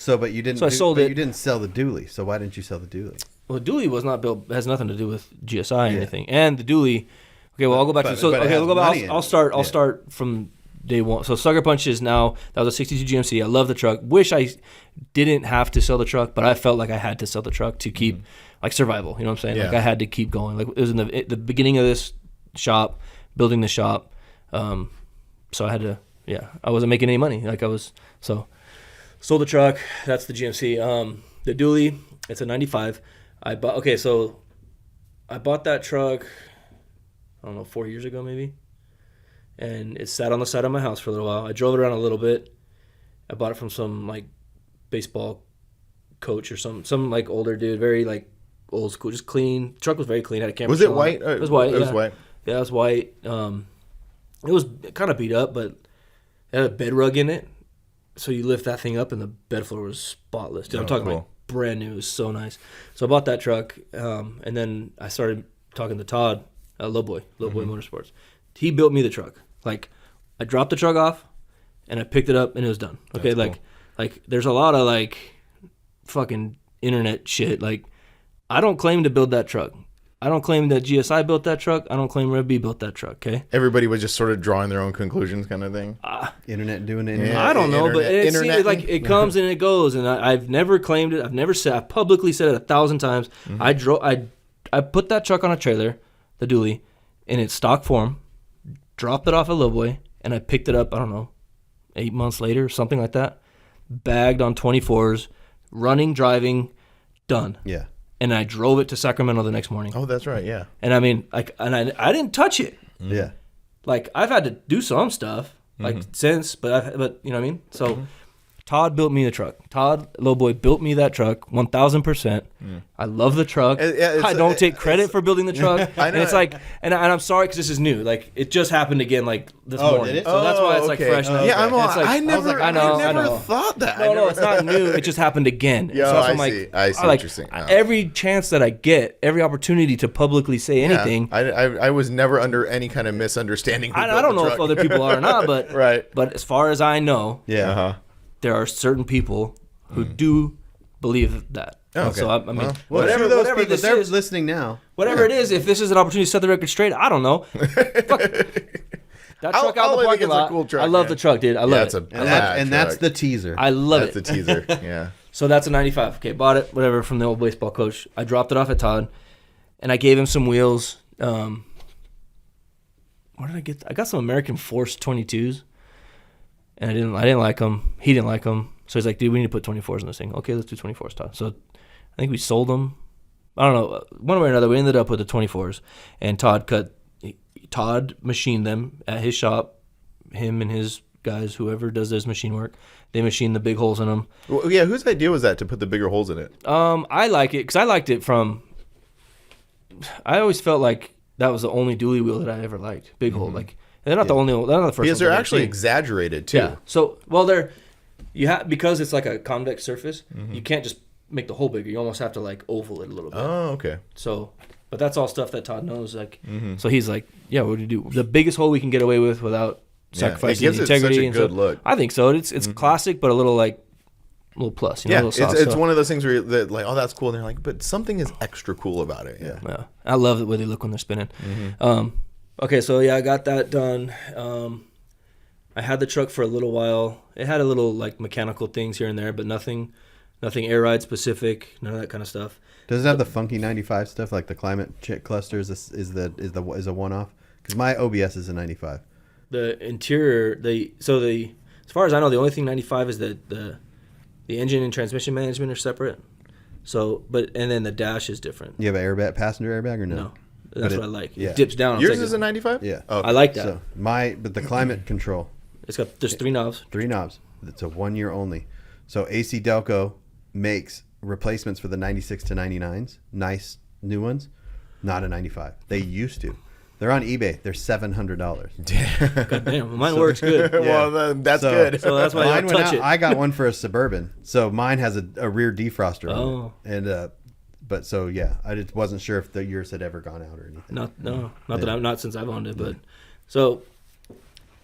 But you didn't. So I sold it. You didn't sell the dually. So why didn't you sell the dually? Well, the dually was not built. Has nothing to do with GSI or anything. And the dually. Okay, well, I'll go back to so. but it Okay, has we'll go back. money in I'll it. start. I'll Yeah. start from day one. So Sucker Punch is now. That was a '62 GMC. I love the truck. Wish I didn't have to sell the truck, but I felt like I had to sell the truck to keep like survival. You know what I'm saying? Yeah. Like I had to keep going. Like it was in the beginning of this shop, building the shop. So I had to. Yeah, I wasn't making any money. Like I was. So sold the truck. That's the GMC. The dually. It's a '95. I bought that truck. I don't know, 4 years ago maybe, and it sat on the side of my house for a little while. I drove it around a little bit. I bought it from some like baseball coach or some like older dude, very like old school, just clean. The truck was very clean. Had a camera. Was it shell on white? It was white. It was yeah. white. Yeah, it was white. It was kind of beat up, but it had a bed rug in it. So you lift that thing up, and the bed floor was spotless. Dude, I'm talking cool. like brand new. It was so nice. So I bought that truck, and then I started talking to Todd, Lowboy Motorsports. He built me the truck. Like, I dropped the truck off, and I picked it up, and it was done. Okay, That's like there's a lot of like fucking internet shit. Like, I don't claim to build that truck. I don't claim that GSI built that truck. I don't claim RevB built that truck. Okay. Everybody was just sort of drawing their own conclusions, kind of thing. Internet doing it. Yeah. I don't know, but it Internet- seems like it comes and it goes, and I've never claimed it. I've never said. I publicly said it 1,000 times. I put that truck on a trailer, the dually, in its stock form, dropped it off at Lowboy, and I picked it up. I don't know, 8 months later, something like that. Bagged on 24s, running, driving, done. Yeah. And I drove it to Sacramento the next morning. Oh, that's right. Yeah. And I mean, like, and I didn't touch it. Yeah. Like, I've had to do some stuff, like since, but you know what I mean. So Todd built me the truck. Todd Lowboy built me that truck 1,000%. I love the truck. I don't take credit for building the truck. I know. And it's like, and I'm sorry because this is new. Like it just happened again like this morning. Did it? So that's why it's like fresh. Now. Yeah, I'm all, It's like, I never know. thought that. No, it's not new. It just happened again. Yo, so that's I why I'm see. like, I see what you're saying. Oh. Every chance that I get, every opportunity to publicly say anything. I was never under any kind of misunderstanding. I don't know if other people are or not, but Right. But as far as I know, there are certain people who do believe that. Okay. So I mean, Well, whatever this they're is, listening now. whatever it is, if this is an opportunity to set the record straight, I don't know. Fuck. That truck out in the parking lot. Cool truck, I love the truck, dude. I love it. And that's the teaser. I love That's it. the teaser. Yeah. So that's a 95. Okay, bought it, whatever, from the old baseball coach. I dropped it off at Todd, and I gave him some wheels. What did I get? I got some American Force 22s, and I didn't like them. He didn't like them. So he's like, dude, we need to put 24s in this thing. Okay, let's do 24s, Todd. So I think we sold them. I don't know. One way or another, we ended up with the 24s, and Todd machined them at his shop. Him and his guys, whoever does this machine work, they machine the big holes in them. Well, yeah, whose idea was that to put the bigger holes in it? I like it because I liked it from. I always felt like that was the only dually wheel that I ever liked. Big hole, like they're not the only. They're not the first. Because ones they're I've ever actually seen. exaggerated too. Yeah. So because it's like a convex surface, you can't just make the hole bigger. You almost have to like oval it a little bit. Oh, okay. So, but that's all stuff that Todd knows. Like, so he's like, yeah, what do you do? The biggest hole we can get away with without sacrificing it gives integrity. it such a and good stuff. look. I think so. It's classic, but a little plus. You know, Yeah, a little soft it's stuff. one of those things where you're like, oh, that's cool. And they're like, but something is extra cool about it. Yeah. Yeah, I love the way they look when they're spinning. Okay, so yeah, I got that done. I had the truck for a little while. It had a little like mechanical things here and there, but nothing air ride specific, none of that kind of stuff. Does it have the funky 95 stuff like the climate cluster is a one off? Because my OBS is a 95. The interior, as far as I know, the only thing 95 is the engine and transmission management are separate. So, and then the dash is different. You have an airbag, passenger airbag, or no? No, that's what I like. Yeah. It dips down. Yours is a 95? Yeah. Oh, I like that. So but the climate control, There's 3 knobs. 3 knobs. It's a 1 year only. So AC Delco makes replacements for the 96 to 99s, nice new ones, not a 95. They used to. They're on eBay. They're $700. God damn, mine works good. Well, that's good. So that's why I don't touch it. I got one for a Suburban. So mine has a rear defroster on Oh. it. And but so yeah, I just wasn't sure if yours had ever gone out or anything. Not since I've owned it, but so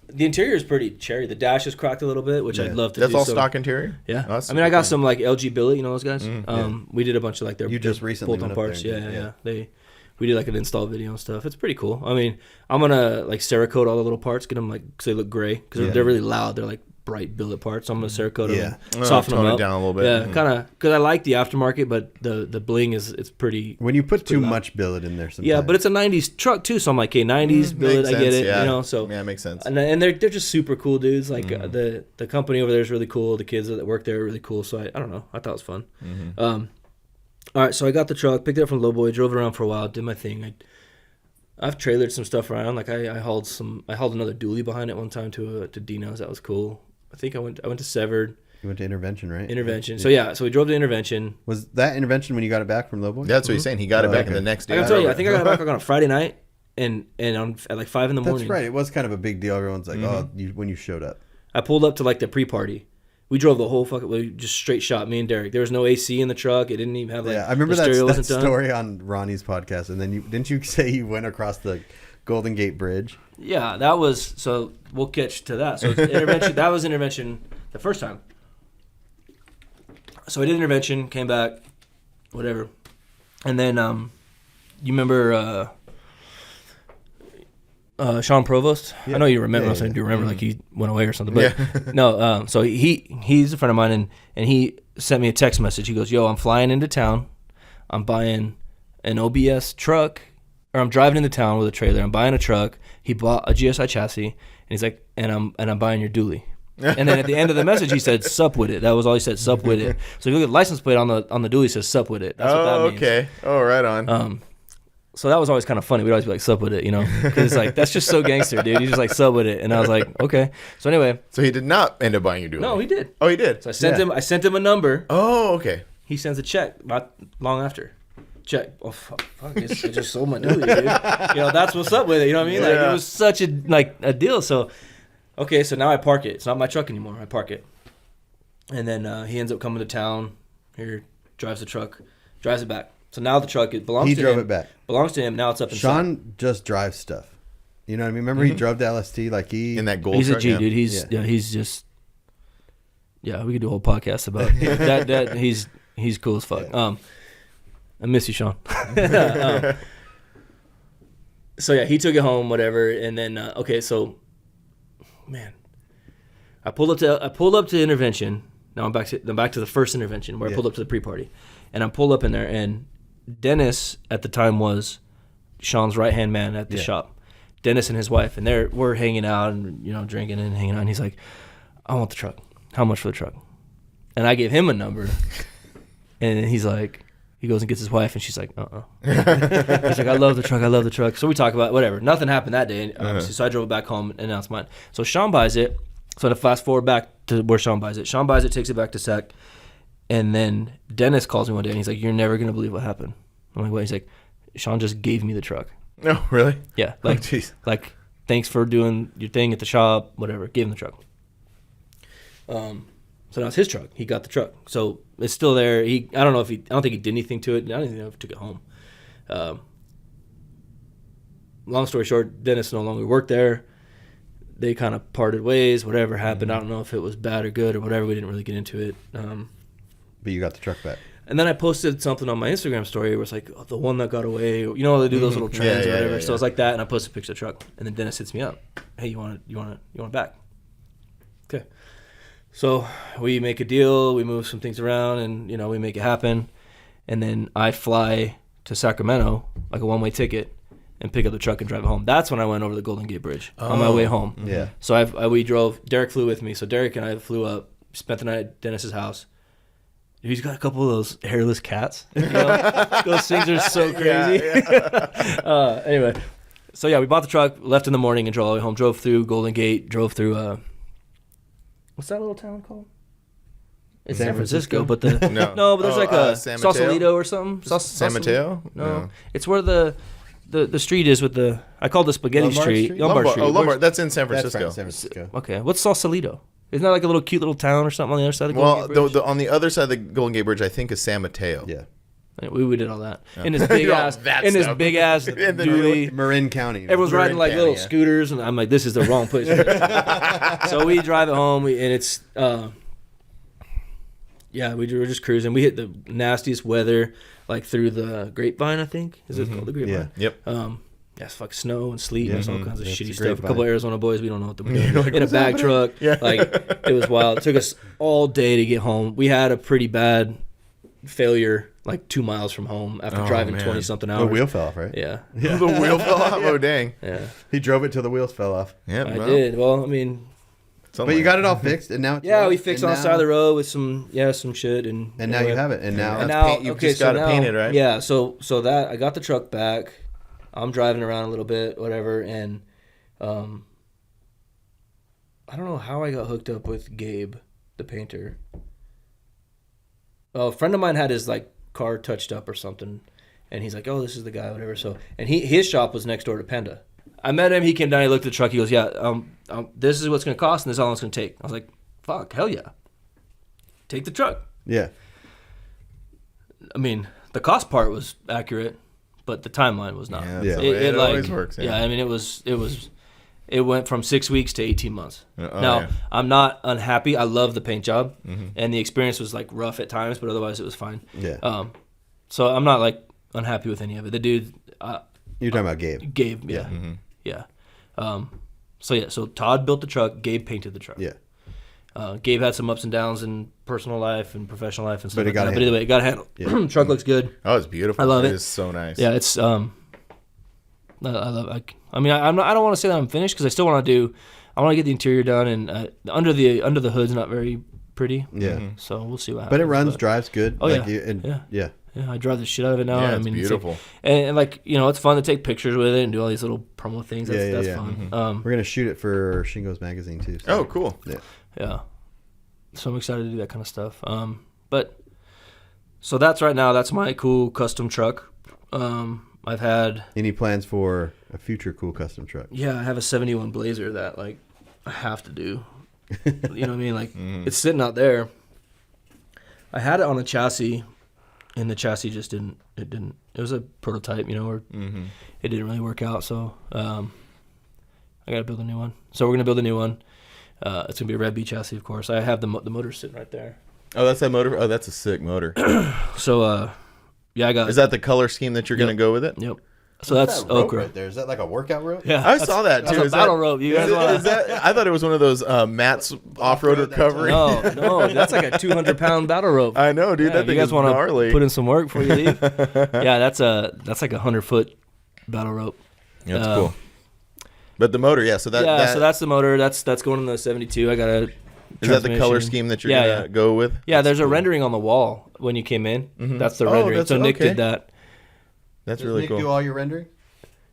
the interior is pretty cherry. The dash is cracked a little bit, which I'd love to. That's do. all So, stock interior. Yeah, Oh, that's I mean, I got super some like LG Billet, you know those guys. We did a bunch of like their You just recently bolt-on went up parts. there and Yeah. did, We did like an install video and stuff. It's pretty cool. I mean, I'm gonna like Cerakote all the little parts, get them like because they look gray because they're really loud. They're like bright billet parts. So I'm gonna Cerakote them, soften them tone it up down a little bit. Yeah, kind of because I like the aftermarket, but the bling it's pretty. When you put too much billet in there, sometimes. Yeah, but it's a '90s truck too, so I'm like, okay, '90s billet, I get it, yeah. you know. So yeah, it makes sense. and they're just super cool dudes. Like the company over there is really cool. The kids that work there are really cool. So I don't know, I thought it was fun. All right, so I got the truck, picked it up from Lowboy, drove it around for a while, did my thing. I've trailered some stuff around. Like I hauled another dually behind it one time to Dino's. That was cool. I think I went to Severed. You went to Intervention, right? Intervention. So we drove to Intervention. Was that Intervention when you got it back from Lowboy? That's what he's saying. He got it back in the next day. I can tell you, I think I got it back on a Friday night, and at like 5 in the morning. That's right. It was kind of a big deal. Everyone's like, when you showed up. I pulled up to like the pre-party. We drove the whole we just straight shot, me and Derek. There was no AC in the truck. It didn't even have like. Yeah, I remember the that stereo wasn't done. story on Ronnie's podcast, and then didn't you say you went across the Golden Gate Bridge? Yeah, that was so. We'll catch to that. So Intervention. That was Intervention the first time. So I did Intervention, came back, whatever, and then you remember Sean Provost? Yeah. I know you remember. I do remember, like he went away or something. But no, so he's a friend of mine, and he sent me a text message. He goes, "Yo, I'm flying into town. I'm buying an OBS truck, or I'm driving into town with a trailer. I'm buying a truck. He bought a GSI chassis, and he's like, and I'm buying your dually." And then at the end of the message, he said, "Sup with it." That was all he said. "Sup with it." So if you look at the license plate on the dually, it says "Sup with it." That's what that means. Okay. Oh, right on. So that was always kind of funny. We'd always be like, sub with it, you know, because it's like, that's just so gangster, dude. You just like sub with it. And I was like, okay. So anyway. So he did not end up buying you dually? No, he did. Oh, he did? So I sent him a number. Oh, okay. He sends a check not long after. Check. Oh, fuck. I just sold my dually, dude. You know, that's what's up with it. You know what I mean? Like, it was such a deal. So, okay, so now I park it. It's not my truck anymore. I park it. And then he ends up coming to town. Here, drives the truck, drives it back. So now the truck belongs to him. He drove it back. Belongs to him. Now it's up inside. Sean just drives stuff. You know what I mean? Remember he drove the LST in that gold He's truck, a G, dude. He's just we could do a whole podcast about that. He's cool as fuck. I miss you, Sean. So yeah, he took it home, whatever, and then so man, I pulled up to intervention. Now I'm back to the first intervention where I pulled up to the pre-party, and I'm pulled up in there, and Dennis at the time was Sean's right-hand man at the shop. Dennis and his wife, and we're hanging out and, you know, drinking and hanging out. And he's like, I want the truck. How much for the truck? And I gave him a number, and then he's like, he goes and gets his wife, and she's like, He's like, I love the truck. So we talk about whatever. Nothing happened that day, obviously. So I drove it back home and announced mine. So Sean buys it. So to fast forward back to where Sean buys it. Sean buys it, takes it back to SAC. And then Dennis calls me one day, and he's like, you're never going to believe what happened. I'm like, what? He's like, Sean just gave me the truck. No, really? Yeah. Like, jeez. Like, thanks for doing your thing at the shop, whatever. Gave him the truck. So now it's his truck. He got the truck. So it's still there. I don't think he did anything to it. I don't even know if he took it home. Long story short, Dennis no longer worked there. They kind of parted ways. Whatever happened, I don't know if it was bad or good or whatever. We didn't really get into it. But you got the truck back. And then I posted something on my Instagram story where it's like, the one that got away. You know, they do those little trends or whatever. So it's like that, and I posted a picture of the truck. And then Dennis hits me up. Hey, you want it back? Okay. So we make a deal. We move some things around, and, you know, we make it happen. And then I fly to Sacramento, like a one-way ticket, and pick up the truck and drive it home. That's when I went over the Golden Gate Bridge on my way home. Yeah. So we drove. Derek flew with me. So Derek and I flew up, spent the night at Dennis's house. He's got a couple of those hairless cats. You know? Those things are so crazy. Anyway, so yeah, we bought the truck, left in the morning, and drove all the way home. Drove through Golden Gate, drove through, what's that little town called? It's San Francisco, but but there's like a Sausalito or something. San Mateo? No. It's where the street is with the, I call it the Spaghetti Street. Lombard Street. Oh, Lombard. That's in San Francisco. That's San Francisco. Okay. What's Sausalito? Isn't that like a little cute little town or something on the other side of the Golden Gate Bridge? On the other side of the Golden Gate Bridge, I think, is San Mateo. Yeah. We did all that. In this big ass dually. Marin County. Everyone's riding like little scooters, and I'm like, this is the wrong place. So we drive it home, and it's, we were just cruising. We hit the nastiest weather, like through the Grapevine, I think. Is it called the Grapevine? Yeah. Yep. It's fucking snow and sleet and all kinds of shitty stuff. Grapevine. A couple of Arizona boys, we don't know what they're doing. Like, in a bag truck. Yeah. Like, it was wild. It took us all day to get home. We had a pretty bad failure like 2 miles from home after driving 20-something hours. The wheel fell off, right? Yeah. The wheel fell off? Oh, dang. Yeah. He drove it till the wheels fell off. Yeah, I did. Well, I mean... But you got it all fixed, and now it's we fixed on the side of the road with some shit, and now you have it, and now you've just got to paint it, right? Yeah, so that I got the truck back. I'm driving around a little bit, whatever, and I don't know how I got hooked up with Gabe, the painter. A friend of mine had his like car touched up or something, and he's like, "Oh, this is the guy, whatever." So, and his shop was next door to Panda. I met him. He came down. He looked at the truck. He goes, "Yeah, this is what's going to cost, and this is all it's going to take." I was like, "Fuck, hell yeah, take the truck." Yeah. I mean, the cost part was accurate, but the timeline was not. Yeah. It always works. Yeah. I mean, it went from 6 weeks to 18 months. I'm not unhappy. I love the paint job, and the experience was like rough at times, but otherwise it was fine. Yeah. So I'm not like unhappy with any of it. The dude. You're talking about Gabe. Gabe. Yeah. Yeah. So Todd built the truck. Gabe painted the truck. Yeah. Gabe had some ups and downs in personal life and professional life and stuff. But But anyway, it got handled. Yeah. Truck looks good. Oh, it's beautiful. I love it. It is so nice. Yeah, it's I love. I mean, I don't want to say that I'm finished because I still want to get the interior done, and under the hood's not very pretty. Yeah. So we'll see what happens. But it runs, drives good. Oh like yeah. Yeah. Yeah, I drive the shit out of it now. Yeah, I it's mean, beautiful. And like, you know, it's fun to take pictures with it and do all these little promo things. That's yeah. fun. We're gonna shoot it for Shingo's magazine too. So. Oh, cool. Yeah. So I'm excited to do that kind of stuff. But so that's right now. That's my cool custom truck. I've had. Any plans for a future cool custom truck? Yeah, I have a 71 Blazer that like I have to do. You know what I mean? Like it's sitting out there. I had it on a chassis, and the chassis just didn't. It was a prototype, you know, or it didn't really work out. So I got to build a new one. So we're gonna build a new one. It's gonna be a RevB chassis, of course. I have the motor sitting right there. Oh, that's that motor. Oh, that's a sick motor. So yeah, I got. Is that the color scheme that you're gonna go with it? Yep. So that's that rope okra. right there. Is that like a workout rope? Yeah, I saw that too. That's a Is battle that, rope. You guys is, want? is that? I thought it was one of those Matt's off-road recovery. No, that's like a 200-pound battle rope. I know, dude. Yeah, that if thing you guys is want gnarly. to put in some work before you leave. Yeah, that's like a 100-foot battle rope. Yeah, that's cool. But the motor, yeah. So so that's the motor. That's going in the 72. I got a. Is that the color scheme that you're gonna go with? Yeah, there's a rendering on the wall when you came in. That's the rendering. So Nick did that. That's Does really Nick cool. do all your rendering?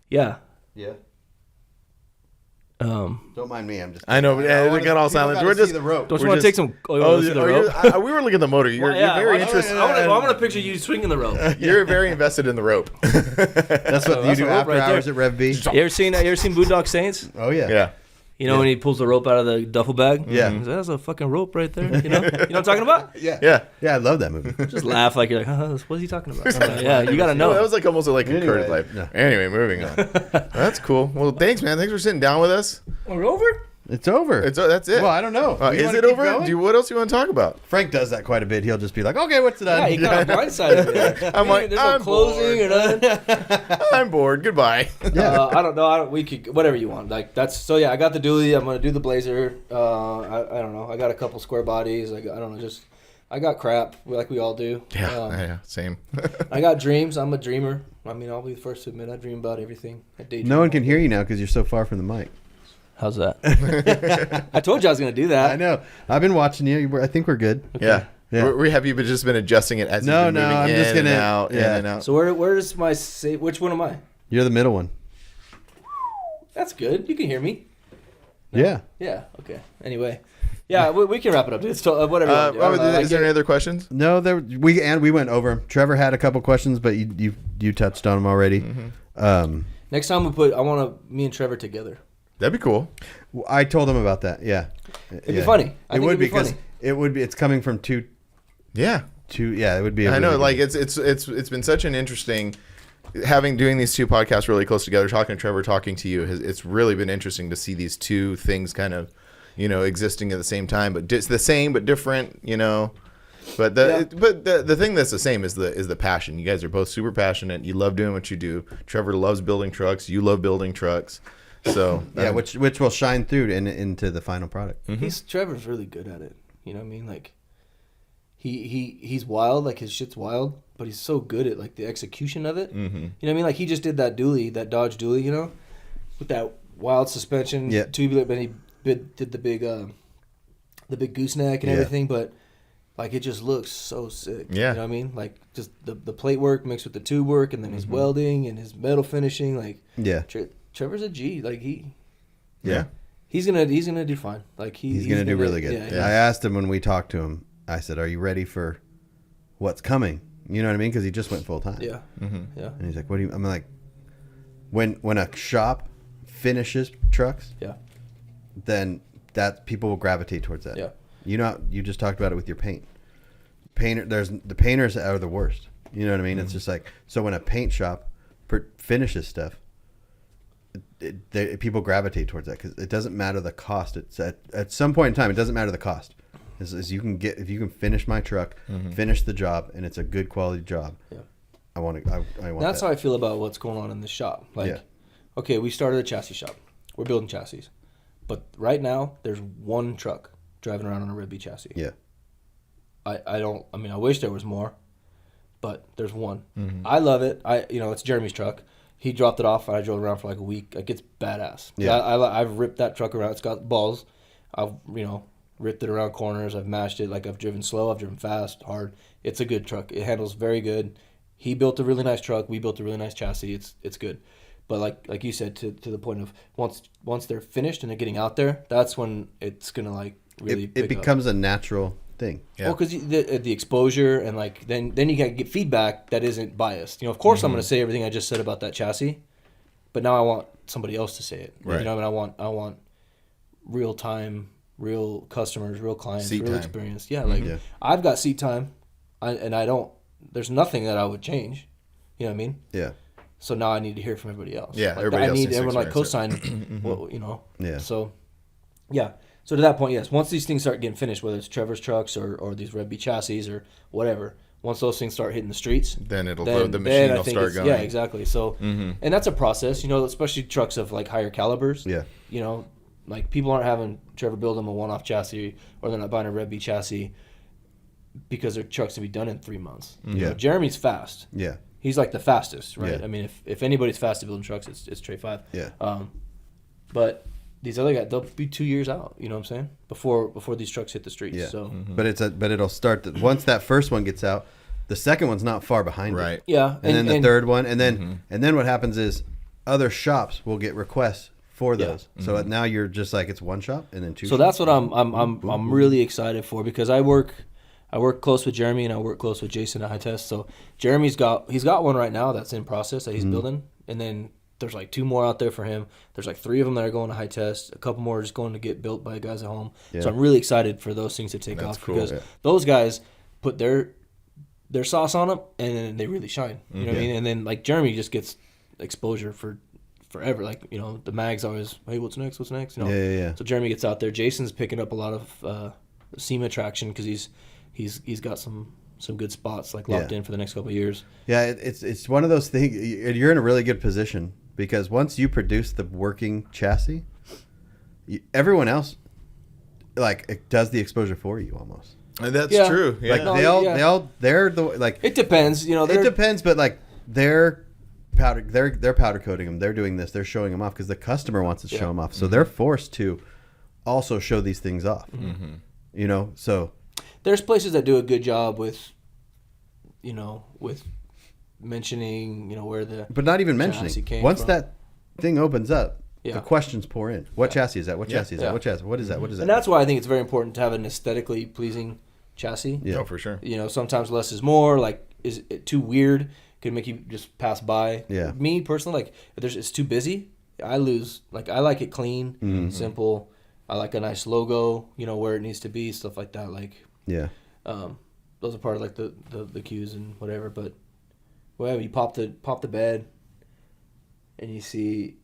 Yeah. Yeah. Don't Don't mind me. I'm just. I know, but they got all silent. We're just the rope. you We're want to just- take some? Oh, you want to see the rope? we were looking at the motor. You're very interested. I want to picture you swinging the rope. You're very invested in the rope. That's what you that's do a rope after right hours at RevB. You ever seen Boondock Saints? Oh yeah. Yeah. You know when he pulls the rope out of the duffel bag? Yeah. He's like, that's a fucking rope right there. You know what I'm talking about? Yeah. Yeah. Yeah, I love that movie. Just laugh like you're like, what is he talking about? I'm like, yeah, you got to know. That was like almost like a Anyway, Curtis life. no. Anyway, moving on. That's cool. Well, thanks, man. Thanks for sitting down with us. We're over? It's over. That's it. Well, I don't know. You Is wanna it keep over? going? What else do you want to talk about? Frank does that quite a bit. He'll just be like, "Okay, what's Yeah, done?" he kind of blindsided me. I'm like, there's no I'm closing or nothing. I'm bored. Goodbye. I don't know. We could whatever you want. Like that's so. Yeah, I got the dually. I'm gonna do the Blazer. I don't know. I got a couple square bodies. I don't know. Just I got crap like we all do. Yeah, same. I got dreams. I'm a dreamer. I mean, I'll be the first to admit I dream about everything. I daydream. No one can hear you now because you're so far from the mic. How's that? I told you I was gonna do that. I know. I've been watching you. I think we're good. Yeah. Yeah. Have you just been adjusting it as No, you've been moving I'm just in gonna- and out, in yeah. and out? So where is my save? Which one am I? You're the middle one. That's good. You can hear me. Yeah. Yeah. Okay. Anyway. Yeah, we can wrap it up. It's whatever. You want to do. I don't know. Is there any other questions? No, we went over 'em. Trevor had a couple questions, but you touched on them already. Next time I want me and Trevor together. That'd be cool. I told him about that. Yeah. It'd be funny. I It think would it'd be because funny. it would be. It's coming from two. Yeah. Yeah, it would be. I know. really Like good- it's been such an interesting doing these two podcasts really close together. Talking to Trevor, talking to you. It's really been interesting to see these two things kind of, existing at the same time, but it's the same but different. But the thing that's the same is the passion. You guys are both super passionate. You love doing what you do. Trevor loves building trucks. You love building trucks. So yeah, which will shine through into the final product. Trevor's really good at it. You know what I mean? Like he's wild, like his shit's wild, but he's so good at like the execution of it. You know what I mean? Like he just did that dually, that Dodge dually, with that wild suspension, tubular, but he did the big gooseneck and everything, but like it just looks so sick. Yeah. You know what I mean? Like just the plate work mixed with the tube work and then his welding and his metal finishing, like Yeah. Trevor's a G. Like yeah. he's gonna do fine. Like He's gonna do really good. Yeah. I asked him when we talked to him. I said, "Are you ready for what's coming?" You know what I mean? Because he just went full time. Yeah. Yeah. And he's like, "What do you?" I'm like, "When a shop finishes trucks, Yeah. then that people will gravitate towards that." Yeah. You just talked about it with your paint. The painters are the worst. You know what I mean? It's just like, so when a paint shop finishes stuff, people gravitate towards that because it doesn't matter the cost. It's at some point in time, it doesn't matter the cost. Is if you can finish my truck, finish the job, and it's a good quality job. Yeah. I want That's that. how I feel about what's going on in the shop. Like, okay, we started a chassis shop. We're building chassis. But right now, there's one truck driving around on a RevB chassis. Yeah. I wish there was more, but there's one. I love it. It's Jeremy's truck. He dropped it off, and I drove around for like a week. Like, it's badass. Yeah. I've ripped that truck around. It's got balls. I've, ripped it around corners. I've mashed it. Like, I've driven slow. I've driven fast, hard. It's a good truck. It handles very good. He built a really nice truck. We built a really nice chassis. It's good. But like you said, to the point of once they're finished and they're getting out there, that's when it's gonna like really it becomes a natural thing. Yeah. Well, because the exposure and like then you can get feedback that isn't biased. Of course I'm gonna say everything I just said about that chassis, but now I want somebody else to say it. Right. I want real time, real customers, real clients, seat real time. experience. Yeah, like I've got seat time, and I don't. There's nothing that I would change. You know what I mean? Yeah. So now I need to hear from everybody else. Yeah, like, everybody else I need needs to everyone like experience co-sign. Well, Yeah. So, yeah. So to that point, yes. Once these things start getting finished, whether it's Trevor's trucks or these RevB chassis or whatever, once those things start hitting the streets, then the machine will start going. Yeah, exactly. So, and that's a process. Especially trucks of like higher calibers. Yeah. Like people aren't having Trevor build them a one-off chassis, or they're not buying a RevB chassis because their trucks to be done in 3 months. Yeah. Jeremy's fast. Yeah. He's like the fastest, right? Yeah. I mean, if anybody's fast at building trucks, it's Trey 5. Yeah. But these other guys, they'll be 2 years out. You know what I'm saying? Before these trucks hit the streets. Yeah. So. But it'll start once that first one gets out, the second one's not far behind it. Right. Yeah. And then the third one, and then what happens is other shops will get requests for those. So now you're just like it's one shop and then two. So shops. that's what I'm really excited for, because I work close with Jeremy and I work close with Jason at High Test. So Jeremy's got one right now that's in process that he's building, and then there's like 2 more out there for him. There's like 3 of them that are going to High Test. A couple more are just going to get built by guys at home. Yeah. So I'm really excited for those things to take off, cool. because those guys put their sauce on them and then they really shine. You know what I mean? And then like Jeremy just gets exposure for forever. Like, the mag's always, hey, what's next? Yeah. So Jeremy gets out there. Jason's picking up a lot of SEMA traction because he's got some good spots like locked in for the next couple of years. Yeah, it's one of those things. You're in a really good position because once you produce the working chassis, everyone else like it does the exposure for you almost. And that's Yeah. true. Yeah. Like they're the like. It depends, It depends, but like they're powder coating them. They're doing this. They're showing them off because the customer wants to show them off. So they're forced to also show these things off. So. There's places that do a good job with mentioning, where the But not even chassis mentioning. came Once from. that thing opens up, Yeah. the questions pour in. What chassis is that? What chassis is that? Yeah. What chassis? What is that? What is that? And that's why I think it's very important to have an aesthetically pleasing chassis. Yeah. Oh, for sure. Sometimes less is more. Like, is it too weird? Could make you just pass by. Yeah. Me personally, like, if it's too busy, I lose. Like, I like it clean, simple. I like a nice logo, where it needs to be, stuff like that. Like, Yeah. those are part of like the cues and whatever. But whatever, you pop the bed, and you see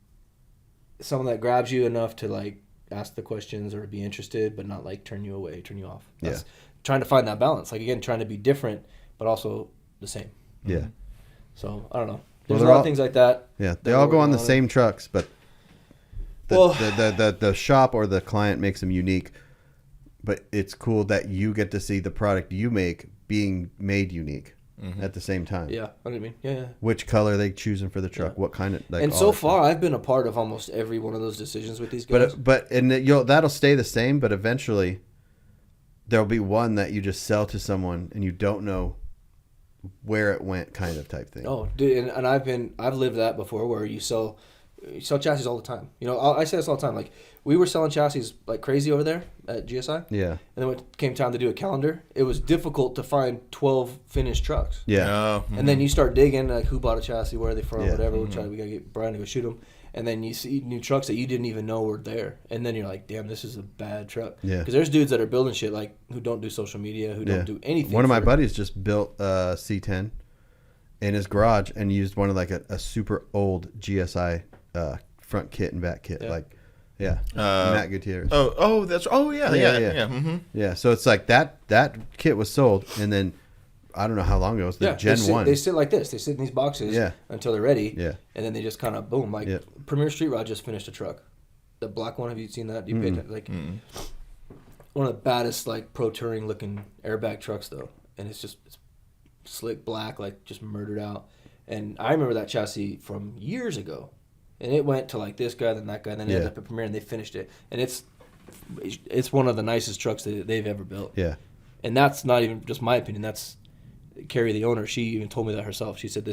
someone that grabs you enough to like ask the questions or be interested, but not like turn you away, turn you off. That's trying to find that balance. Like, again, trying to be different, but also the same. Yeah. So I don't know. There's Well, a lot of things like that. Yeah. that They all we're go on the working same trucks, but the shop or the client makes them unique. But it's cool that you get to see the product you make being made unique at the same time. Yeah, I know what I mean. Yeah. Which color they choosing for the truck? What kind of like? And all so that far, I've been a part of almost every one of those decisions with these guys. But that'll stay the same. But eventually, there'll be one that you just sell to someone and you don't know where it went, kind of type thing. Oh, dude, and I've lived that before, where you sell chassis all the time. I say this all the time. Like, we were selling chassis like crazy over there at GSI. Yeah. And then when it came time to do a calendar, it was difficult to find 12 finished trucks. Yeah. Oh, And then you start digging, like, who bought a chassis, where are they from, Yeah. whatever. We gotta get Brian to go shoot them. And then you see new trucks that you didn't even know were there. And then you're like, damn, this is a bad truck. Yeah. Because there's dudes that are building shit, like, who don't do social media, who don't do anything. One of my buddies just built a C10 in his garage and used one of like a super old GSI front kit and back kit. Yeah. Like, Matt Gutierrez. Yeah. Mm-hmm. Yeah. So it's like that kit was sold, and then I don't know how long ago it was. The Gen 1. They sit like this. They sit in these boxes until they're ready. Yeah. And then they just kind of boom. Like, Premier Street Rod just finished a truck. The black one, have you seen that? You paid attention? Like, one of the baddest, like, pro touring looking airbag trucks, though. And it's slick black, like, just murdered out. And I remember that chassis from years ago. And it went to like this guy, then that guy, and then it ended up at Premier, and they finished it. And it's one of the nicest trucks that they've ever built. Yeah. And that's not even just my opinion. That's Carrie, the owner, she even told me that herself. She said,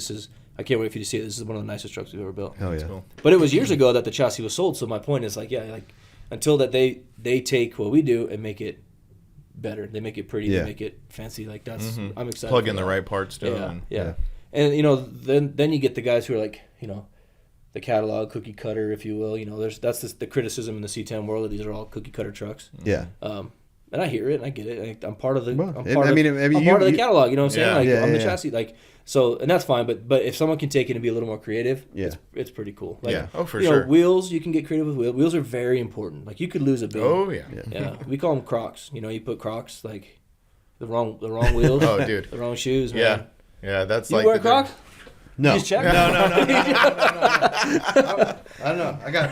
I can't wait for you to see it. This is one of the nicest trucks we've ever built. Hell yeah. Cool. But it was years ago that the chassis was sold. So my point is until that they take what we do and make it better. They make it pretty. Yeah. They make it fancy. Like that's, I'm excited. Plug for in the that. right parts to Yeah, it. yeah. And then you get the guys who are like, the catalog cookie cutter, if you will. That's the criticism in the C10 world that these are all cookie cutter trucks. Yeah. And I hear it and I get it. I'm part of the. Well, I'm I part of mean, the catalog. You know what I'm saying? Yeah. Like Yeah, I'm the yeah. chassis. Like so, and that's fine. But if someone can take it and be a little more creative, Yeah. it's pretty cool. Like, Yeah. Oh, for you know, sure. wheels, you can get creative with wheels. Wheels are very important. Like you could lose a bill. Oh yeah. Yeah. We call them Crocs. You put Crocs like the wrong wheels. Oh, dude. The wrong shoes. Yeah. Man. Yeah. That's You like wear Crocs? No. You just check? No. I don't know. I got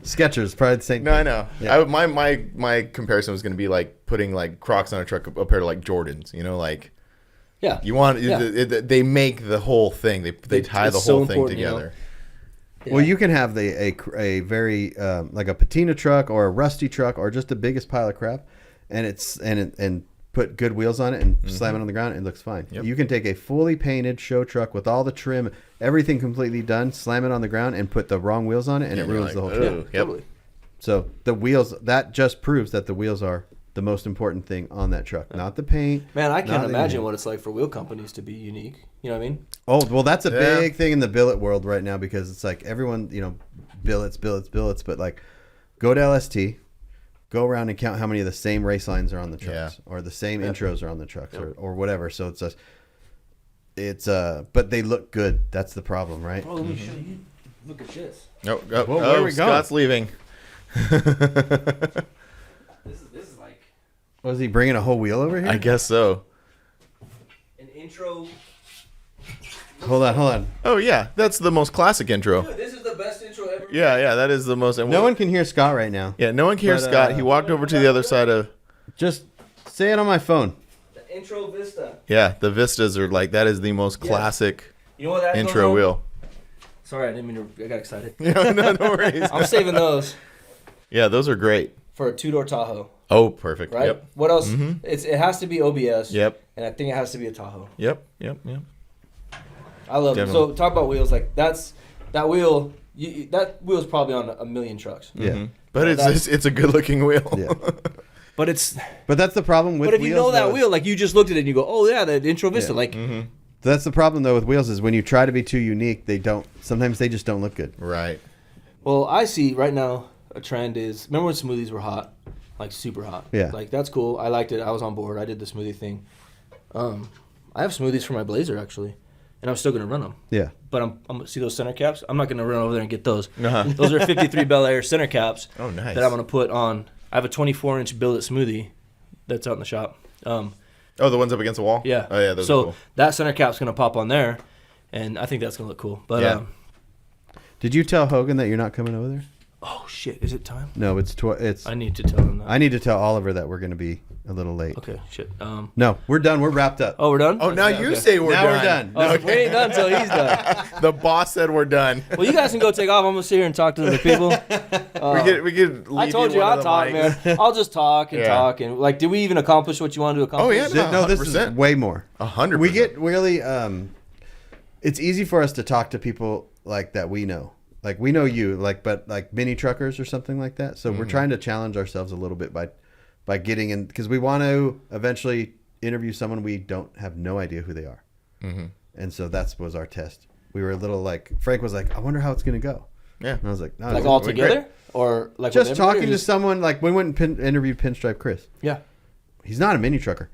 Skechers, probably the same. No, I know. Yeah. My comparison was going to be like putting like Crocs on a truck compared to like Jordans. Like Yeah. you want Yeah. they make the whole thing. They tie It's the so whole thing important, together. Yeah. Well, you can have a very like a patina truck or a rusty truck or just the biggest pile of crap, and put good wheels on it and slam it on the ground. It looks fine. Yep. You can take a fully painted show truck with all the trim, everything completely done, slam it on the ground, and put the wrong wheels on it, and it you're ruins the like, whole truck. "Ugh." Yep. Totally. So the wheels, that just proves that the wheels are the most important thing on that truck, not the paint. Man, I can't not imagine anything. what it's like for wheel companies to be unique. You know what I mean? Oh, well, that's a Yeah. big thing in the billet world right now because it's like everyone, billets, but like go to LST, go around and count how many of the same race lines are on the trucks or the same intros are on the trucks or whatever. So but they look good. That's the problem, right? Oh, let me show you. Look at this. Oh, Well, where are we going? Scott's leaving. This is like Was he bringing a whole wheel over here? I guess so. an intro. Hold on. Oh yeah, that's the most classic intro. Dude, this is the best intro ever. Yeah, that is the most. No one can hear Scott right now. Yeah, no one can hear But, Scott. He walked over to the other side of. Just say it on my phone. The intro Vista. Yeah, the Vistas are like that is the most classic You know what that goes intro on? wheel. Sorry, I didn't mean to. I got excited. No worries. I'm saving those Yeah, those are great. for a two-door Tahoe. Oh, perfect. Right? Yep. What else? It has to be OBS. Yep. And I think it has to be a Tahoe. Yep. I love it. Definitely. So talk about wheels. Like that wheel. That wheel's probably on a million trucks. Yeah. But Yeah, it's a good looking wheel. Yeah. But it's. But that's the problem with But if you wheels, know that though. wheel, like you just looked at it and you go, oh yeah, that intro Vista. Yeah. Like That's the problem though with wheels is when you try to be too unique, sometimes they just don't look good. Right. Well, I see right now a trend is remember when smoothies were hot, like super hot. Yeah. Like that's cool. I liked it. I was on board. I did the smoothie thing. I have smoothies for my Blazer actually, and I'm still gonna run them. Yeah. But I'm see those center caps. I'm not gonna run over there and get those. Uh-huh. Those are 53 Bel Air center caps. Oh, nice. That I'm gonna put on. I have a 24-inch billet smoothie that's out in the shop. Oh, the ones up against the wall? Yeah. Oh, yeah, those so are cool. that center cap's gonna pop on there, and I think that's gonna look cool. But Yeah. Did you tell Hogan that you're not coming over there? oh shit, is it time? No, it's. I need to tell him that. I need to tell Oliver that we're going to be a little late. Okay, shit. No, we're done. We're wrapped up. Oh, we're done? Oh, now Okay, you okay. say we're Now done. we're done. Oh, we ain't done until he's done. The boss said we're done. Well, you guys can go take off. I'm gonna sit here and talk to the people. we could leave I told you one I'll of the talk, mics. man. I'll just talk and Yeah. talk and like. Did we even accomplish what you wanted to accomplish? Oh, yeah, No, this is 100%. way more. 100%. We get really. It's easy for us to talk to people like that we know. Like we know you, but mini truckers or something like that. So we're trying to challenge ourselves a little bit by getting in because we want to eventually interview someone we don't have no idea who they are. And so that was our test. We were a little Frank was like, I wonder how it's going to go. Yeah. And I was like, no, Like it's- all great. together, or like just with everybody, talking or to someone. Like we went and interviewed Pinstripe Chris. Yeah. He's not a mini trucker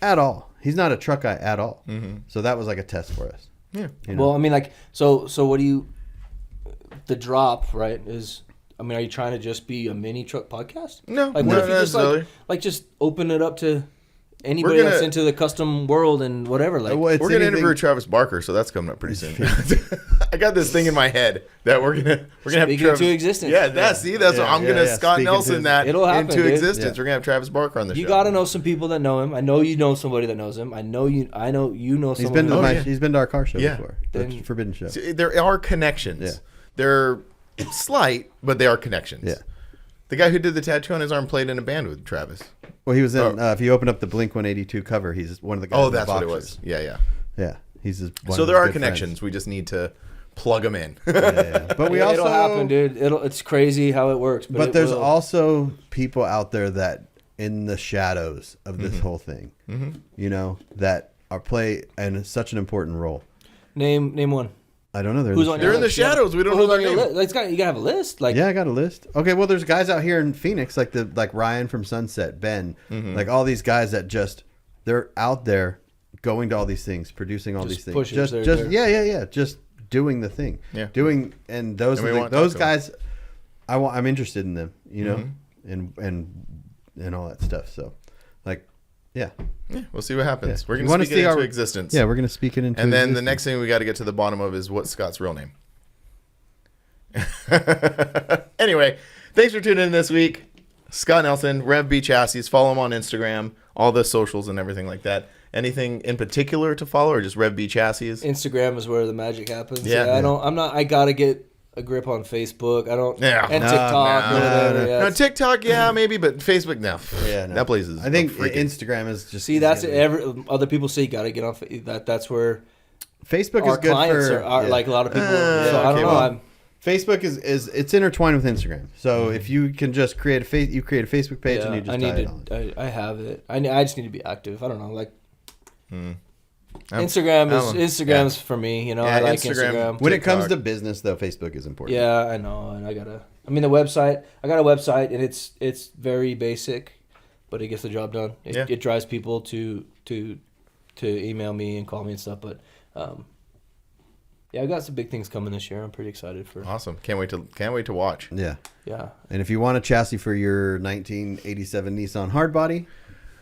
at all. He's not a truck guy at all. So that was like a test for us. Yeah. You know? Well, I mean, like, so what do you? The drop, right? Is I mean, are you trying to just be a mini truck podcast? No, Like, not what if you just necessarily. just open it up to anybody We're gonna- that's into the custom world and whatever? Like, Well, it's We're going to anything- interview Travis Barker, so that's coming up pretty soon. I got this thing in my head that we're gonna have Speak it Travis into existence. Yeah, that's what I'm yeah, gonna yeah. Scott Speak Nelson into- that It'll happen, into dude. existence. Yeah. We're gonna have Travis Barker on the you show. got to know some people that know him. I know you know somebody that knows him. I know you know He's someone. been to who knows yeah. he's been to our car show Yeah. before. Then- The Forbidden Show. See, there are connections. Yeah. They're slight, but they are connections. Yeah. The guy who did the tattoo on his arm played in a band with Travis. Well, he was in. If you open up the Blink 182 cover, he's one of the guys. Oh, that's what it was. Yeah. He's just one So of there his are good connections. friends. We just need to plug them in. But we also it'll happen, dude. It's crazy how it works. But there's also people out there that in the shadows of this whole thing, you know, that are play and such an important role. Name one. I don't know. They're in the shadows. We don't know their name. You gotta have a list. Like, yeah, I got a list. Okay, well, there's guys out here in Phoenix, like Ryan from Sunset, Ben, like all these guys that they're out there going to all these things, producing all these things, just doing the thing, and those guys, I'm interested in them, you know, and all that stuff. So, like, yeah, we'll see what happens. We're gonna speak it into existence. Yeah, we're gonna speak it into. And then the next thing we got to get to the bottom of is what's Scott's real name. Anyway, thanks for tuning in this week. Scott Nelson, RevB Chassis. Follow him on Instagram, all the socials and everything like that. Anything in particular to follow, or just RevB Chassis? Instagram is where the magic happens. Yeah. I gotta get a grip on Facebook. I don't. Yeah. And TikTok or whatever. Yeah, No, TikTok, maybe, but Facebook, no. Yeah, no. That place is. I think freaking. Instagram is just. See, that's other people say you gotta get on that. That's where Facebook our is good clients for are like a lot of people. So I okay, don't know. well, Facebook is it's intertwined with Instagram. So if you can just create a Facebook page and you just I have it. I just need to be active. I don't know, like. Instagram's for me, you know. I like Instagram. When it comes to business, though, Facebook is important. Yeah, I know, and I got a website, and it's very basic, but it gets the job done. It drives people to email me and call me and stuff. But I got some big things coming this year. I'm pretty excited for. Awesome! Can't wait to watch. Yeah. And if you want a chassis for your 1987 Nissan hardbody.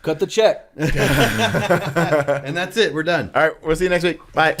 Cut the check. And that's it. We're done. All right. We'll see you next week. Bye.